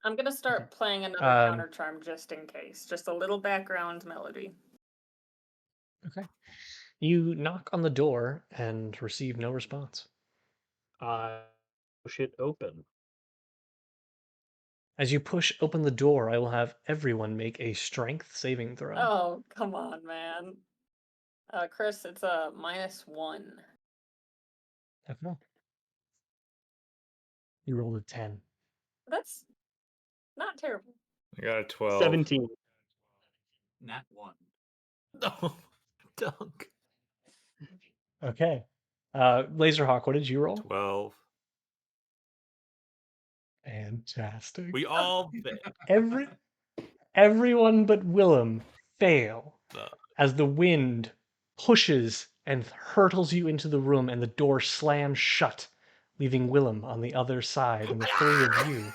I'm gonna start playing another counter charm just in case. Just a little background melody. Okay. You knock on the door and receive no response. I push it open. As you push open the door, I will have everyone make a strength saving throw. Oh, come on, man. Chris, it's a -1. Okay. You rolled a 10. That's not terrible. I got a 12. 17. Nat 1. No, Dunk. Okay. Laserhawk, what did you roll? 12. Fantastic. We all Everyone but Willem fail as the wind pushes and hurtles you into the room and the door slams shut, leaving Willem on the other side and the three of you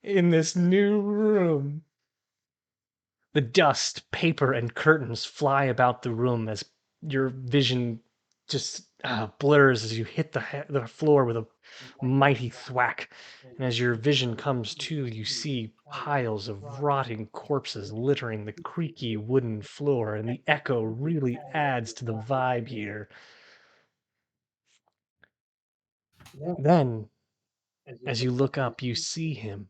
in this new room. The dust, paper, and curtains fly about the room as your vision just blurs as you hit the floor with a mighty thwack. And as your vision comes to, you see piles of rotting corpses littering the creaky wooden floor, and the echo really adds to the vibe here. Then, as you look up, you see him,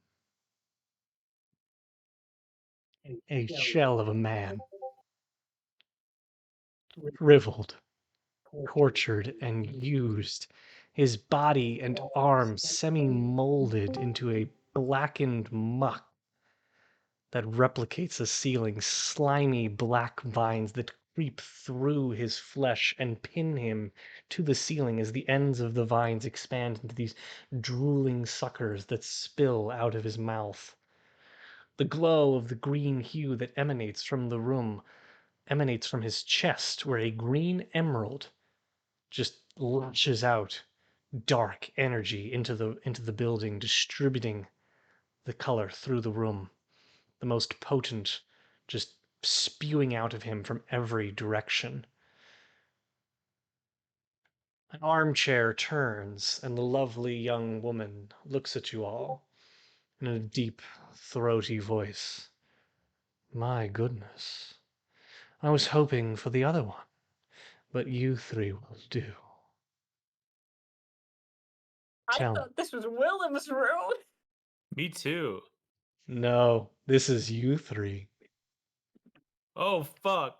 a shell of a man, shriveled, tortured, and used, his body and arms semi-molded into a blackened muck that replicates the ceiling, slimy black vines that creep through his flesh and pin him to the ceiling as the ends of the vines expand into these drooling suckers that spill out of his mouth. The glow of the green hue that emanates from the room emanates from his chest, where a green emerald just lashes out dark energy into the building, distributing the color through the room. The most potent, just spewing out of him from every direction. An armchair turns, and the lovely young woman looks at you all in a deep, throaty voice. My goodness. I was hoping for the other one, but you three will do. I Tell me. thought this was Willem's room. Me too. No, this is you three. Oh fuck.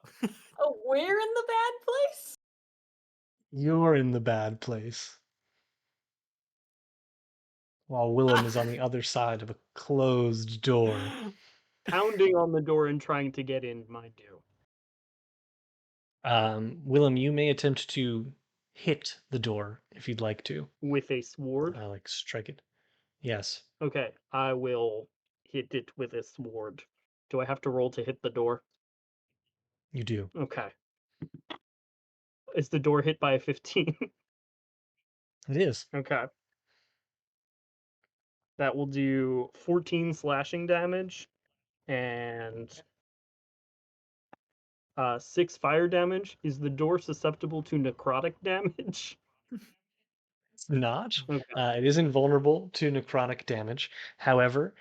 Oh, we're in the bad place? You're in the bad place. While Willem is on the other side of a closed door. Pounding on the door and trying to get in, mind you. Willem, you may attempt to hit the door if you'd like to. With a sword? Like strike it. Yes, Okay, I will hit it with a sword. Do I have to roll to hit the door? you do. Okay. Is the door hit by a 15? It is. Okay. That will do 14 slashing damage and 6 fire damage. Is the door susceptible to necrotic damage? It's not. Okay. It is invulnerable to necrotic damage. However,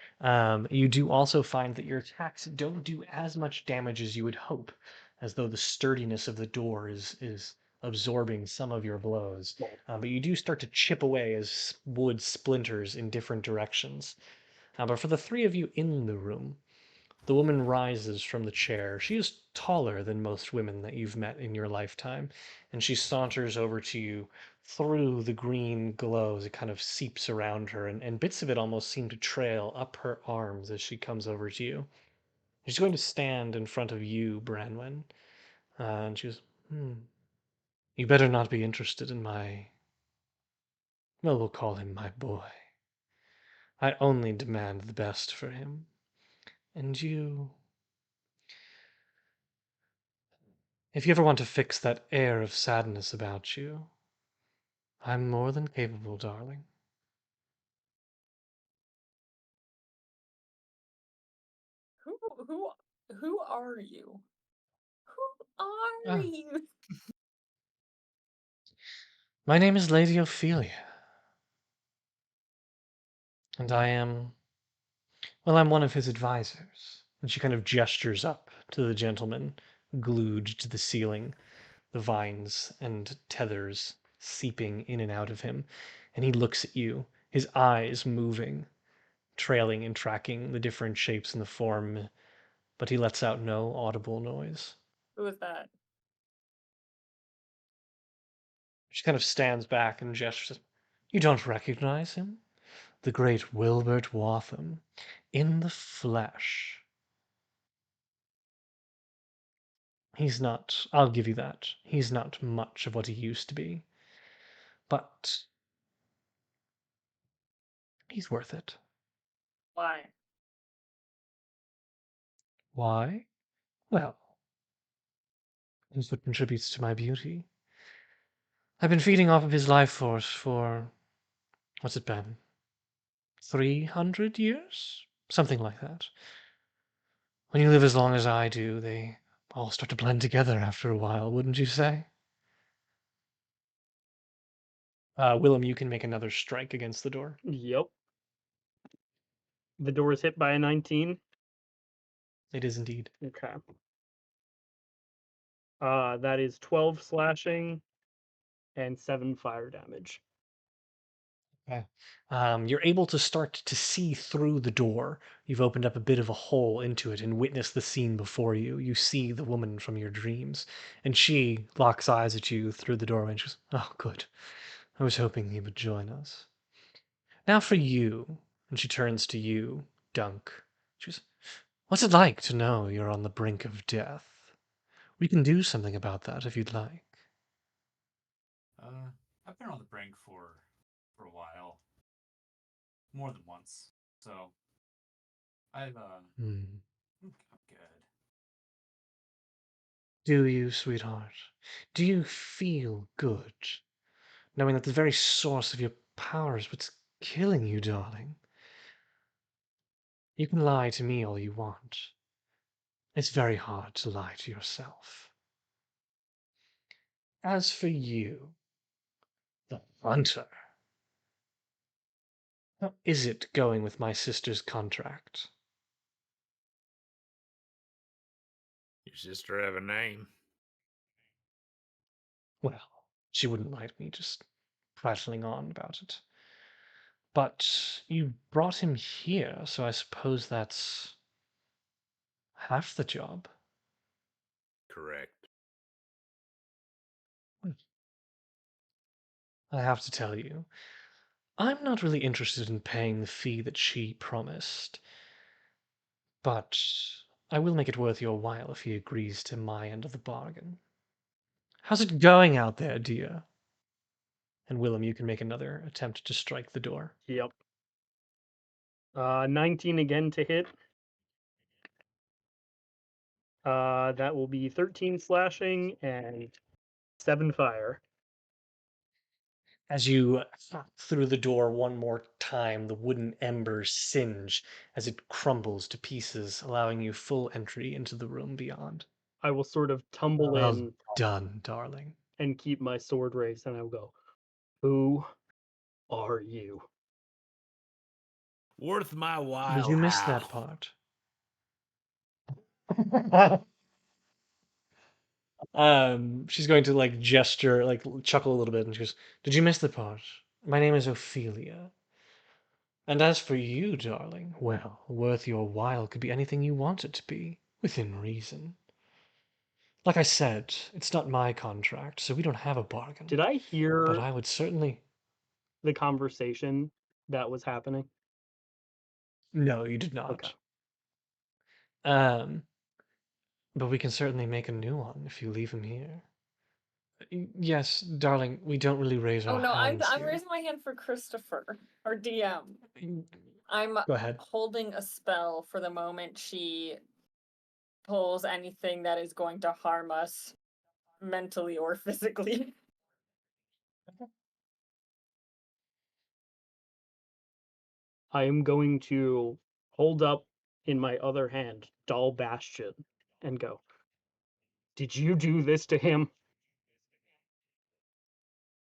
you do also find that your attacks don't do as much damage as you would hope, as though the sturdiness of the door is absorbing some of your blows. But you do start to chip away as wood splinters in different directions. But for the three of you in the room, the woman rises from the chair. She is taller than most women that you've met in your lifetime, and she saunters over to you through the green glow as it kind of seeps around her, and bits of it almost seem to trail up her arms as she comes over to you. She's going to stand in front of you, Branwen, and she goes, You better not be interested in my... Well, we'll call him my boy. I only demand the best for him. And you... If you ever want to fix that air of sadness about you, I'm more than capable, darling. Who who who are you? Who are Ah. you? My name is Lady Ophelia. And I am, well, I'm one of his advisors. And she kind of gestures up to the gentleman glued to the ceiling, the vines and tethers seeping in and out of him. And he looks at you, his eyes moving, trailing and tracking the different shapes and the form, but he lets out no audible noise. Who is that? She kind of stands back and gestures. You don't recognize him? The great Wilbert Waltham, in the flesh. He's not, I'll give you that. He's not much of what he used to be. But he's worth it. Why? Why? Well, he's what contributes to my beauty. I've been feeding off of his life force for, what's it been? 300 years? Something like that. When you live as long as I do, they all start to blend together after a while, wouldn't you say? Willem, you can make another strike against the door. Yep. The door is hit by a 19. It is indeed. Okay. That is 12 slashing and 7 fire damage. Okay. You're able to start to see through the door. You've opened up a bit of a hole into it and witnessed the scene before you. You see the woman from your dreams, and she locks eyes at you through the doorway and she goes, Oh, good. I was hoping he would join us. Now for you. And she turns to you, Dunk. She goes, What's it like to know you're on the brink of death? We can do something about that if you'd like. I've been on the brink for a while, more than once. So I've Hmm. I'm good. Do you, sweetheart? Do you feel good? Knowing that the very source of your power is what's killing you, darling. You can lie to me all you want. It's very hard to lie to yourself. As for you, the hunter, How is it going with my sister's contract? Your sister have a name? Well, she wouldn't like me just prattling on about it. But you brought him here, so I suppose that's half the job. Correct. I have to tell you, I'm not really interested in paying the fee that she promised, but I will make it worth your while if he agrees to my end of the bargain. How's it going out there, dear? And Willem, you can make another attempt to strike the door. Yep. 19 again to hit. That will be 13 slashing and 7 fire. As you hop through the door one more time, the wooden embers singe as it crumbles to pieces, allowing you full entry into the room beyond. I will sort of tumble Well in done, darling. and keep my sword raised, and I will go, "Who are you?" Worth my while. Did you miss that how? part? She's going to like gesture, like chuckle a little bit, and she goes, "Did you miss the part? My name is Ophelia. And as for you, darling, well, worth your while could be anything you want it to be, within reason. Like I said, it's not my contract, so we don't have a bargain. Did I But hear I would certainly. the conversation that was happening? No, you did Okay. not. But we can certainly make a new one if you leave him here. Yes, darling, we don't really raise Oh our no, I'm hands here. raising my hand for Christopher, our DM. I'm Go ahead. holding a spell for the moment she pulls anything that is going to harm us mentally or physically. I am going to hold up in my other hand Doll Bastion and go, "Did you do this to him?"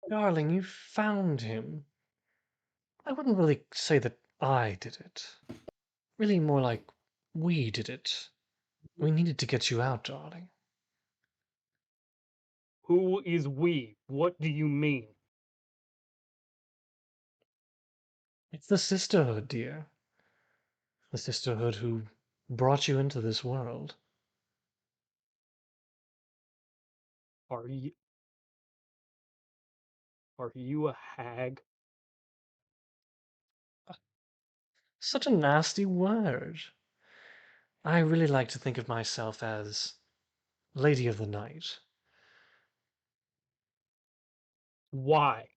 Darling, you found him. I wouldn't really say that I did it. Really more like we did it. We needed to get you out, darling. Who is we? What do you mean? It's the sisterhood, dear. The sisterhood who brought you into this world. Are you a hag? Such a nasty word. I really like to think of myself as Lady of the Night. Why?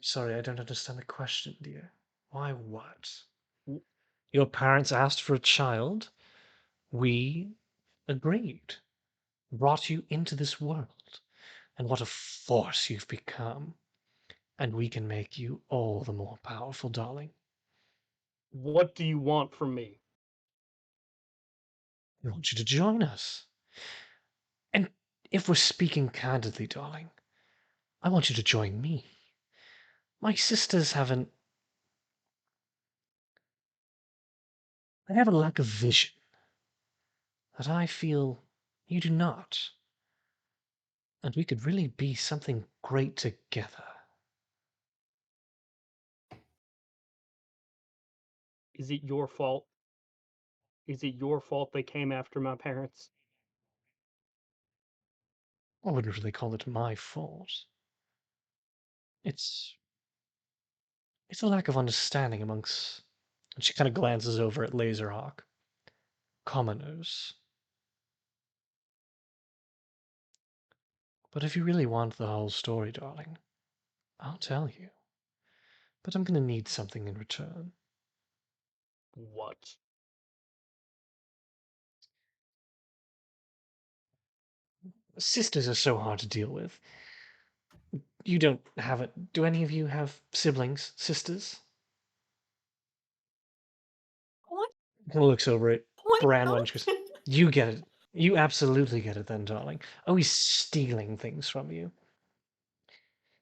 Sorry, I don't understand the question, dear. Why what? W- Your parents asked for a child. We agreed. Brought you into this world. And what a force you've become. And we can make you all the more powerful, darling. What do you want from me? We want you to join us. And if we're speaking candidly, darling, I want you to join me. My sisters haven't. They have a lack of vision that I feel you do not. And we could really be something great together. Is it your fault? Is it your fault they came after my parents? I wouldn't really call it my fault. It's a lack of understanding amongst. And she kind of glances over at Laserhawk. Commoners. But if you really want the whole story, darling, I'll tell you. But I'm gonna need something in return. What? Sisters are so hard to deal with. You don't have it. Do any of you have siblings, sisters? What? Kind of looks over at What? Branwen and she goes, "You get it. You absolutely get it then, darling. Always stealing things from you."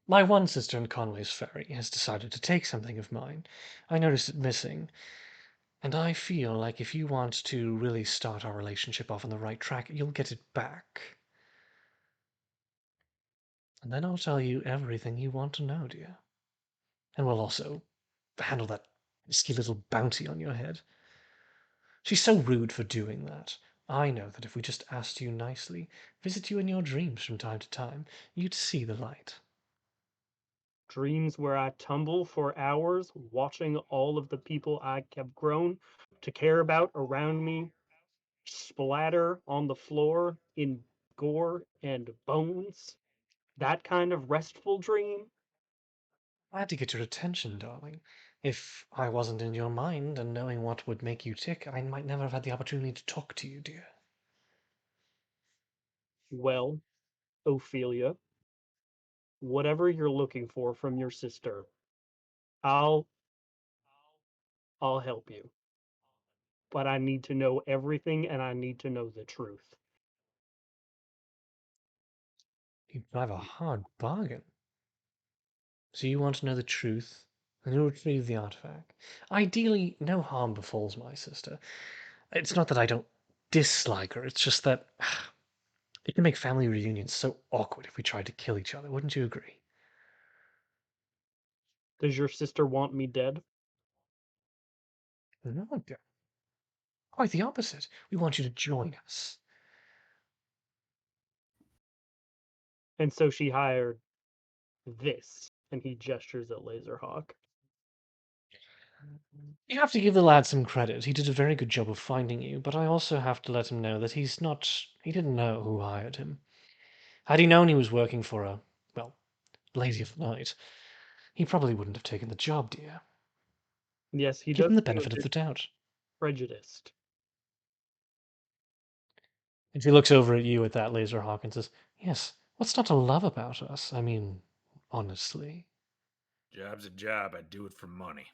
My one sister in Conway's Ferry has decided to take something of mine. I noticed it missing, and I feel like if you want to really start our relationship off on the right track, you'll get it back. And then I'll tell you everything you want to know, dear. And we'll also handle that pesky little bounty on your head. She's so rude for doing that. I know that if we just asked you nicely, visit you in your dreams from time to time, you'd see the light. Dreams where I tumble for hours watching all of the people I have grown to care about around me splatter on the floor in gore and bones. That kind of restful dream. I had to get your attention, darling. If I wasn't in your mind and knowing what would make you tick, I might never have had the opportunity to talk to you, dear. Well, Ophelia, whatever you're looking for from your sister, I'll I'll help you. But I need to know everything and I need to know the truth. You drive a hard bargain. So you want to know the truth, and you'll retrieve the artifact. Ideally, no harm befalls my sister. It's not that I don't dislike her, it's just that it can make family reunions so awkward if we tried to kill each other. Wouldn't you agree? Does your sister want me dead? No, dear. Quite the opposite. We want you to join us. And so she hired this. And he gestures at Laserhawk. You have to give the lad some credit. He did a very good job of finding you, but I also have to let him know that he didn't know who hired him. Had he known he was working for a, well, lady of the night, he probably wouldn't have taken the job, dear. Yes, he Give does him the seem a benefit of bit the doubt. prejudiced. And she looks over at you at that laser hawk and says, yes, what's not to love about us? I mean, honestly. Job's a job. I do it for money.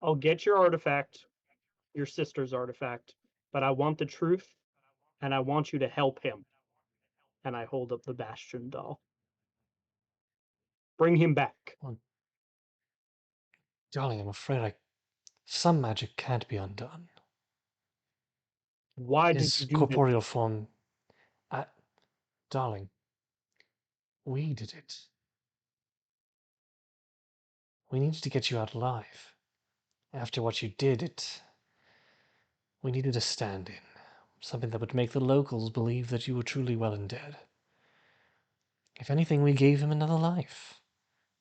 I'll get your artifact, your sister's artifact, but I want the truth and I want you to help him. And I hold up the Bastion doll. Bring him back. Well, darling, I'm afraid some magic can't be undone. Why did His you do this? corporeal form, darling, we did it. We needed to get you out alive. After what you did, we needed a stand-in. Something that would make the locals believe that you were truly well and dead. If anything, we gave him another life.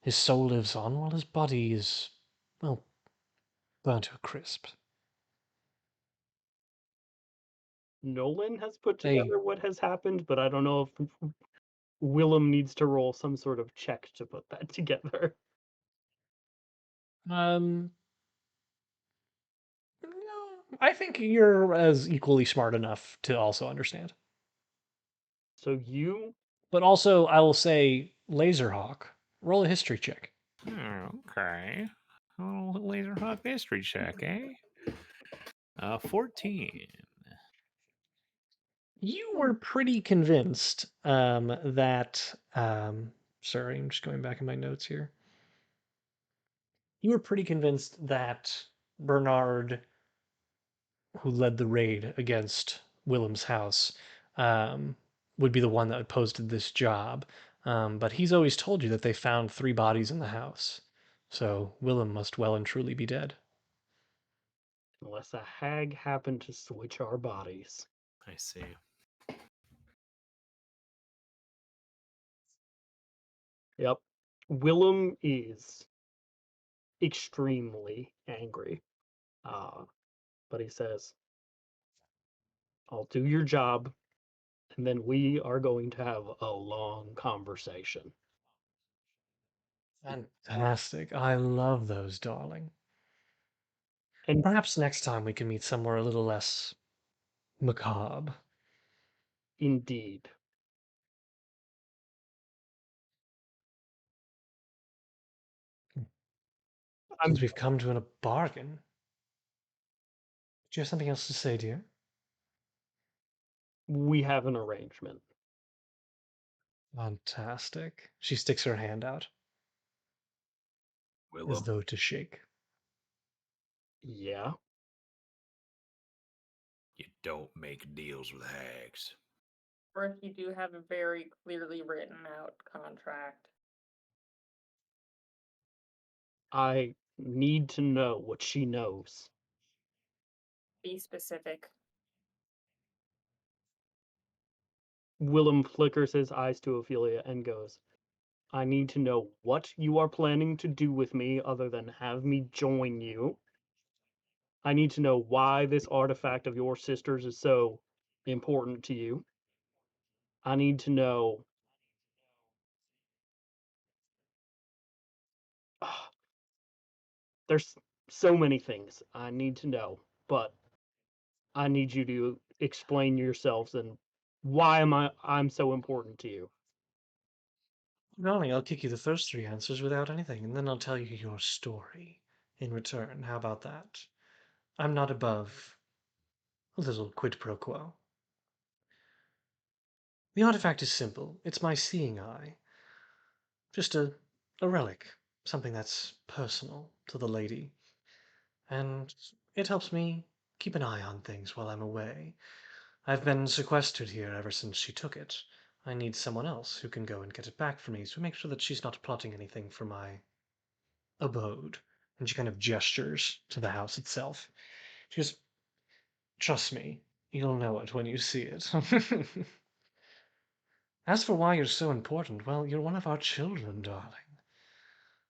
His soul lives on while his body is, well, burnt to a crisp. Nolan has put They, together what has happened, but I don't know if Willem needs to roll some sort of check to put that together. no, I think you're as equally smart enough to also understand. So you But also, I will say, Laserhawk, roll a history check. Okay. Oh, laser hawk history check, eh? 14. You were pretty convinced that. Sorry, I'm just going back in my notes here. You were pretty convinced that Bernard, who led the raid against Willem's house, um, would be the one that posted this job. But he's always told you that they found 3 bodies in the house. So Willem must well and truly be dead. unless a hag happened to switch our bodies. I see. Yep. Willem is extremely angry. But he says, I'll do your job, and then we are going to have a long conversation. Fantastic. I love those, darling. And Perhaps next time we can meet somewhere a little less macabre. indeed, Since we've come to a bargain, do you have something else to say, dear? we have an arrangement. Fantastic. She sticks her hand out as Willem, though to shake. Yeah. you don't make deals with hags. Or if you do have a very clearly written out contract. I need to know what she knows. Be specific. Willem flickers his eyes to Ophelia and goes, I need to know what you are planning to do with me other than have me join you. I need to know why this artifact of your sister's is so important to you. I need to know. There's so many things I need to know, but I need you to explain yourselves and why I'm so important to you. Darling, I'll kick you the first three answers without anything, and then I'll tell you your story in return. How about that? I'm not above a little quid pro quo. The artifact is simple. It's my seeing eye. Just a relic, something that's personal to the lady. And it helps me keep an eye on things while I'm away. I've been sequestered here ever since she took it. I need someone else who can go and get it back for me to make sure that she's not plotting anything for my abode. And she kind of gestures to the house itself. She goes, trust me, you'll know it when you see it. As for why you're so important, well, you're one of our children, darling.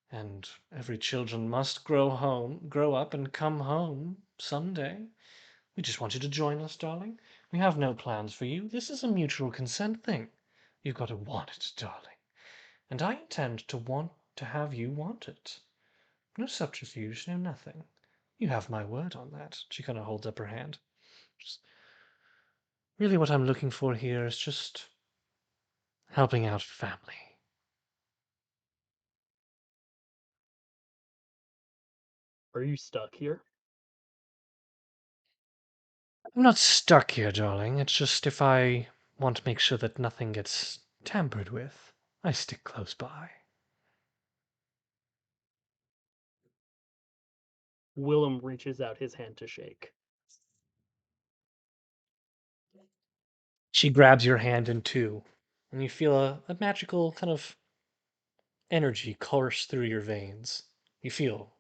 And every children must grow up and come home someday. We just want you to join us, darling. We have no plans for you. This is a mutual consent thing. You've got to want it, darling. And I intend to have you want it. No subterfuge, no nothing. You have my word on that. She kind of holds up her hand. Just, really what I'm looking for here is just helping out family. Are you stuck here? I'm not stuck here, darling. It's just if I want to make sure that nothing gets tampered with, I stick close by. Willem reaches out his hand to shake. She grabs your hand in two, and you feel a magical kind of energy course through your veins. You feel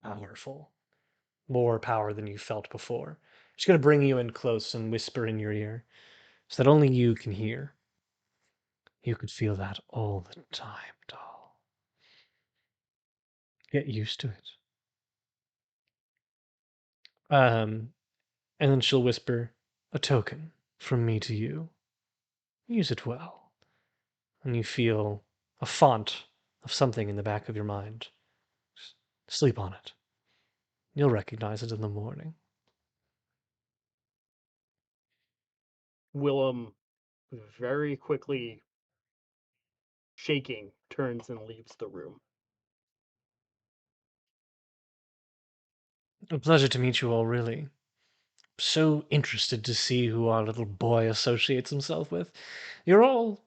powerful, more power than you felt before. She's going to bring you in close and whisper in your ear so that only you can hear. You could feel that all the time, doll. Get used to it. And then she'll whisper, a token from me to you. Use it well. And you feel a font of something in the back of your mind. Just sleep on it. You'll recognize it in the morning. Willem, very quickly shaking, turns and leaves the room. A pleasure to meet you all, really. So interested to see who our little boy associates himself with. You're all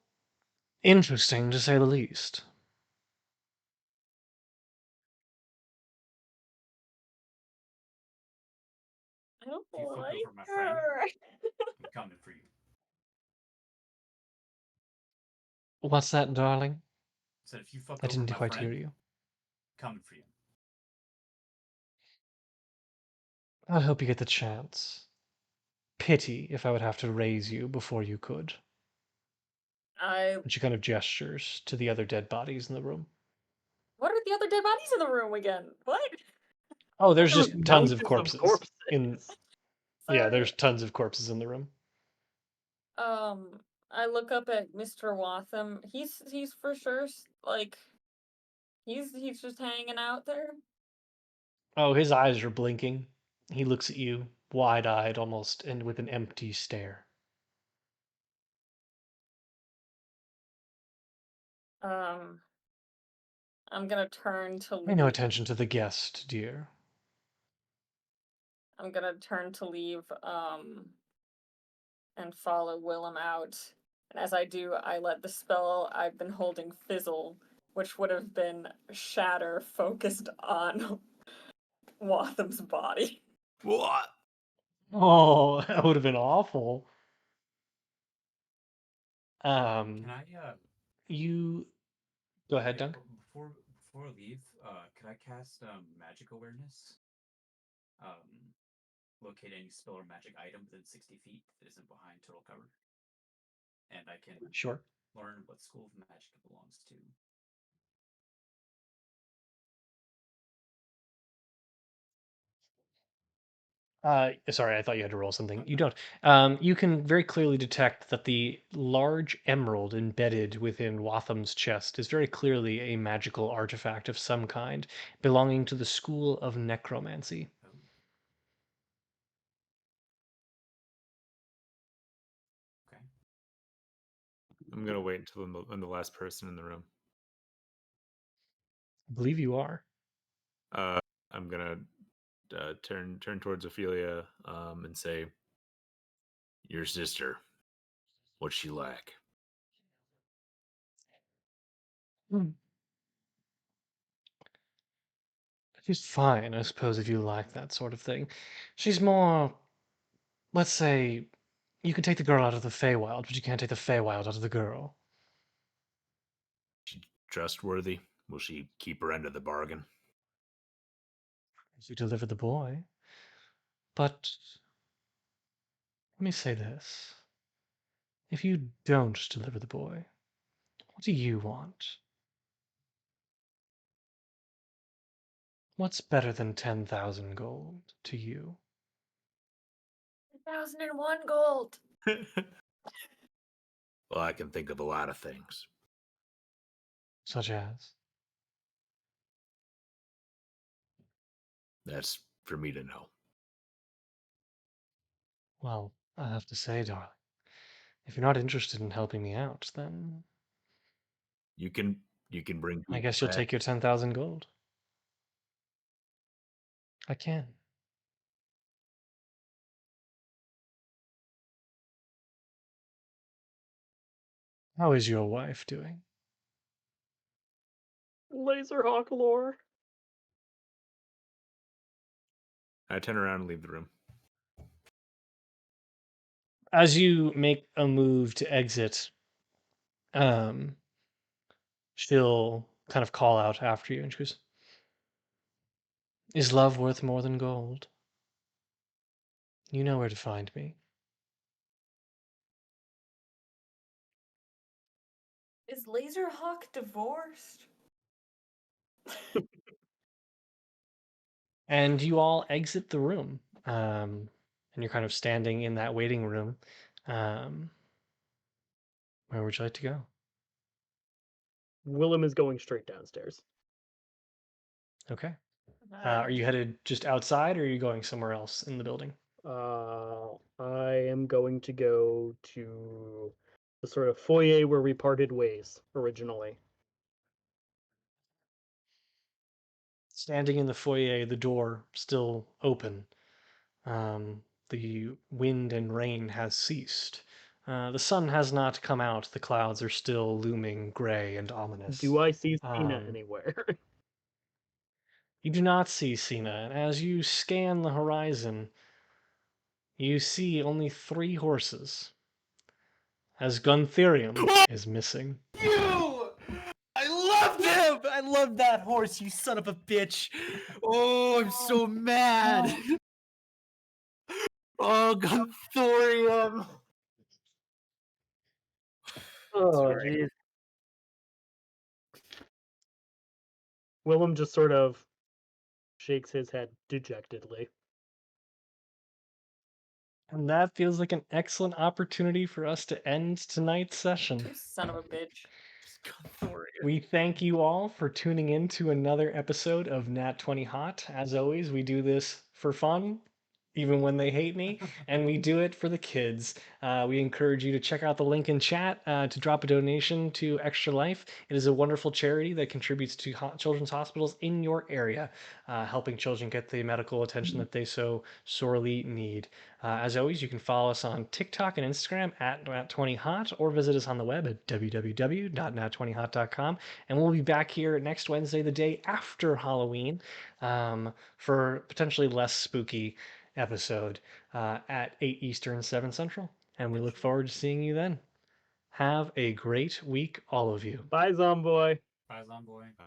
interesting, to say the least. I don't If you fuck like over my friend, her. I'm coming for you. What's that, darling? So if you fuck I over didn't my quite friend, hear you. coming for you. I hope you get the chance. Pity if I would have to raise you before you could. I. And she kind of gestures to the other dead bodies in the room. What are the other dead bodies in the room again? What? Oh, there's There was just tons of bunches corpses. In yeah, Sorry. there's tons of corpses in the room. I look up at Mr. Watham. He's for sure like he's just hanging out there. Oh, his eyes are blinking. He looks at you, wide-eyed almost, and with an empty stare. Um, I'm gonna turn to Pay no leave. attention to the guest, dear. I'm gonna turn to leave. And follow Willem out And as I do, I let the spell I've been holding fizzle, which would have been shatter focused on Watham's body. What? Oh, that would have been awful. Can I You go ahead, yeah, Dunk. before I leave, could I cast magic awareness? Locate any spell or magic item within 60 feet that isn't behind total cover. And I can Sure. learn what school of magic it belongs to. Sorry, I thought you had to roll something. You don't. You can very clearly detect that the large emerald embedded within Watham's chest is very clearly a magical artifact of some kind, belonging to the school of necromancy. Oh. Okay. I'm gonna wait until I'm the last person in the room. I believe you are. I'm gonna turn towards Ophelia and say, "Your sister, what's she like?" She's fine, I suppose, if you like that sort of thing. She's more, let's say, you can take the girl out of the Feywild, but you can't take the Feywild out of the girl. She trustworthy? Will she keep her end of the bargain? If you deliver the boy. But let me say this. If you don't deliver the boy, what do you want? What's better than 10,000 gold to you? 1,001 gold. Well, I can think of a lot of things. Such as? That's for me to know. Well, I have to say, darling, if you're not interested in helping me out, then You can bring I people guess you'll back. take your 10,000 gold. I can. How is your wife doing? Laserhawk lore. I turn around and leave the room. As you make a move to exit, um, she'll kind of call out after you and she goes, "Is love worth more than gold? You know where to find me." Is Laserhawk divorced? And you all exit the room. And you're kind of standing in that waiting room. Um, where would you like to go? Willem is going straight downstairs. Okay. Are you headed just outside or are you going somewhere else in the building? I am going to go to the sort of foyer where we parted ways originally. Standing in the foyer, the door still open. The wind and rain has ceased. The sun has not come out. The clouds are still looming gray and ominous. Do I see Cena Um, anywhere? You do not see Cena, and as you scan the horizon, you see only 3 horses, as Guntherium is missing. You! I loved him! I love that horse, you son of a bitch! Oh, I'm so mad! Oh, Gunthorium! Oh, Sorry. jeez. Willem just sort of shakes his head dejectedly. And that feels like an excellent opportunity for us to end tonight's session. You son of a bitch. Gunthorium. We thank you all for tuning in to another episode of Nat20Hot. As always, we do this for fun even when they hate me, and we do it for the kids. We encourage you to check out the link in chat to drop a donation to Extra Life. It is a wonderful charity that contributes to children's hospitals in your area, helping children get the medical attention that they so sorely need. As always, you can follow us on TikTok and Instagram at Nat20Hot, or visit us on the web at www.nat20hot.com. And we'll be back here next Wednesday, the day after Halloween, for potentially less spooky episode at 8 Eastern, 7 Central. And we look forward to seeing you then. Have a great week, all of you. Bye, Zomboy. Bye, Zomboy. Bye.